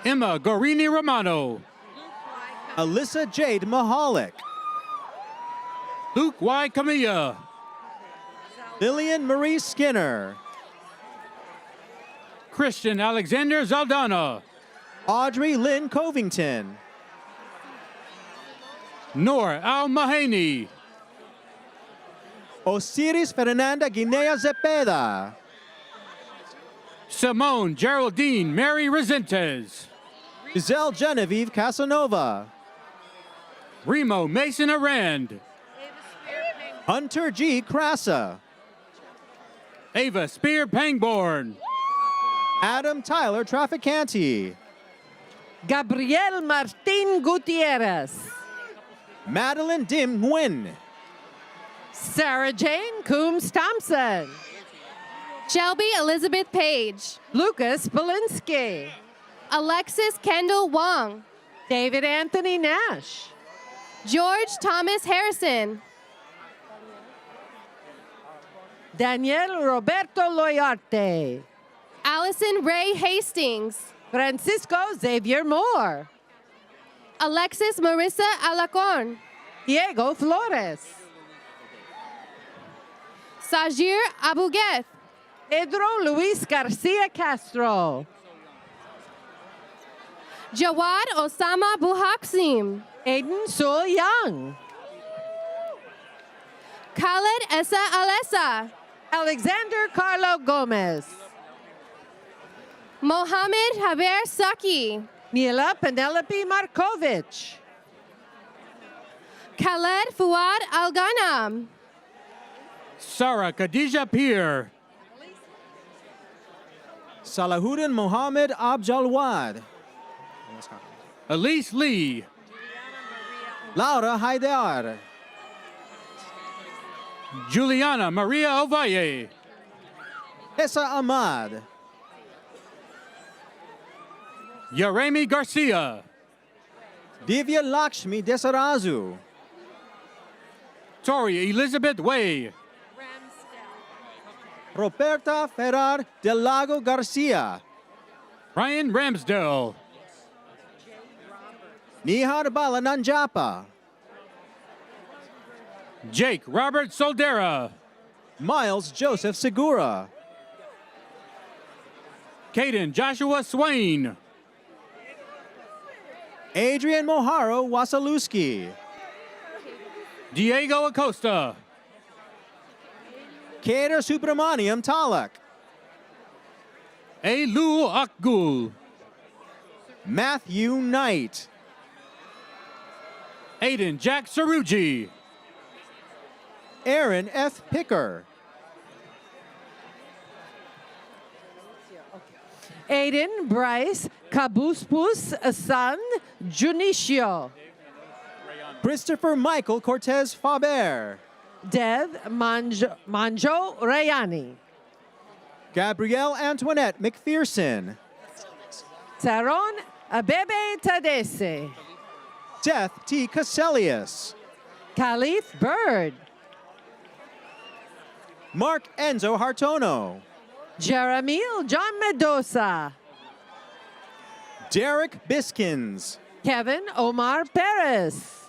Emma Gorini Romano. Alyssa Jade Mahalik. Luke Y. Camilla. Lillian Marie Skinner. Christian Alexander Zaldana. Audrey Lynn Covington. Noor Al Mahaney. Osiris Fernanda Guinea Zepeda. Simone Geraldine Mary Resentes. Giselle Genevieve Casanova. Remo Mason Arand. Hunter G. Crassa. Ava Spear Pangborn. Adam Tyler Traficante. Gabriel Martin Gutierrez. Madeline Dim Nguyen. Sarah Jane Coombs Thompson. Shelby Elizabeth Page. Lucas Belinsky. Alexis Kendall Wong. David Anthony Nash. George Thomas Harrison. Daniel Roberto Loyarte. Allison Ray Hastings. Francisco Xavier Moore. Alexis Marissa Alacon. Diego Flores. Sajir Abugueth. Pedro Luis Garcia Castro. Jawad Osama Buhaksim. Aiden Sul Young. Khaled Essa Alessa. Alexander Carlo Gomez. Mohammed Haber Saki. Mila Penelope Markovich. Khaled Fuad Al-Ghanam. Sarah Khadija Peer. Salahuddin Mohammed Abjalwad. Elise Lee. Laura Haidar. Juliana Maria Ovalle. Essa Ahmad. Yaremi Garcia. Divya Lakshmi Desarazu. Tori Elizabeth Way. Roberta Ferrar Del Lago Garcia. Ryan Ramsdell. Nihar Bala Nanjapa. Jake Robert Soldera. Miles Joseph Segura. Caden Joshua Swain. Adrian Moharo Wasilewski. Diego Acosta. Kader Subramaniam Talak. Elu Akgul. Matthew Knight. Aiden Jack Saruji. Aaron F. Picker. Aiden Bryce Cabuspus San Junicio. Christopher Michael Cortez Faber. Dev Manjo Rayani. Gabrielle Antoinette McPherson. Saron Abebe Tadese. Seth T. Caselius. Khalif Bird. Mark Enzo Hartono. Jeremiel John Mendoza. Derek Biskins. Kevin Omar Perez.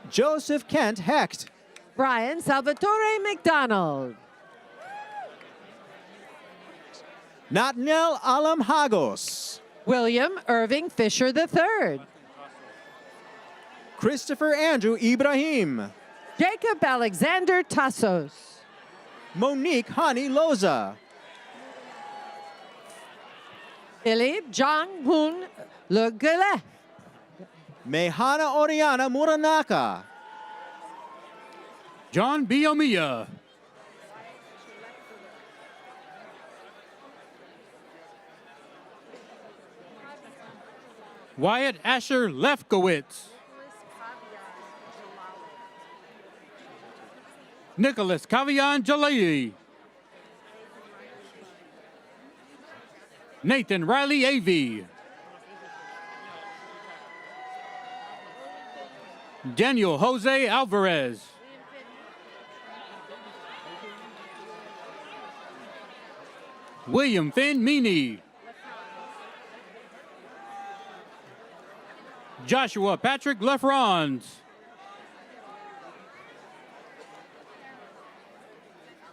Joseph Kent Hecht. Brian Salvatore McDonald. Natnel Alam Hagos. William Irving Fisher III. Christopher Andrew Ibrahim. Jacob Alexander Tassos. Monique Hani Loza. Philip Jong Hoon Lugale. Mehana Oriana Muranaka. John Biomia. Wyatt Asher Lefkowitz. Nicholas Kavian Jalei. Nathan Riley Avey. Daniel Jose Alvarez. William Finn Meany. Joshua Patrick Lefrons.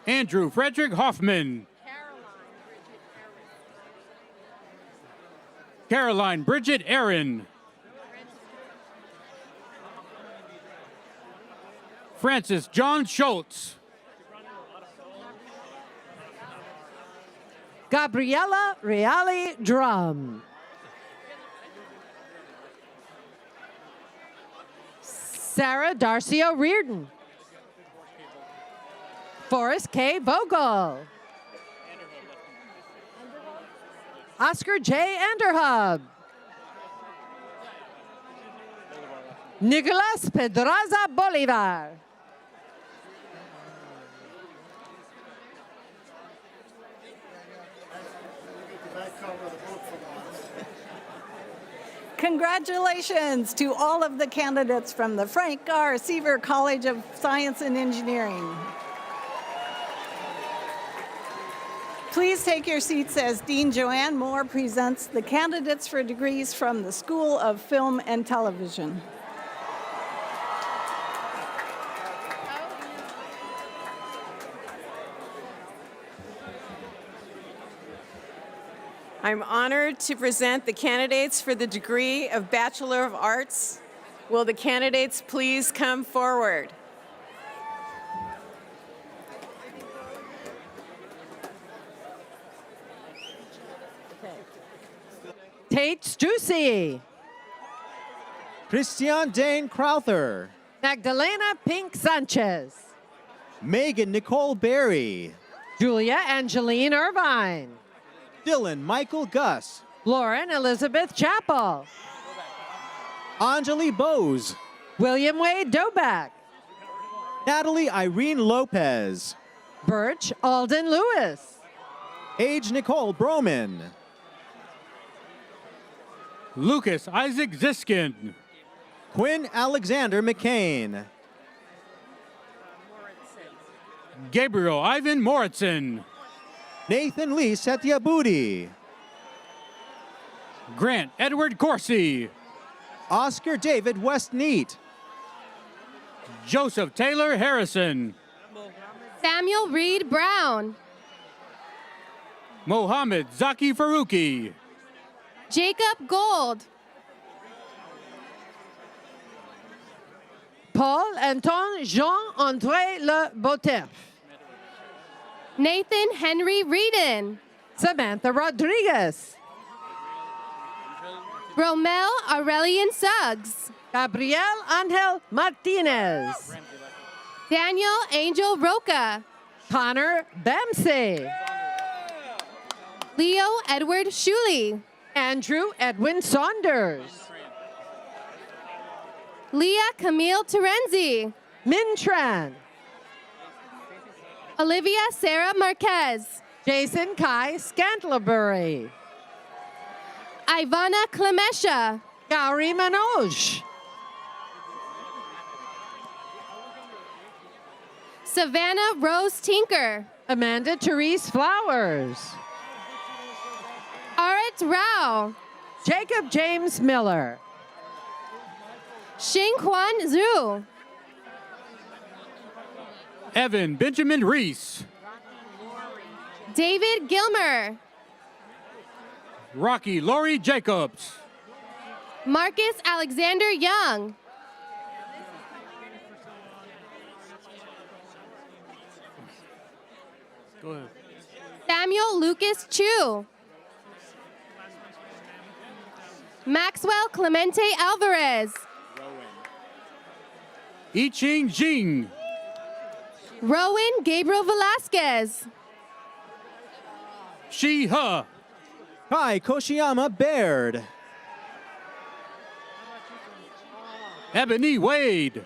Andrew Frederick Hoffman. Caroline Bridget Aaron. Francis John Schultz. Gabriella Reale Drum. Sarah Darcio Reardon. Forrest K. Vogel. Oscar J. Anderhub. Nicolas Pedraza Bolivar. Congratulations to all of the candidates from the Frank R. Seaver College of Science and Engineering. Please take your seats as Dean Joanne Moore presents the candidates for degrees from the School of Film and Television. I'm honored to present the candidates for the degree of Bachelor of Arts. Will the candidates please come forward? Tate Strucy. Christian Dane Crowther. Magdalena Pink Sanchez. Megan Nicole Berry. Julia Angeline Irvine. Dylan Michael Gus. Lauren Elizabeth Chappell. Anjali Bose. William Wade Doback. Natalie Irene Lopez. Birch Alden Lewis. Age Nicole Broman. Lucas Isaac Ziskin. Quinn Alexander McCain. Gabriel Ivan Moritz. Nathan Lee Satyabudi. Grant Edward Corsi. Oscar David Westneat. Joseph Taylor Harrison. Samuel Reed Brown. Mohammed Zaki Farouki. Jacob Gold. Paul Anton Jean-André Le Boter. Nathan Henry Reedon. Samantha Rodriguez. Romel Aurelian Suggs. Gabriel Angel Martinez. Daniel Angel Roca. Connor Bamsey. Leo Edward Shuley. Andrew Edwin Saunders. Leah Camille Terenzi. Min Tran. Olivia Sarah Marquez. Jason Kai Scantlebury. Ivana Clemesha. Gauri Manoj. Savannah Rose Tinker. Amanda Therese Flowers. Arit Rao. Jacob James Miller. Xing Huan Zhu. Evan Benjamin Reese. David Gilmer. Rocky Laurie Jacobs. Marcus Alexander Young. Go ahead. Samuel Lucas Chu. Maxwell Clemente Alvarez. Yiching Jing. Rowan Gabriel Velasquez. Shi He. Kai Koshiyama Baird. Ebony Wade.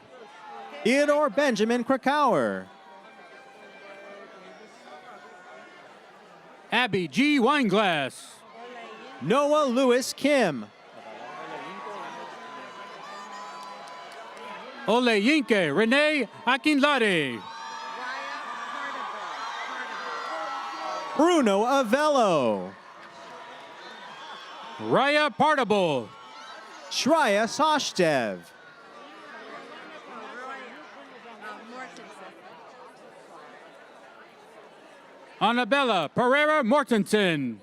Theodore Benjamin Krakauer. Abby G. Wineglass. Noah Lewis Kim. Oleyinke Renee Akinlade. Bruno Avello. Raya Partable. Shreya Sashdev. Annabella Pereira Mortensen.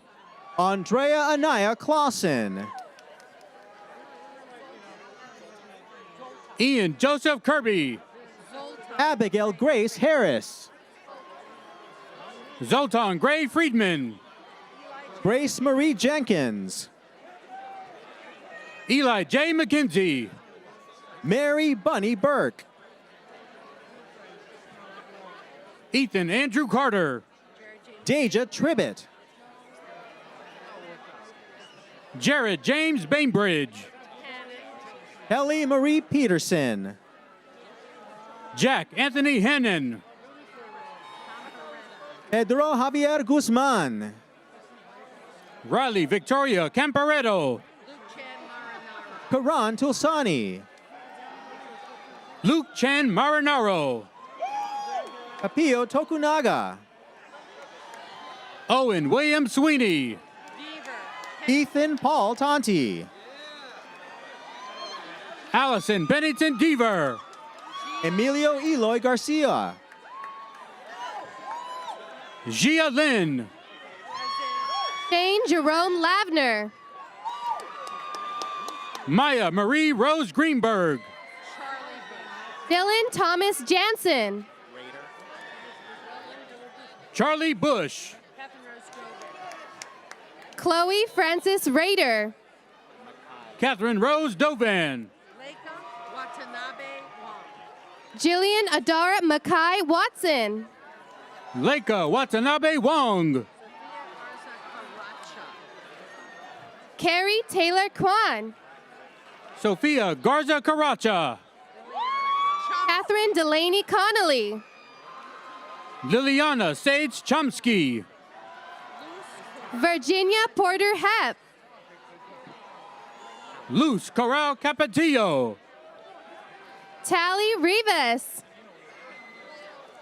Andrea Anaya Clausen. Ian Joseph Kirby. Abigail Grace Harris. Zoltan Gray Friedman. Grace Marie Jenkins. Eli J. McKenzie. Mary Bunny Burke. Ethan Andrew Carter. Deja Tribbett. Jared James Bainbridge. Kelly Marie Peterson. Jack Anthony Hannon. Pedro Javier Guzman. Riley Victoria Camparetto. Karan Tulsani. Luke Chan Marinaro. Apio Tokunaga. Owen William Sweeney. Ethan Paul Tonti. Allison Bennington Deaver. Emilio Eloy Garcia. Gia Lynn. Shane Jerome Lavner. Maya Marie Rose Greenberg. Dylan Thomas Jansen. Charlie Bush. Chloe Francis Rader. Catherine Rose Dovan. Jillian Adara Mackay Watson. Leica Watanabe Wong. Carrie Taylor Kwan. Sophia Garza Caracha. Catherine Delaney Connolly. Liliana Sage Chomsky. Virginia Porter Hepp. Luz Corral Capetillo. Tally Rivas.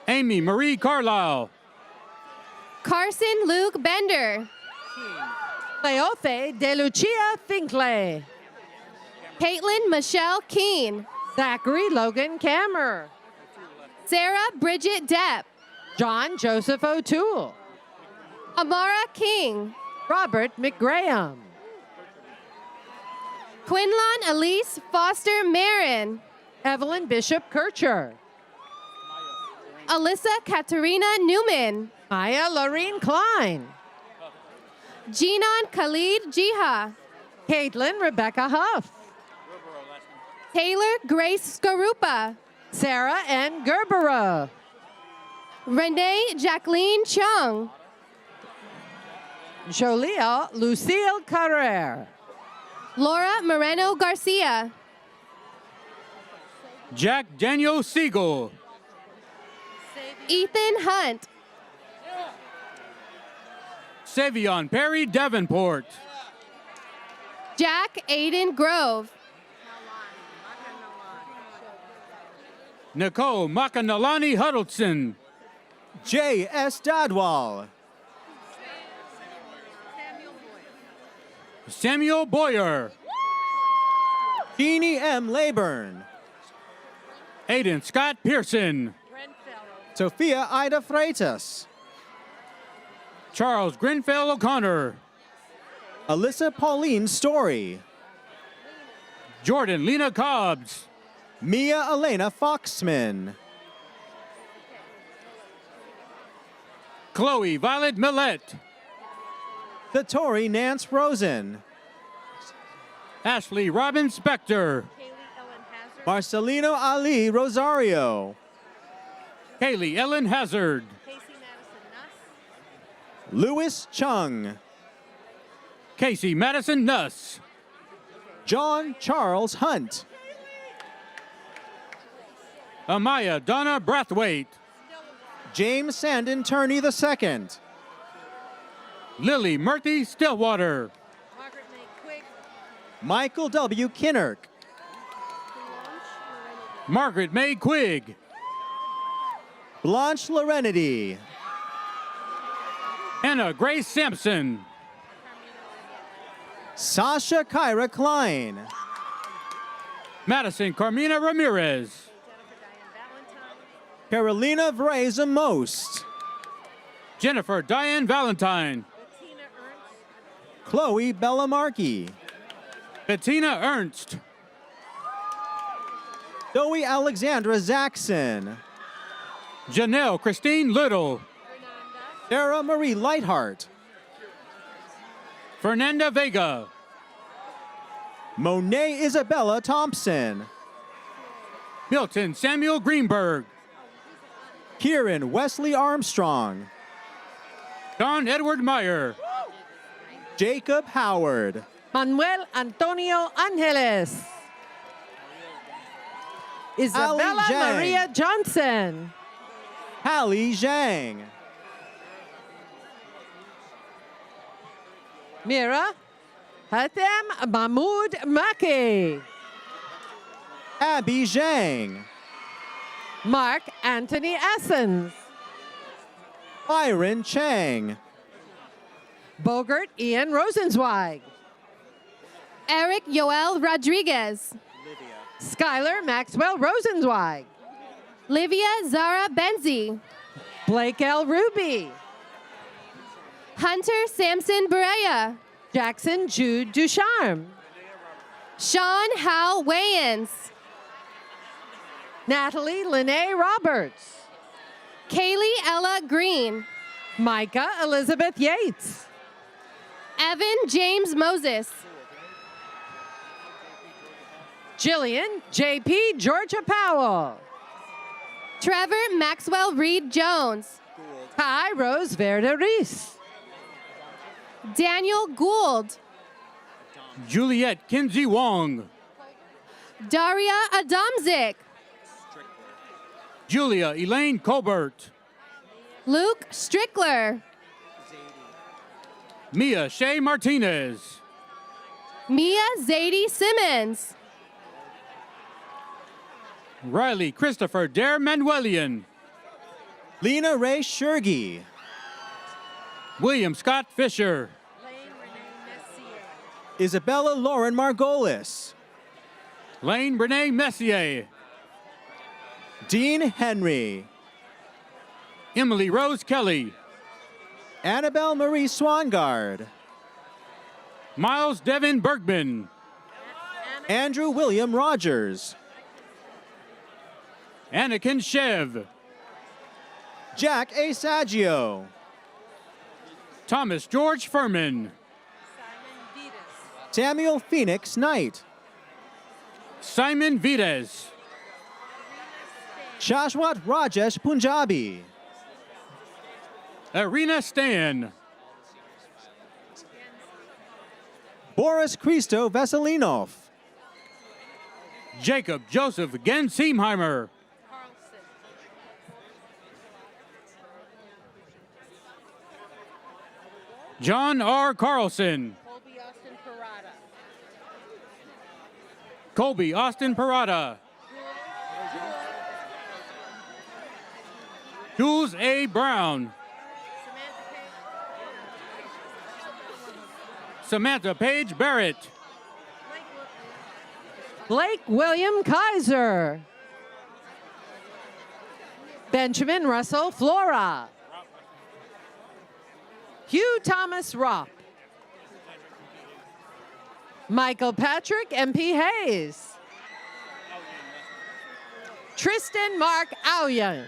Amy Marie Carlisle. Carson Luke Bender. Leofe De Lucia Finkley. Caitlin Michelle Keene. Zachary Logan Kammer. Sarah Bridget Depp. John Joseph O'Toole. Amara King. Robert McGraham. Quinlan Elise Foster Marin. Evelyn Bishop Kircher. Alyssa Katerina Newman. Maya Lorene Klein. Jinan Khalid Jiha. Caitlin Rebecca Huff. Taylor Grace Skarupa. Sarah N. Gerbera. Renee Jacqueline Chung. Jolia Lucille Carrere. Laura Moreno Garcia. Jack Daniel Siegel. Ethan Hunt. Savion Perry Davenport. Jack Aiden Grove. Nicole Makanalani Huddleston. J.S. Dadwal. Samuel Boyer. Jeannie M. Leyburn. Aiden Scott Pearson. Sophia Ida Freitas. Charles Grenfell O'Connor. Alyssa Pauline Story. Jordan Lena Cobbs. Mia Elena Foxman. Chloe Violet Millette. Satori Nance Rosen. Ashley Robin Spector. Marcelino Ali Rosario. Kaylee Ellen Hazard. Louis Chung. Casey Madison Nuss. John Charles Hunt. Amaya Donna Brathwaite. James Sandon Turney II. Lily Murthy Stillwater. Michael W. Kinnerk. Margaret May Quigg. Blanche Lorenity. Anna Grace Sampson. Sasha Kyra Klein. Madison Carmina Ramirez. Carolina Vareza Most. Jennifer Diane Valentine. Chloe Bellamarki. Bettina Ernst. Zoe Alexandra Zaxon. Janelle Christine Little. Sarah Marie Lightheart. Fernanda Vega. Monet Isabella Thompson. Milton Samuel Greenberg. Kieran Wesley Armstrong. Don Edward Meyer. Jacob Howard. Manuel Antonio Angeles. Isabella Zhang. Maria Johnson. Hallie Zhang. Mira Hatem Mahmoud Maki. Abby Zhang. Mark Anthony Essens. Byron Chang. Bogart Ian Rosenzweig. Eric Yoel Rodriguez. Skylar Maxwell Rosenzweig. Livia Zara Benzi. Blake L. Ruby. Hunter Samson Berea. Jackson Jude Ducharme. Sean Howe Wayans. Natalie Lene Roberts. Kaylee Ella Green. Micah Elizabeth Yates. Evan James Moses. Jillian J.P. Georgia Powell. Trevor Maxwell Reed Jones. Ty Rose Verde Reese. Daniel Gould. Juliet Kinsey Wong. Daria Adamzik. Julia Elaine Colbert. Luke Strickler. Mia Shea Martinez. Mia Zadie Simmons. Riley Christopher Dare Manuelian. Lena Ray Shergi. William Scott Fisher. Isabella Lauren Margolis. Lane Renee Messier. Dean Henry. Emily Rose Kelly. Annabelle Marie Swangard. Miles Devin Bergman. Andrew William Rogers. Anakin Shev. Jack A. Saggio. Thomas George Furman. Samuel Phoenix Knight. Simon Vides. Shashwat Rajesh Punjabi. Arena Stan. Boris Christo Veselinov. Jacob Joseph Gensheimer. John R. Carlson. Colby Austin Parada. Jules A. Brown. Samantha Page Barrett. Blake William Kaiser. Benjamin Russell Flora. Hugh Thomas Ropp. Michael Patrick MP Hayes. Tristan Mark Aoyang.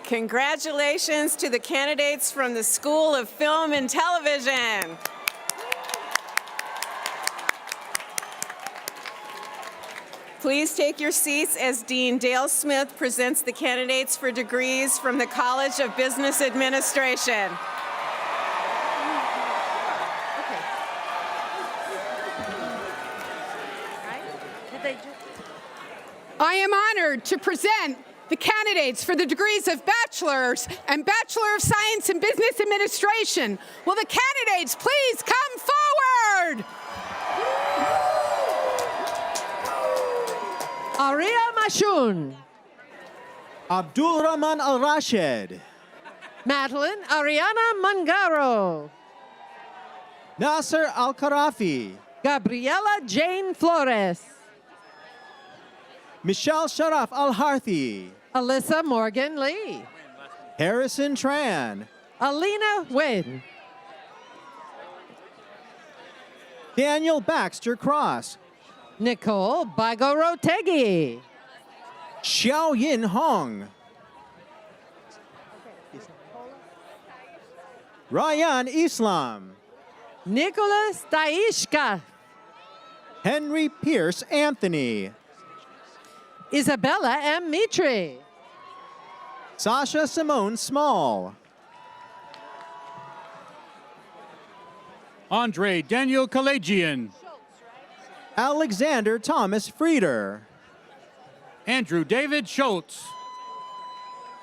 Congratulations to the candidates from the School of Film and Television. Please take your seats as Dean Dale Smith presents the candidates for degrees from the College of Business Administration. I am honored to present the candidates for the degrees of Bachelor's and Bachelor of Science in Business Administration. Will the candidates please come forward? Aria Mashun. Abdul Rahman Al Rashid. Madeline Ariana Mangaro. Nasser Al Karafi. Gabriela Jane Flores. Michelle Sharaf Al Harthi. Alyssa Morgan Lee. Harrison Tran. Alina Wynn. Daniel Baxter Cross. Nicole Bagorotegi. Xiao Yin Hong. Ryan Islam. Nicholas Daishka. Henry Pierce Anthony. Isabella M. Mitri. Sasha Simone Small. Andre Daniel Kalajian. Alexander Thomas Frieder. Andrew David Schultz.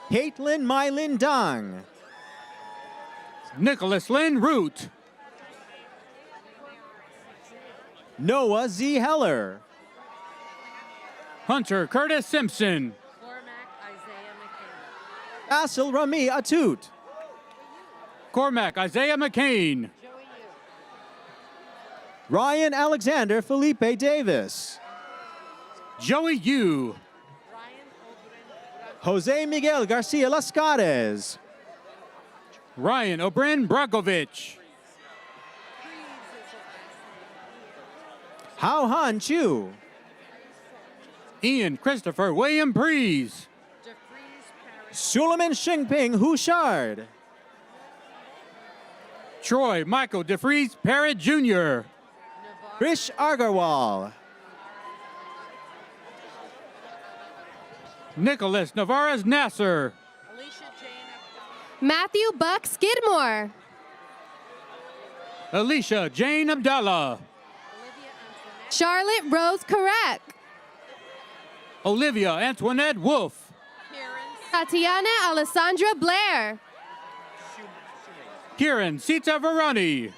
Caitlin Mylin Dang. Nicholas Lynn Root. Noah Z. Heller. Hunter Curtis Simpson. Asil Rami Atut. Cormac Isaiah McCain. Ryan Alexander Felipe Davis. Joey Yu. Jose Miguel Garcia Lascares. Ryan O'Brien Bragovich. Hao Han Chu. Ian Christopher William Prees. Suleiman Shingping Hushard. Troy Michael DeFries Parrott Jr. Krish Agarwal. Nicholas Navarez Nasser. Matthew Buck Skidmore. Alicia Jane Abdallah. Charlotte Rose Carek. Olivia Antoinette Wolf. Tatiana Alessandra Blair. Kieran Sita Varani.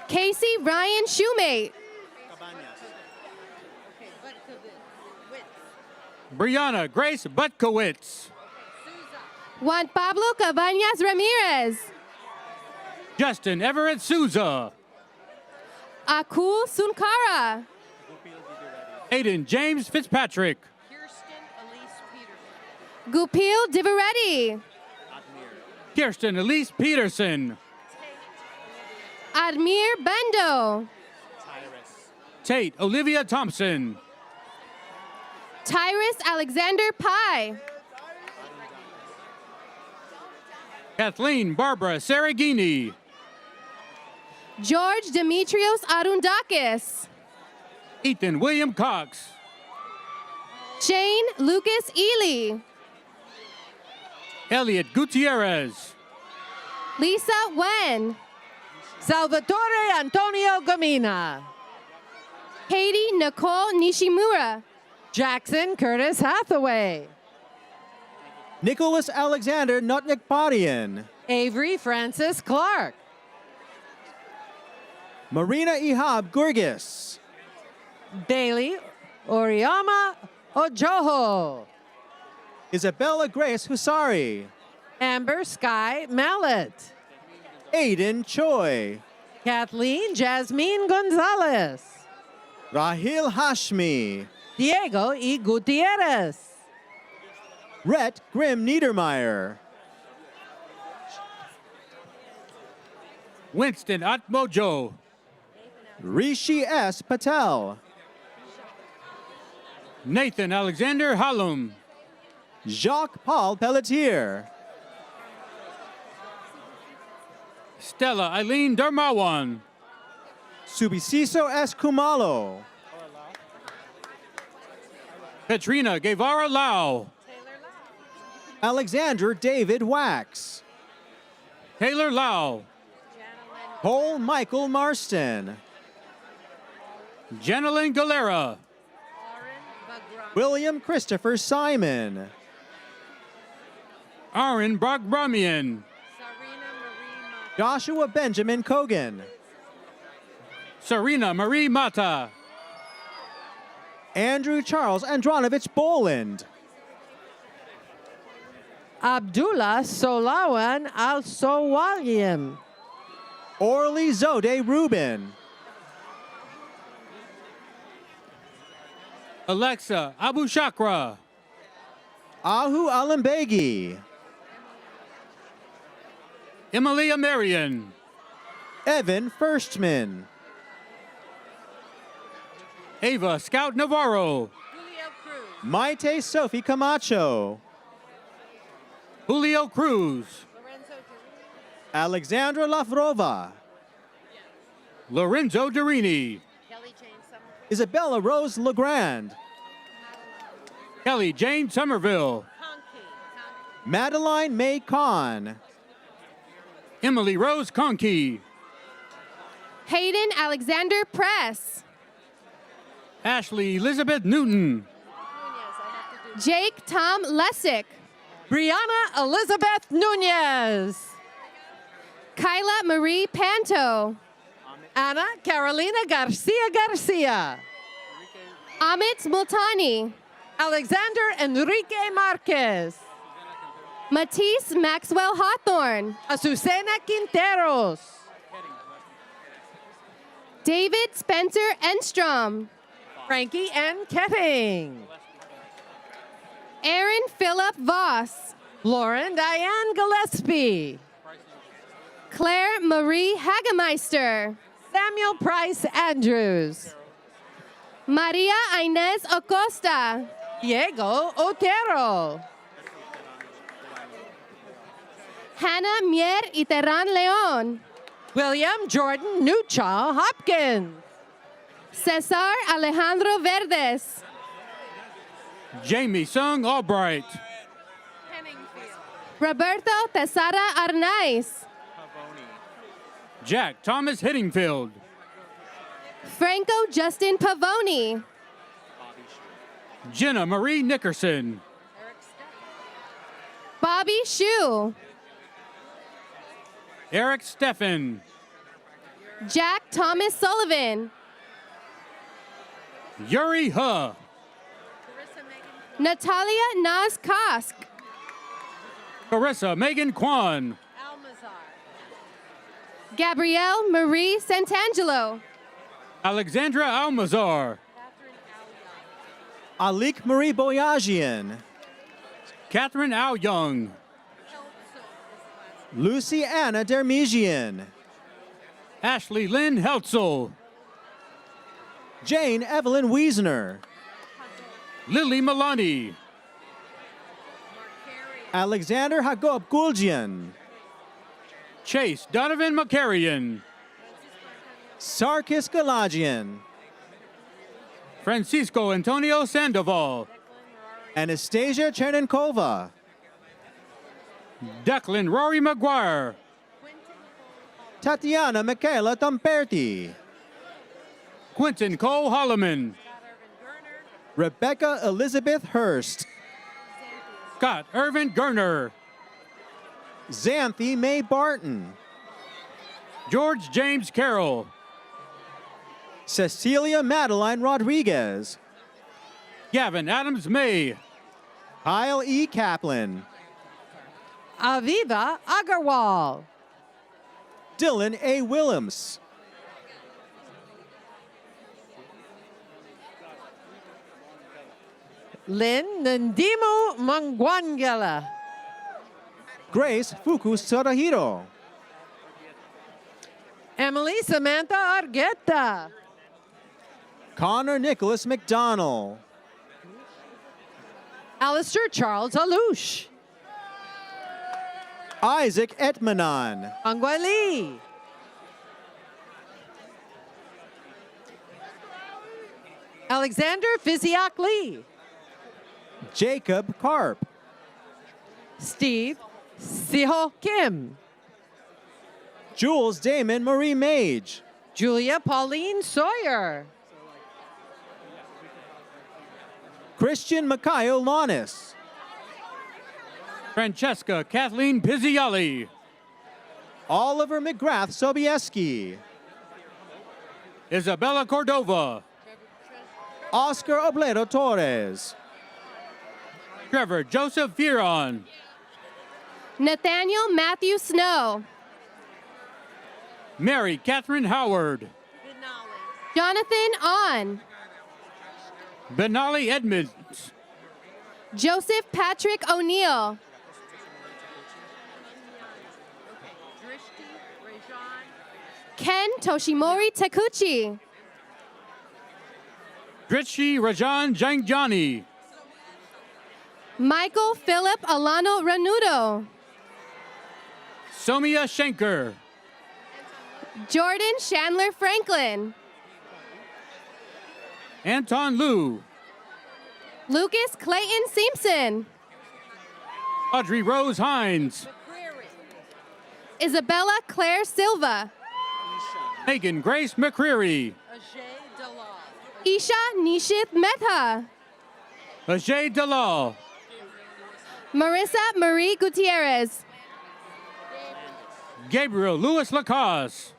Casey Ryan Shoemate. Brianna Grace Butkowitz. Juan Pablo Cabañas Ramirez. Justin Everett Souza. Akul Sunkara. Aiden James Fitzpatrick. Gupil Diveretti. Kirsten Elise Peterson. Admir Bendo. Tate Olivia Thompson. Tyrus Alexander Pai. Kathleen Barbara Saragini. George Demetrios Arundakis. Ethan William Cox. Shane Lucas Ely. Elliot Gutierrez. Lisa Wen. Salvatore Antonio Gomina. Katie Nicole Nishimura. Jackson Curtis Hathaway. Nicholas Alexander Notnikpadian. Avery Francis Clark. Marina Ihab Gurgis. Bailey Oriama Ojoho. Isabella Grace Husari. Amber Sky Mallet. Aiden Choi. Kathleen Jasmine Gonzalez. Rahil Hashmi. Diego E. Gutierrez. Rhett Grim Niedermeyer. Winston Atmojo. Rishi S. Patel. Nathan Alexander Halum. Jacques Paul Pelletier. Stella Eileen Darmawan. Subisiso S. Kumalo. Katrina Guevara Lau. Alexander David Wax. Taylor Lau. Paul Michael Marston. Janelyn Galera. William Christopher Simon. Aaron Bramian. Joshua Benjamin Kogan. Serena Marie Mata. Andrew Charles Andronovich Boland. Abdullah Solawan Al-Sowaliam. Orly Zode Rubin. Alexa Abu Shakra. Ahu Alambegi. Emilia Marion. Evan Firstman. Ava Scout Navarro. Maite Sophie Camacho. Julio Cruz. Alexandra Lafrova. Lorenzo Durini. Isabella Rose Legrand. Kelly Jane Somerville. Madeline May Kahn. Emily Rose Conkey. Hayden Alexander Press. Ashley Elizabeth Newton. Jake Tom Lessick. Brianna Elizabeth Nunez. Kyla Marie Panto. Ana Carolina Garcia Garcia. Amit Multani. Alexander Enrique Marquez. Matisse Maxwell Hawthorne. Azucena Quinteros. David Spencer Enstrom. Frankie N. Ketting. Aaron Philip Voss. Lauren Diane Gillespie. Claire Marie Hagemeister. Samuel Price Andrews. Maria Inez Acosta. Diego Otero. Hannah Mier Iteran Leon. William Jordan Newchaw Hopkins. Cesar Alejandro Verdes. Jamie Sung Albright. Roberto Tesara Arnaiz. Jack Thomas Hiddingfield. Franco Justin Pavoni. Jenna Marie Nickerson. Bobby Shu. Eric Steffen. Jack Thomas Sullivan. Yuri Huh. Natalia Naz Kosk. Carissa Megan Kwan. Gabrielle Marie Santangelo. Alexandra Almazar. Alik Marie Boyajian. Catherine Al Young. Lucy Anna Dermigian. Ashley Lynn Heltzel. Jane Evelyn Wiesner. Lily Milani. Alexander Hagob Guljian. Chase Donovan McCarrion. Sarkis Galajian. Francisco Antonio Sandoval. Anastasia Chernenkova. Declan Rory McGuire. Tatiana Michaela Tamperti. Quentin Cole Holloman. Rebecca Elizabeth Hurst. Scott Irvin Gerner. Xanthi Mae Barton. George James Carroll. Cecilia Madeline Rodriguez. Gavin Adams May. Kyle E. Kaplan. Aviva Agarwal. Dylan A. Willems. Lynn Nandimu Mangwangala. Grace Fuku Sorahiro. Emily Samantha Argueta. Connor Nicholas McDonald. Alistair Charles Alouche. Isaac Etmanan. Angwali. Alexander Fiziak Lee. Jacob Karp. Steve Siho Kim. Jules Damon Marie Mage. Julia Pauline Sawyer. Christian Mikhail Lonis. Francesca Kathleen Pizzielli. Oliver McGrath Sobieski. Isabella Cordova. Oscar Obledo Torres. Trevor Joseph Fearon. Nathaniel Matthew Snow. Mary Catherine Howard. Jonathan On. Benali Edmonds. Joseph Patrick O'Neill. Ken Toshimori Takuchi. Dritshi Rajan Jangjani. Michael Philip Alano Ranudo. Somia Schenker. Jordan Chandler Franklin. Anton Liu. Lucas Clayton Simpson. Audrey Rose Hines. Isabella Claire Silva. Megan Grace McCreary. Isha Nishith Mehta. Ajay Dalal. Marissa Marie Gutierrez. Gabriel Louis Lacasse.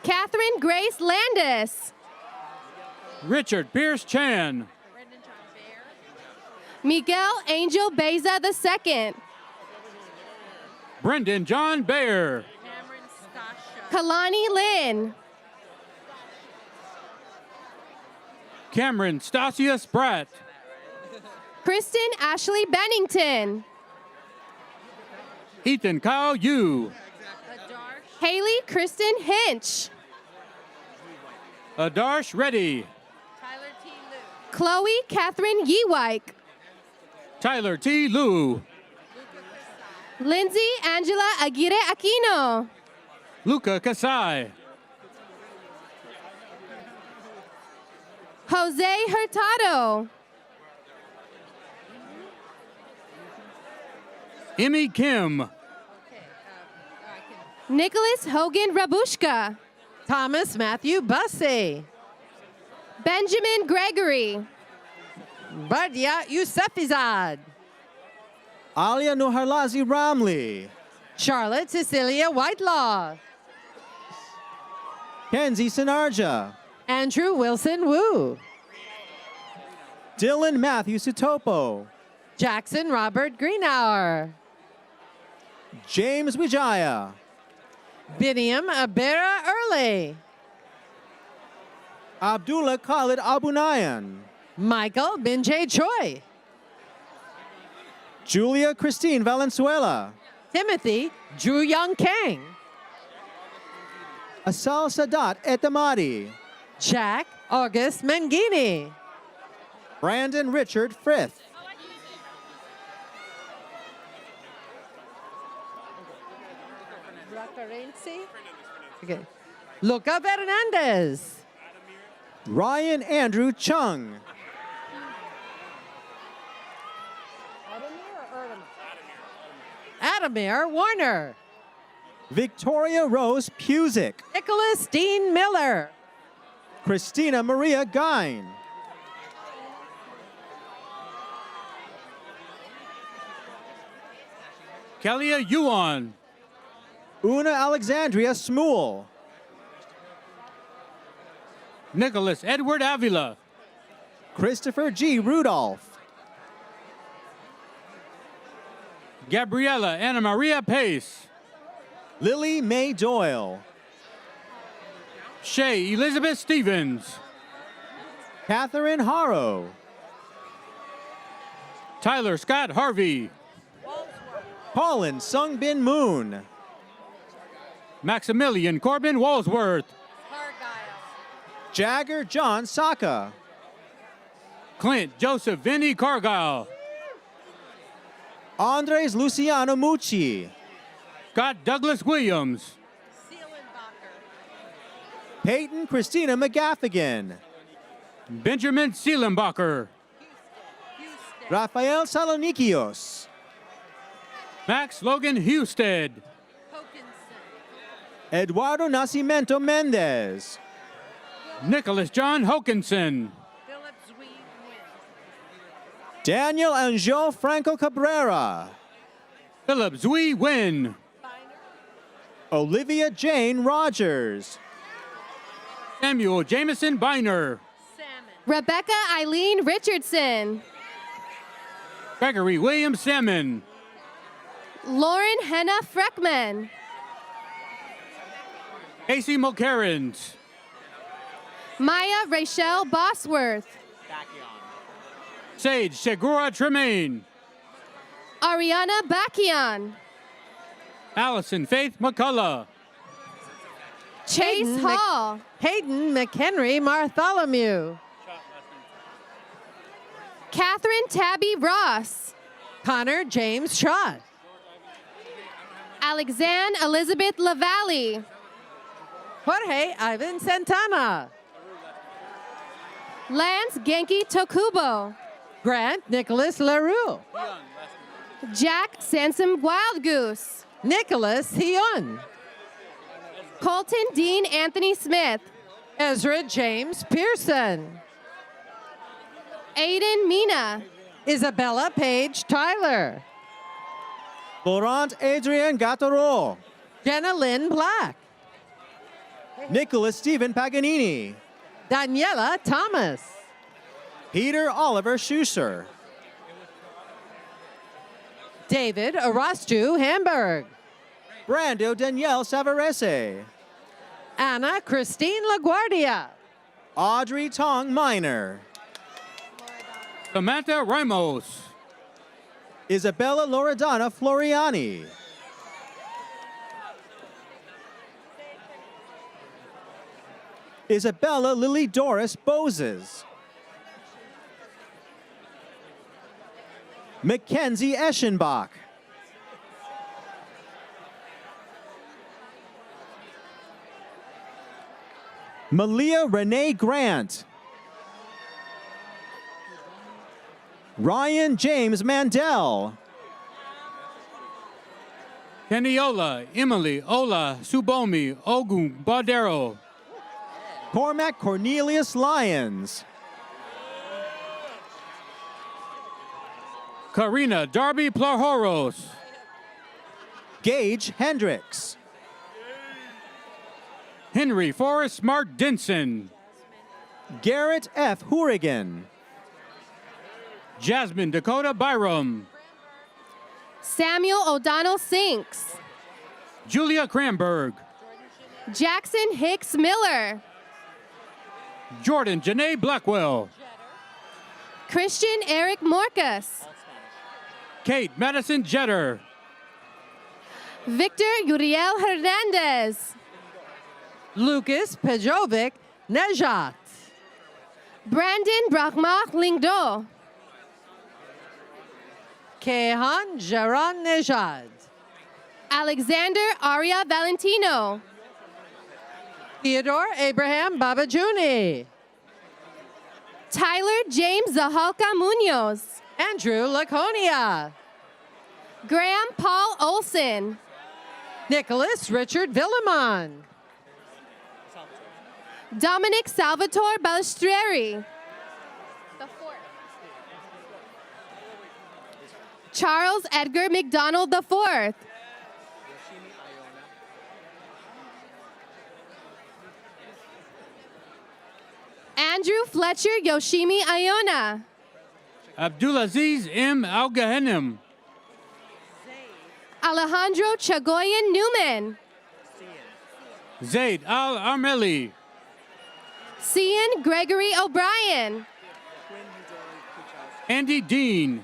Catherine Grace Landis. Richard Pierce Chan. Miguel Angel Beza II. Brendan John Baer. Kalani Lynn. Cameron Stasia Spratt. Kristen Ashley Bennington. Ethan Kyle Yu. Haley Kristen Hinch. Adarsh Reddy. Chloe Catherine Yewike. Tyler T. Liu. Lindsay Angela Aguirre Aquino. Luca Kasai. Jose Hurtado. Emmy Kim. Nicholas Hogan Rabushka. Thomas Matthew Bussey. Benjamin Gregory. Bardia Yousefizad. Alia Nuharlazi Ramli. Charlotte Cecilia Whitelaw. Kenzie Sinarja. Andrew Wilson Wu. Dylan Matthew Sutopo. Jackson Robert Greenhour. James Wijaya. Biniam Abera Early. Abdullah Khalid Abunayan. Michael Binjay Choi. Julia Christine Valenzuela. Timothy Drew Young Kang. Asal Sadat Etamadi. Jack August Mangini. Brandon Richard Frith. Okay. Luca Fernandez. Ryan Andrew Chung. Adamir Warner. Victoria Rose Pusick. Nicholas Dean Miller. Christina Maria Gine. Kelia Yuan. Una Alexandria Smool. Nicholas Edward Avila. Christopher G. Rudolph. Gabriela Anna Maria Pace. Lily Mae Doyle. Shay Elizabeth Stevens. Catherine Harrow. Tyler Scott Harvey. Colin Sungbin Moon. Maximilian Corbin Walsworth. Jagger John Saka. Clint Joseph Vinny Cargile. Andres Luciano Mucci. Scott Douglas Williams. Peyton Christina McGaffigan. Benjamin Seelenbacher. Rafael Salonikios. Max Logan Husted. Eduardo Nascimento Mendez. Nicholas John Hokinson. Daniel Angel Franco Cabrera. Philip Zui Nguyen. Olivia Jane Rogers. Samuel Jameson Biner. Rebecca Eileen Richardson. Gregory William Salmon. Lauren Henna Freckman. Casey Mulkerins. Maya Rachel Bosworth. Sage Segura Tremaine. Ariana Bakian. Allison Faith McCullough. Chase Hall. Hayden McHenry Bartholomew. Catherine Tabby Ross. Connor James Trott. Alexandre Elizabeth Lavalle. Jorge Ivan Santana. Lance Genki Tokubo. Grant Nicholas LaRue. Jack Sansom Wildgoose. Nicholas Hyun. Colton Dean Anthony Smith. Ezra James Pearson. Aiden Mina. Isabella Page Tyler. Laurent Adrian Gattaro. Jenna Lynn Black. Nicholas Stephen Paganini. Daniela Thomas. Peter Oliver Schuster. David Arastu Hamburg. Brando Danielle Savarese. Anna Christine LaGuardia. Audrey Tong Minor. Samantha Ramos. Isabella Loredana Floriani. Isabella Lily Doris Boses. Mackenzie Eschenbach. Malia Renee Grant. Ryan James Mandel. Keniola Emily Ola Subomi Ogun Bardero. Cormac Cornelius Lyons. Karina Darby Plahoros. Gage Hendricks. Henry Forrest Mark Denson. Garrett F. Hourigan. Jasmine Dakota Byram. Samuel O'Donnell Sinks. Julia Cranberg. Jackson Hicks Miller. Jordan Janae Blackwell. Christian Eric Morcus. Kate Madison Jetter. Victor Uriel Hernandez. Lucas Pejovic Nejat. Brandon Brahmach Lingdo. Kehan Jaron Nejad. Alexander Aria Valentino. Theodore Abraham Babajuni. Tyler James Zahalka Munoz. Andrew Laconia. Graham Paul Olson. Nicholas Richard Villamon. Dominic Salvatore Balestrieri. Charles Edgar McDonald IV. Andrew Fletcher Yoshimi Iona. Abdulaziz M. Al-Gahanim. Alejandro Chagoyan Newman. Zaid Al-Armeli. Cian Gregory O'Brien. Andy Dean.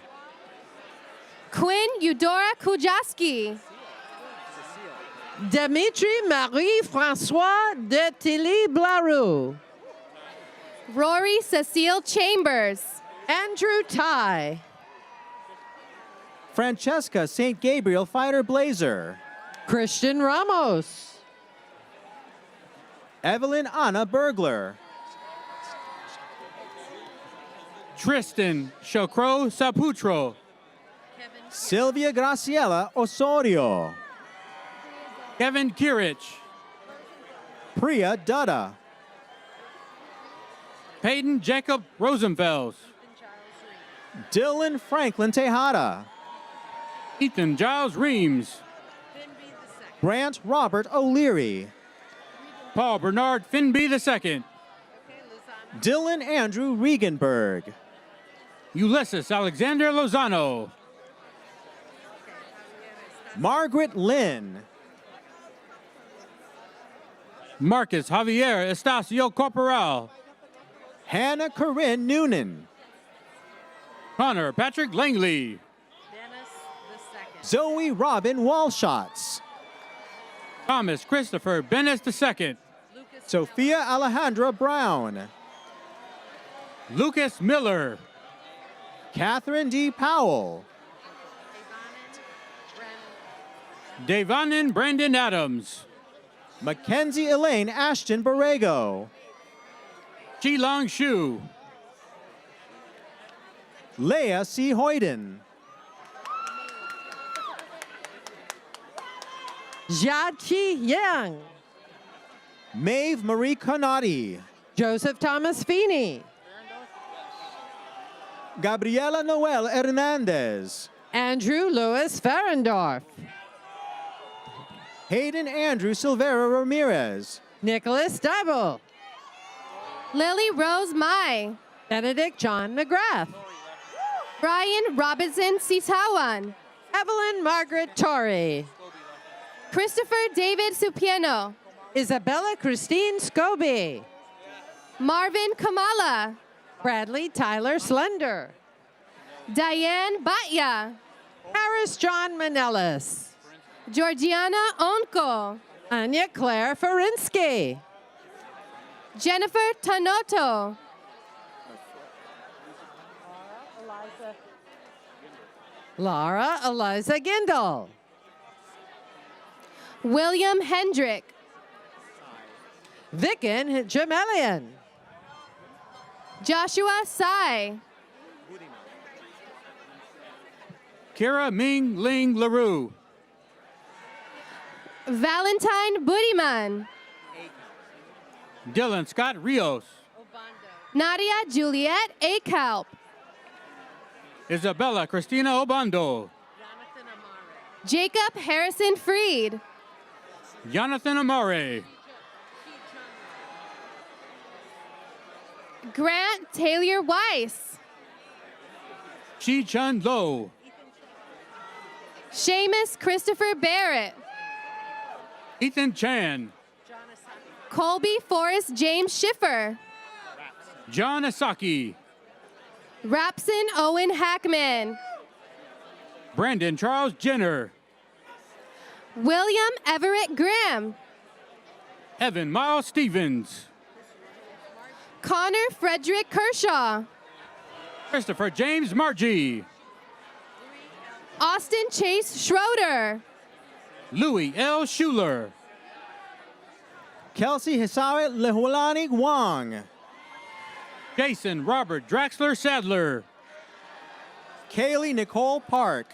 Quinn Eudora Kujaski. Dimitri Marie-François de Tilly Blaru. Rory Cecile Chambers. Andrew Ty. Francesca St. Gabriel Fighter Blazer. Christian Ramos. Evelyn Anna Bergler. Tristan Shokro Saputro. Sylvia Graciela Osorio. Kevin Kirich. Priya Dutta. Peyton Jacob Rosenfels. Dylan Franklin Tejada. Ethan Giles Reams. Grant Robert O'Leary. Paul Bernard Finby II. Dylan Andrew Regenberg. Ulysses Alexander Lozano. Margaret Lynn. Marcus Javier Estacio Corporal. Hannah Corinne Noonan. Connor Patrick Langley. Zoe Robin Walshots. Thomas Christopher Bennis II. Sophia Alejandra Brown. Lucas Miller. Catherine D. Powell. Devanin Brandon Adams. Mackenzie Elaine Ashton Borrego. Qilong Shu. Leah C. Hoyden. Jia Chi Yang. Maeve Marie Conati. Joseph Thomas Feeney. Gabriela Noel Hernandez. Andrew Lewis Ferendorf. Hayden Andrew Silvera Ramirez. Nicholas Dabo. Lily Rose Mai. Benedict John McGrath. Brian Robinson Sitawan. Evelyn Margaret Torrey. Christopher David Supieno. Isabella Christine Scobie. Marvin Kamala. Bradley Tyler Slender. Diane Batya. Harris John Manellis. Georgiana Onko. Anya Claire Ferinsky. Jennifer Tanoto. Laura Eliza Gindel. William Hendrick. Vicken Jamelian. Joshua Sai. Kira Ming Ling LaRue. Valentine Budiman. Dylan Scott Rios. Nadia Juliet Akalp. Isabella Christina Obando. Jacob Harrison Freed. Jonathan Amare. Grant Taylor Weiss. Chi Chun Lo. Seamus Christopher Barrett. Ethan Chan. Colby Forrest James Schiffer. John Asaki. Rapson Owen Hackman. Brandon Charles Jenner. William Everett Graham. Evan Miles Stevens. Connor Frederick Kershaw. Christopher James Margie. Austin Chase Schroeder. Louis L. Schuler. Kelsey Hisaret Lehulani Wang. Jason Robert Draxler Sadler. Kaylee Nicole Park.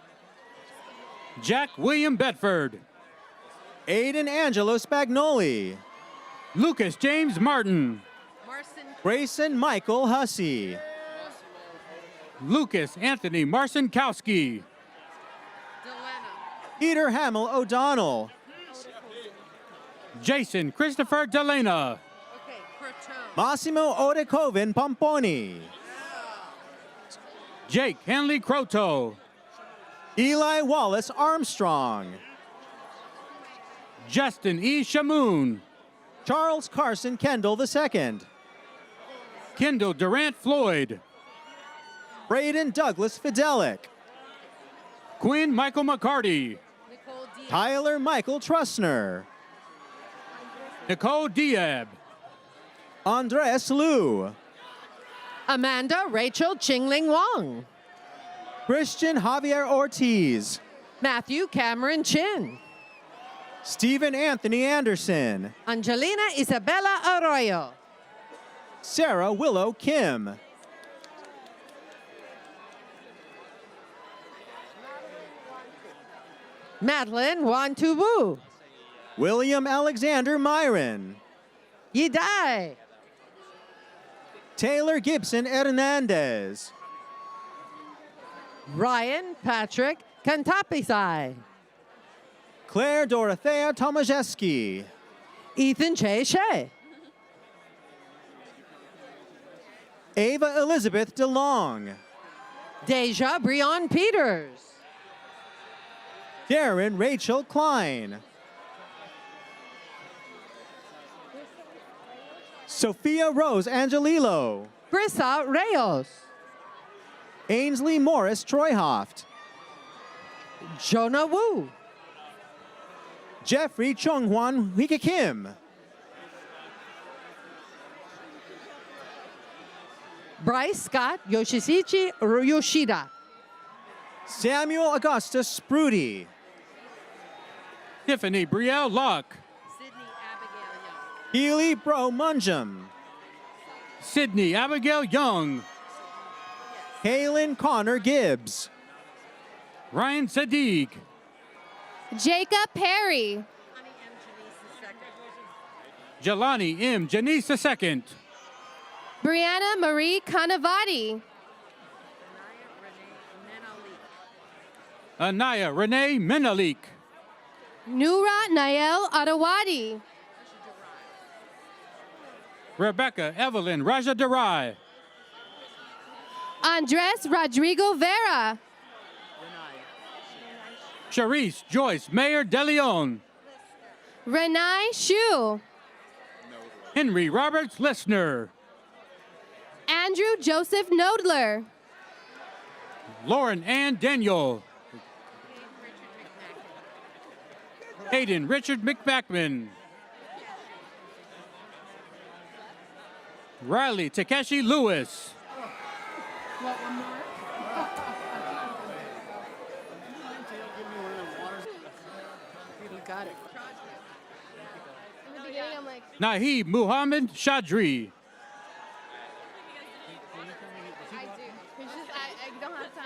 Jack William Bedford. Aiden Angelo Spagnoli. Lucas James Martin. Grayson Michael Hussey. Lucas Anthony Marcinkowski. Peter Hamill O'Donnell. Jason Christopher Delena. Massimo Odekoven Pomponi. Jake Henley Croto. Eli Wallace Armstrong. Justin E. Shamoon. Charles Carson Kendall II. Kendall Durant Floyd. Braden Douglas Fidelic. Quinn Michael McCarty. Tyler Michael Trustner. Nicole Diab. Andres Liu. Amanda Rachel Chingling Wong. Christian Javier Ortiz. Matthew Cameron Chin. Stephen Anthony Anderson. Angelina Isabella Arroyo. Sarah Willow Kim. Madeline Wantubu. William Alexander Myron. Yidai. Taylor Gibson Hernandez. Ryan Patrick Kantapisai. Claire Dorothea Tomaszewski. Ethan Che Shea. Ava Elizabeth DeLong. Deja Breon Peters. Darren Rachel Klein. Sophia Rose Angelillo. Brissa Reyes. Ainsley Morris Troyhoft. Jonah Wu. Jeffrey Chonghwan Hika Kim. Bryce Scott Yoshiichi Yoshida. Samuel Augustus Sprudy. Tiffany Brielle Locke. Healy Bro Munjum. Sydney Abigail Young. Kaylin Connor Gibbs. Ryan Sadiq. Jacob Perry. Jelani M. Janice II. Brianna Marie Kanavati. Anaya Renee Menalik. Nura Nael Adawadi. Rebecca Evelyn Rajadarai. Andres Rodrigo Vera. Charisse Joyce Mayer De Leon. Renai Shu. Henry Roberts Listener. Andrew Joseph Nodler. Lauren Ann Daniel. Hayden Richard McBackman. Riley Takeshi Lewis. Got it. In the beginning, I'm like, Nahib Muhammad Shadri. I do. It's just, I don't have time.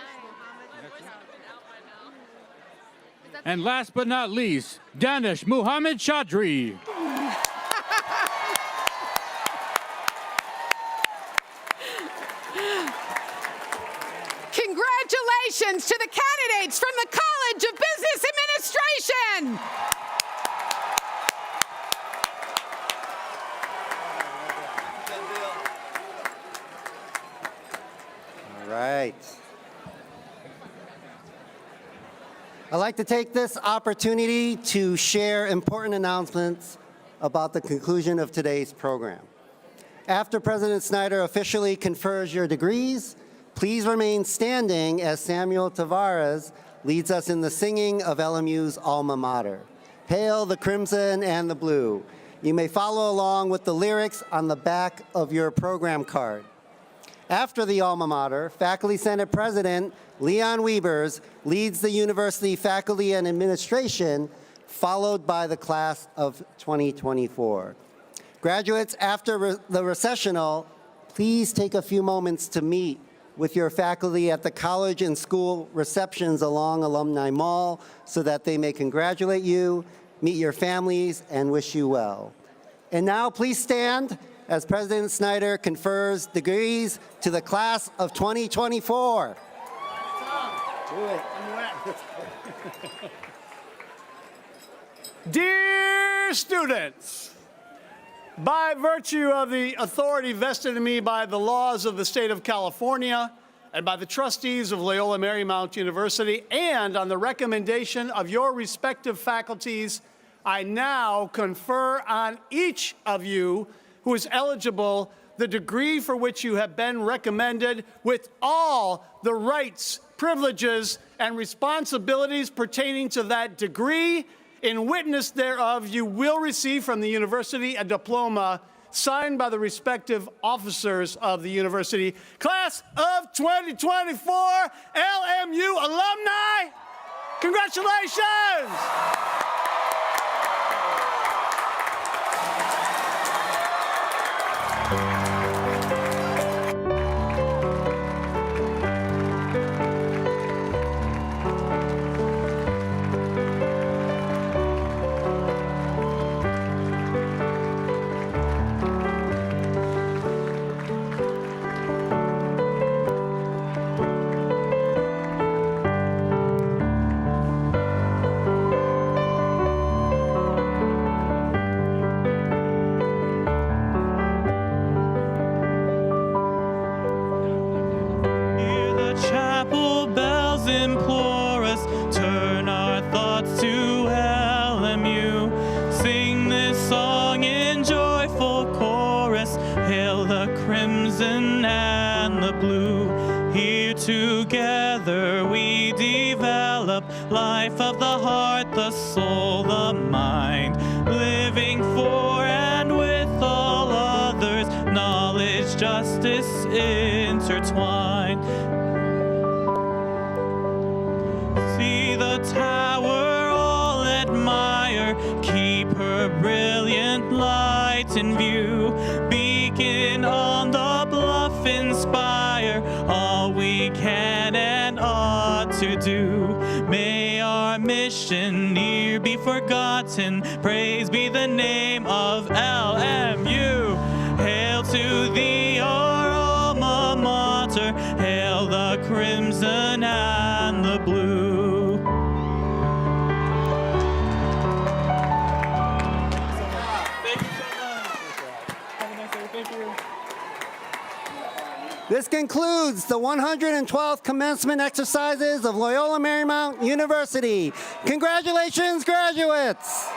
And last but not least, Danish Muhammad Shadri. Congratulations to the candidates from the College of Business Administration. All right. I'd like to take this opportunity to share important announcements about the conclusion of today's program. After President Snyder officially confers your degrees, please remain standing as Samuel Tavares leads us in the singing of LMU's Alma Mater. Hail the crimson and the blue. You may follow along with the lyrics on the back of your program card. After the Alma Mater, Faculty Senate President Leon Wiebers leads the university faculty and administration, followed by the class of 2024. Graduates, after the recessional, please take a few moments to meet with your faculty at the college and school receptions along Alumni Mall so that they may congratulate you, meet your families, and wish you well. And now please stand as President Snyder confers degrees to the class of 2024. Do it. Dear students, by virtue of the authority vested in me by the laws of the state of California and by the trustees of Loyola Marymount University, and on the recommendation of your respective faculties, I now confer on each of you who is eligible the degree for which you have been recommended, with all the rights, privileges, and responsibilities pertaining to that degree. In witness thereof, you will receive from the university a diploma signed by the respective officers of the university. Class of 2024 LMU alumni, congratulations! angels implore us, turn our thoughts to LMU. Sing this song in joyful chorus, hail the crimson and the blue. Here together we develop life of the heart, the soul, the mind, living for and with all others, knowledge, justice intertwined. See the tower all admire, keep her brilliant light in view. Beacon on the bluff inspire all we can and ought to do. May our mission ne'er be forgotten. Praise be the name of LMU. Hail to thee, our alma mater. Hail the crimson and the blue. Thank you so much. Have a nice day. Thank you. This concludes the 112th commencement exercises of Loyola Marymount University. Congratulations, graduates!